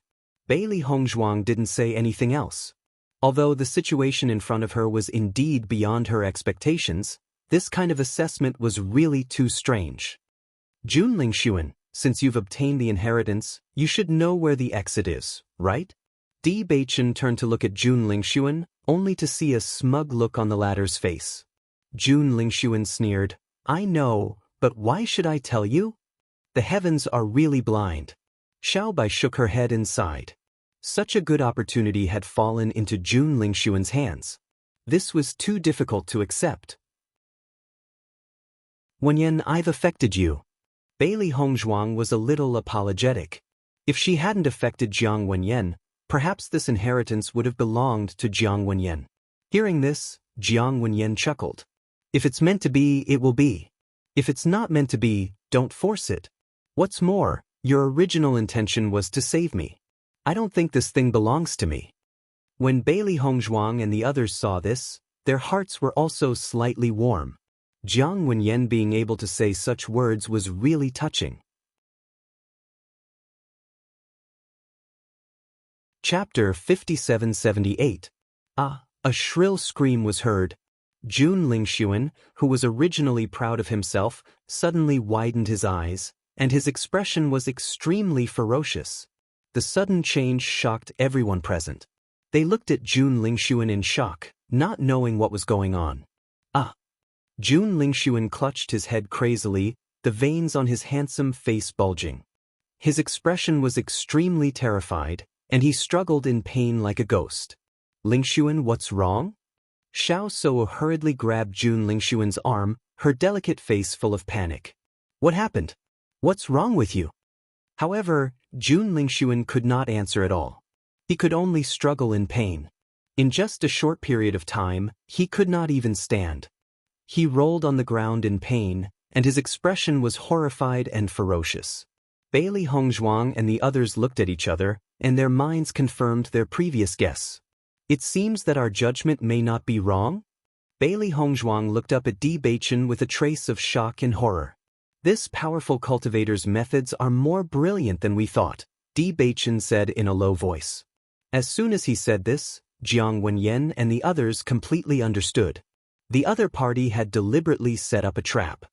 Bailey Hongzhuang didn't say anything else. Although the situation in front of her was indeed beyond her expectations, This kind of assessment was really too strange. Jun Lingxuan, since you've obtained the inheritance, you should know where the exit is, right? Di Beichen turned to look at Jun Lingxuan, only to see a smug look on the latter's face. Jun Lingxuan sneered, I know, but why should I tell you? The heavens are really blind. Xiao Bai shook her head and sighed. Such a good opportunity had fallen into Jun Lingxuan's hands. This was too difficult to accept. Wenyan, I've affected you. Bailey Hongzhuang was a little apologetic. If she hadn't affected Jiang Wenyan, perhaps this inheritance would have belonged to Jiang Wenyan. Hearing this, Jiang Wenyan chuckled. If it's meant to be, it will be. If it's not meant to be, don't force it. What's more, your original intention was to save me. I don't think this thing belongs to me. When Bailey Hongzhuang and the others saw this, their hearts were also slightly warm. Jiang Wenyan being able to say such words was really touching. Chapter 5778. A shrill scream was heard. Jun Lingxuan, who was originally proud of himself, suddenly widened his eyes, and his expression was extremely ferocious. The sudden change shocked everyone present. They looked at Jun Lingxuan in shock, not knowing what was going on. Jun Lingxuan clutched his head crazily, the veins on his handsome face bulging. His expression was extremely terrified, and he struggled in pain like a ghost. Lingxuan, what's wrong? Xiao So hurriedly grabbed Jun Lingxuan's arm, her delicate face full of panic. What happened? What's wrong with you? However, Jun Lingxuan could not answer at all. He could only struggle in pain. In just a short period of time, he could not even stand. He rolled on the ground in pain, and his expression was horrified and ferocious. Bailey Hongzhuang and the others looked at each other, and their minds confirmed their previous guess. It seems that our judgment may not be wrong? Bailey Hongzhuang looked up at Di Beichen with a trace of shock and horror. This powerful cultivator's methods are more brilliant than we thought, Di Beichen said in a low voice. As soon as he said this, Jiang Wenyan and the others completely understood. The other party had deliberately set up a trap.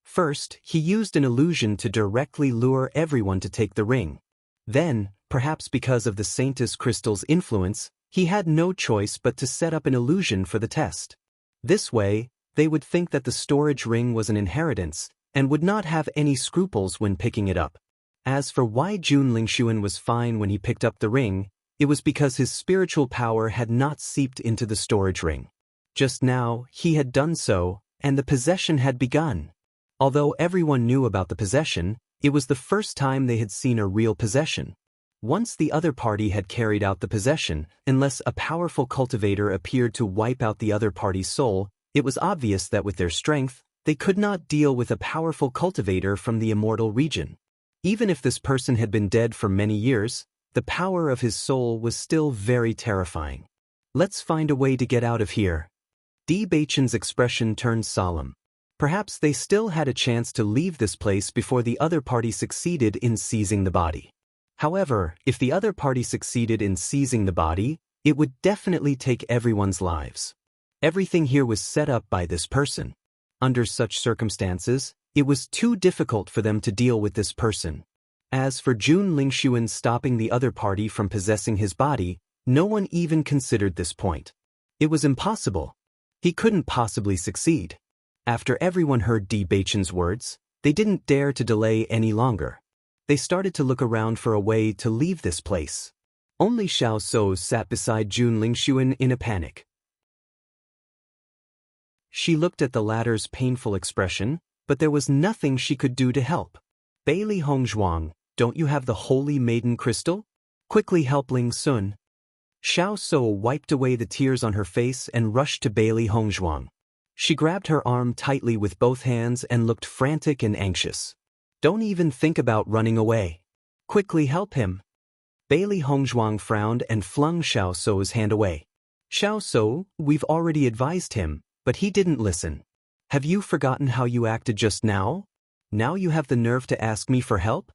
First, he used an illusion to directly lure everyone to take the ring. Then, perhaps because of the Saintus crystal's influence, he had no choice but to set up an illusion for the test. This way, they would think that the storage ring was an inheritance, and would not have any scruples when picking it up. As for why Jun Lingxuan was fine when he picked up the ring, it was because his spiritual power had not seeped into the storage ring. Just now, he had done so, and the possession had begun. Although everyone knew about the possession, it was the first time they had seen a real possession. Once the other party had carried out the possession, unless a powerful cultivator appeared to wipe out the other party's soul, it was obvious that with their strength, they could not deal with a powerful cultivator from the immortal region. Even if this person had been dead for many years, the power of his soul was still very terrifying. Let's find a way to get out of here. Di Beichen's expression turned solemn. Perhaps they still had a chance to leave this place before the other party succeeded in seizing the body. However, if the other party succeeded in seizing the body, it would definitely take everyone's lives. Everything here was set up by this person. Under such circumstances, it was too difficult for them to deal with this person. As for Jun Lingxuan stopping the other party from possessing his body, no one even considered this point. It was impossible. He couldn't possibly succeed. After everyone heard Di Beichen's words, they didn't dare to delay any longer. They started to look around for a way to leave this place. Only Xiao So sat beside Jun Lingxuan in a panic. She looked at the latter's painful expression, but there was nothing she could do to help. Bailey Hongzhuang, don't you have the Holy Maiden Crystal? Quickly help Ling Sun. Xiao So wiped away the tears on her face and rushed to Bailey Hongzhuang. She grabbed her arm tightly with both hands and looked frantic and anxious. Don't even think about running away. Quickly help him. Bailey Hongzhuang frowned and flung Xiao So's hand away. Xiao So, we've already advised him, but he didn't listen. Have you forgotten how you acted just now? Now you have the nerve to ask me for help?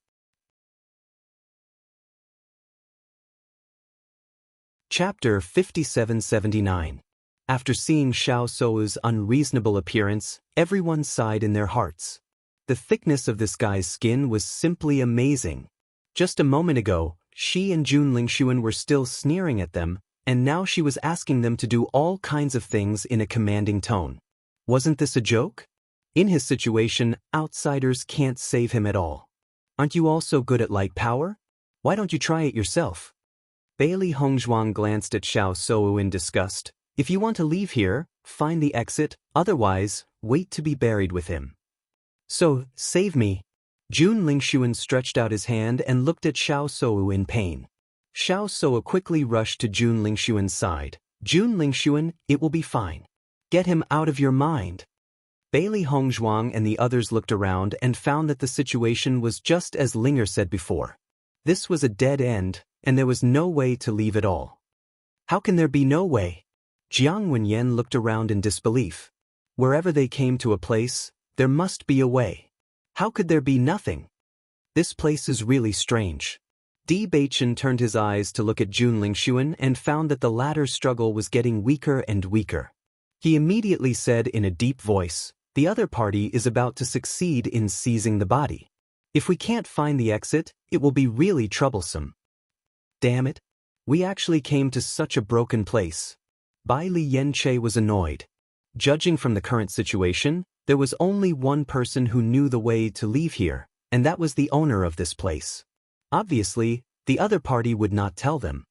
Chapter 5779. After seeing Xiao Sou's unreasonable appearance, everyone sighed in their hearts. The thickness of this guy's skin was simply amazing. Just a moment ago, she and Jun Lingxuan were still sneering at them, and now she was asking them to do all kinds of things in a commanding tone. Wasn't this a joke? In his situation, outsiders can't save him at all. Aren't you all so good at light power? Why don't you try it yourself? Bailey Hongzhuang glanced at Xiao Sou in disgust. If you want to leave here, find the exit, otherwise, wait to be buried with him. So, save me. Jun Lingxuan stretched out his hand and looked at Xiao Sou in pain. Xiao Sou quickly rushed to Jun Lingxuan's side. Jun Lingxuan, it will be fine. Get him out of your mind. Bailey Hongzhuang and the others looked around and found that the situation was just as Linger said before. This was a dead end, and there was no way to leave at all. How can there be no way? Jiang Wenyan looked around in disbelief. Wherever they came to a place, there must be a way. How could there be nothing? This place is really strange. Bewitching turned his eyes to look at Jun Lingxuan and found that the latter's struggle was getting weaker and weaker. He immediately said in a deep voice, "The other party is about to succeed in seizing the body. If we can't find the exit, it will be really troublesome." Damn it. We actually came to such a broken place. Bai Li Yanche was annoyed. Judging from the current situation, there was only one person who knew the way to leave here, and that was the owner of this place. Obviously, the other party would not tell them.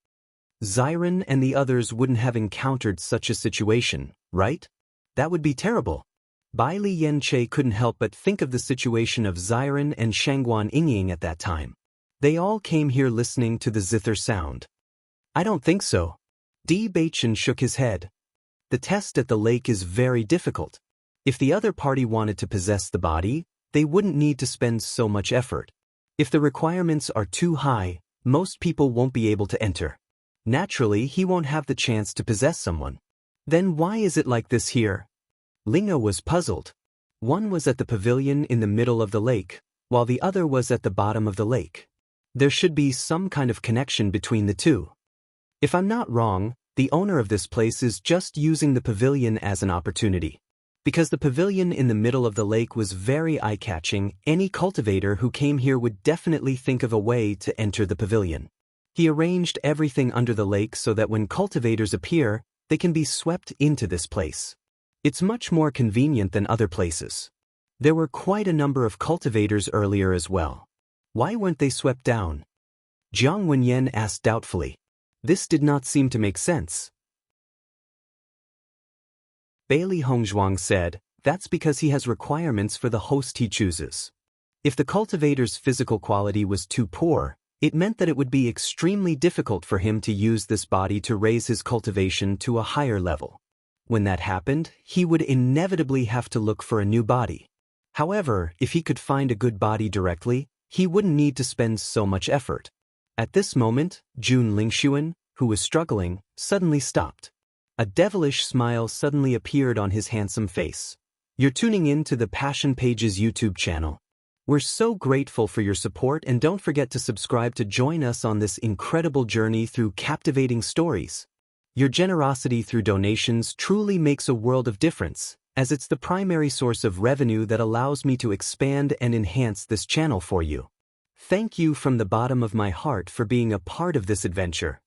Xiren and the others wouldn't have encountered such a situation, right? That would be terrible. Bai Li Yanche couldn't help but think of the situation of Xiren and Shangguan Yingying at that time. They all came here listening to the zither sound. I don't think so. Bewitching shook his head. The test at the lake is very difficult. If the other party wanted to possess the body, they wouldn't need to spend so much effort. If the requirements are too high, most people won't be able to enter. Naturally, he won't have the chance to possess someone. Then why is it like this here? Linga was puzzled. One was at the pavilion in the middle of the lake, while the other was at the bottom of the lake. There should be some kind of connection between the two. If I'm not wrong, the owner of this place is just using the pavilion as an opportunity. Because the pavilion in the middle of the lake was very eye-catching, any cultivator who came here would definitely think of a way to enter the pavilion. He arranged everything under the lake so that when cultivators appear, they can be swept into this place. It's much more convenient than other places. There were quite a number of cultivators earlier as well. Why weren't they swept down? Jiang Wenyan asked doubtfully. This did not seem to make sense. Bailey Hongzhuang said, that's because he has requirements for the host he chooses. If the cultivator's physical quality was too poor, it meant that it would be extremely difficult for him to use this body to raise his cultivation to a higher level. When that happened, he would inevitably have to look for a new body. However, if he could find a good body directly, he wouldn't need to spend so much effort. At this moment, Jun Lingxuan, who was struggling, suddenly stopped. A devilish smile suddenly appeared on his handsome face. You're tuning in to the Passion Pages YouTube channel. We're so grateful for your support, and don't forget to subscribe to join us on this incredible journey through captivating stories. Your generosity through donations truly makes a world of difference, as it's the primary source of revenue that allows me to expand and enhance this channel for you. Thank you from the bottom of my heart for being a part of this adventure.